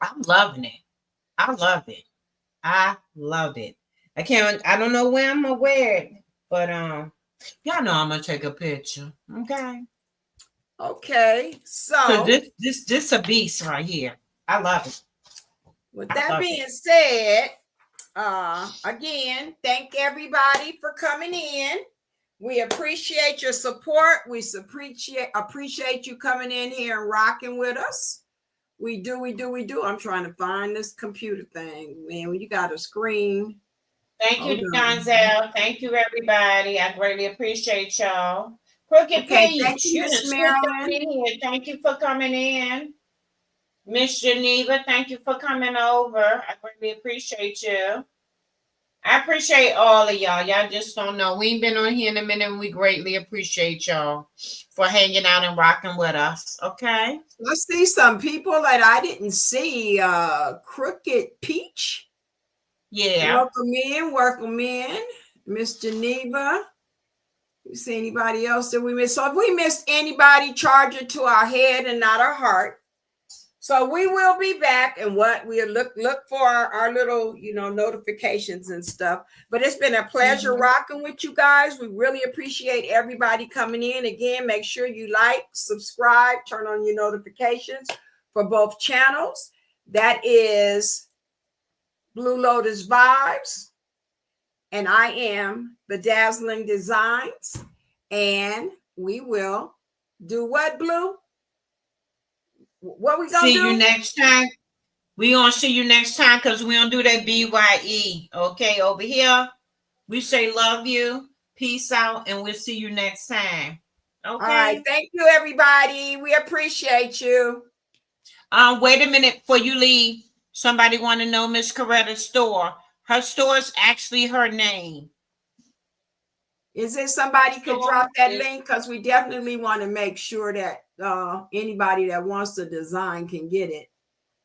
I'm loving it. I love it. I love it. I don't know where I'm gonna wear it, but y'all know I'm gonna take a picture. Okay. So this a beast right here. I love it. With that being said, again, thank everybody for coming in. We appreciate your support. We appreciate you coming in here and rocking with us. We do. I'm trying to find this computer thing. Man, when you got a screen. Thank Hold you, on. Donzel. Thank you, everybody. I greatly appreciate y'all. Crooked Okay, thank Peach, you, you Miss done slipped up Marilyn. in here. Thank you for coming in. Miss Geneva, thank you for coming over. I greatly appreciate you. I appreciate all of y'all. Y'all just don't know. We ain't been on here in a minute, and we greatly appreciate y'all for hanging out and rocking with us. Okay? I see some people that I didn't see. Crooked Peach. Yeah. Welcome in. Miss Geneva. You see anybody else that we missed? So if we missed anybody, charge it to our head and not our heart. So we will be back, and what we'll look for our little, notifications and stuff. But it's been a pleasure rocking with you guys. We really appreciate everybody coming in. Again, make sure you like, subscribe, turn on your notifications for both channels. That is Blue Lotus Vibes, and I am the Dazzling Designs, and we will do what, Blue? What we gonna see do? you next time. We gonna see you next time because we don't do that BYE. Okay, over here we say love you, peace out, and we'll see you next time. Okay. All right. Thank you, everybody. We appreciate you. Wait a minute before you leave. Somebody want to know Ms Coretta's store. Her store is actually her name. Is it somebody could drop that link? Because we definitely want to make sure that anybody that wants to design can get it.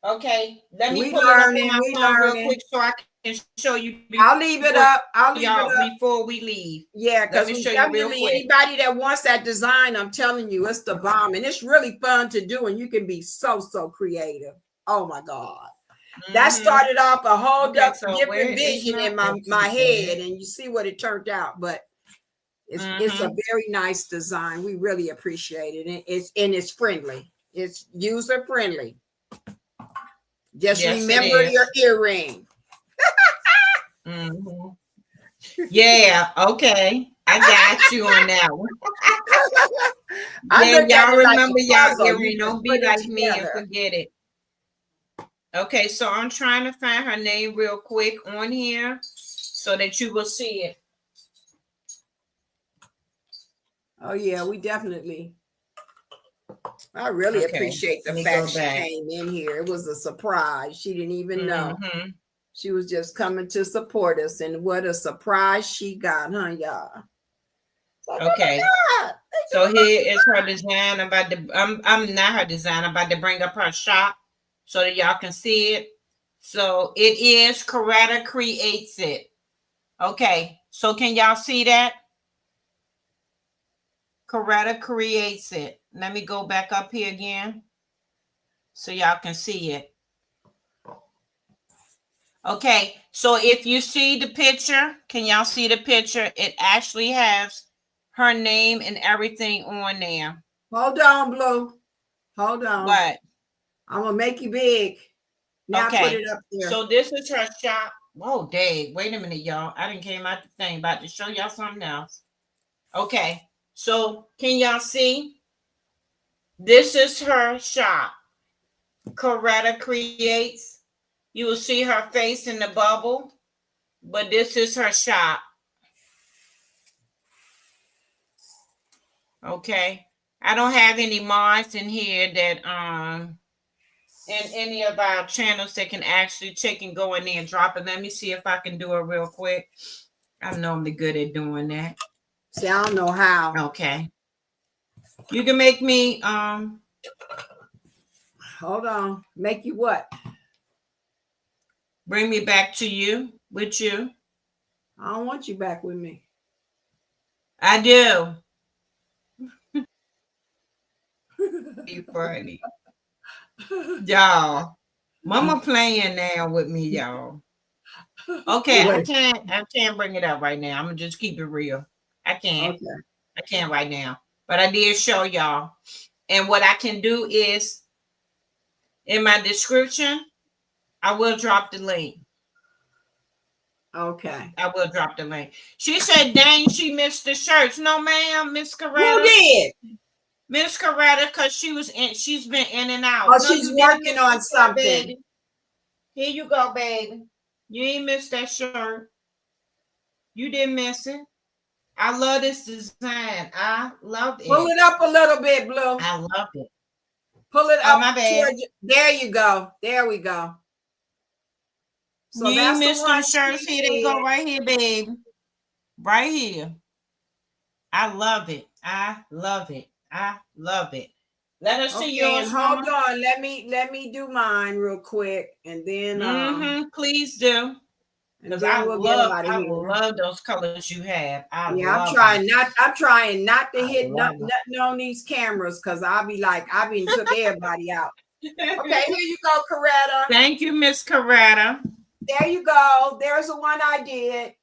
Okay, let me pull it up on my phone real quick so I can show you. I'll leave it up. Before we leave. Yeah, because we definitely, anybody that wants that design, I'm telling you, it's the bomb, and it's really fun to do, and you can be so creative. Oh my God. That started off a whole different vision in my head, and you see what it turned out. But it's a very nice design. We really appreciate it. And it's friendly. It's user friendly. Just remember your earring. Yeah, okay. I got you on that one. Y'all remember y'all earring. Don't be like me and forget it. Okay, so I'm trying to find her name real quick on here so that you will see it. Oh yeah, we definitely. I really appreciate the fact she came in here. It was a surprise. She didn't even know. She was just coming to support us, and what a surprise she got, huh, y'all? Okay. So here is her design. I'm not her design. I'm about to bring up her shop so that y'all can see it. So it is Coretta Creates It. Okay. So can y'all see that? Coretta Creates It. Let me go back up here again so y'all can see it. Okay, so if you see the picture, can y'all see the picture? It actually has her name and everything on there. Hold on, Blue. Hold on. What? I'm gonna make you big. Now put it up there. So this is her shop. Whoa, Dave. Wait a minute, y'all. I didn't came out the thing. About to show y'all something else. Okay, so can y'all see? This is her shop. Coretta Creates. You will see her face in the bubble, but this is her shop. Okay. I don't have any mods in here that in any of our channels that can actually check and go in there and drop it. Let me see if I can do it real quick. I'm normally good at doing that. See, I don't know how. Okay. You can make me hold on. Make you what? Bring me back to you, with you. I don't want you back with me. I do. You funny. Y'all. Mama playing now with me, y'all. Okay, I can't bring it up right now. I'm gonna just keep it real. I can't. Okay. I can't right now. But I did show y'all. And what I can do is in my description, I will drop the link. Okay. I will drop the link. She said, dang, she missed the shirts. No, ma'am, Ms Coretta. Who did? Ms Coretta, because she's been in and out. Oh, No, she's you didn't working miss on that shirt, something. baby. Here you go, baby. You ain't missed that shirt. You didn't miss it. I love this design. I love it. Pull it up a little bit, Blue. I love it. Pull it Oh, up. my bad. There you go. There we go. So You that's ain't the missed one them shirts. she Here they go did. right here, baby. Right here. I love it. I love it. I love it. Let us see Okay, yours, and hold Mama. on. Let me do mine real quick, and then Please do. Because I we'll get out of here. love those colors you have. I'm love trying them. not to hit love nothing on these cameras, because I'll be like, I've been took everybody out. Okay, here you go, Coretta. Thank you, Ms. Coretta. There you go. There's the one I did.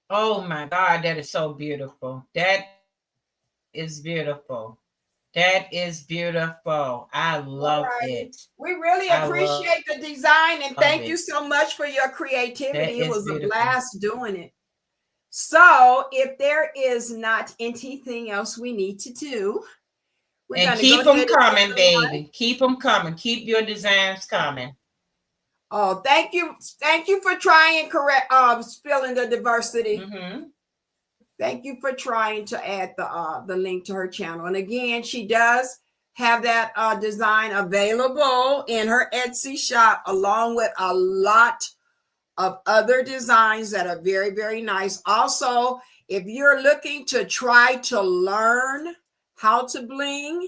Oh my God, that is so beautiful. That is beautiful. That is beautiful. I love it. We really appreciate the design, and thank you so much for your creativity. It was a blast doing it. So if there is not anything else we need to do, we're and going to keep go them coming, baby. Keep them coming. Keep your designs coming. Oh, thank you for trying spilling the diversity. Thank you for trying to add the link to her channel. And again, she does have that design available in her Etsy shop, along with a lot of other designs that are very, very nice. Also, if you're looking to try to learn how to bling,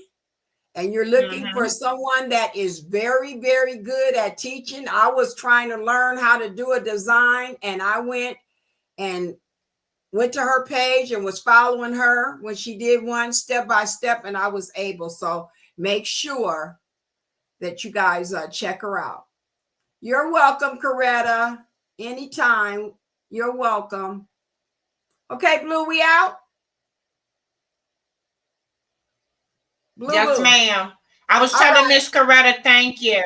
and you're looking for someone that is very, very good at teaching. I was trying to learn how to do a design, and I went to her page and was following her when she did one step by step, and I was able. So make sure that you guys check her out. You're welcome, Coretta. Anytime. You're welcome. Okay, Blue, we out? Blue, yes, ma'am. I was telling Ms. Coretta, thank you.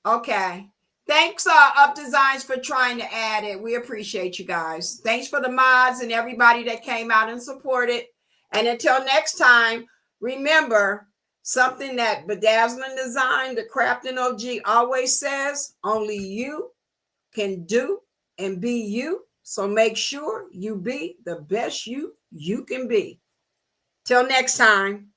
Okay. Thanks, Up Designs, for trying to add it. We appreciate you guys. Thanks for the mods and everybody that came out and supported. And until next time, remember something that Bedazzling Design, the Crafting OG, always says: only you can do and be you. So make sure you be the best you can be. Till next time.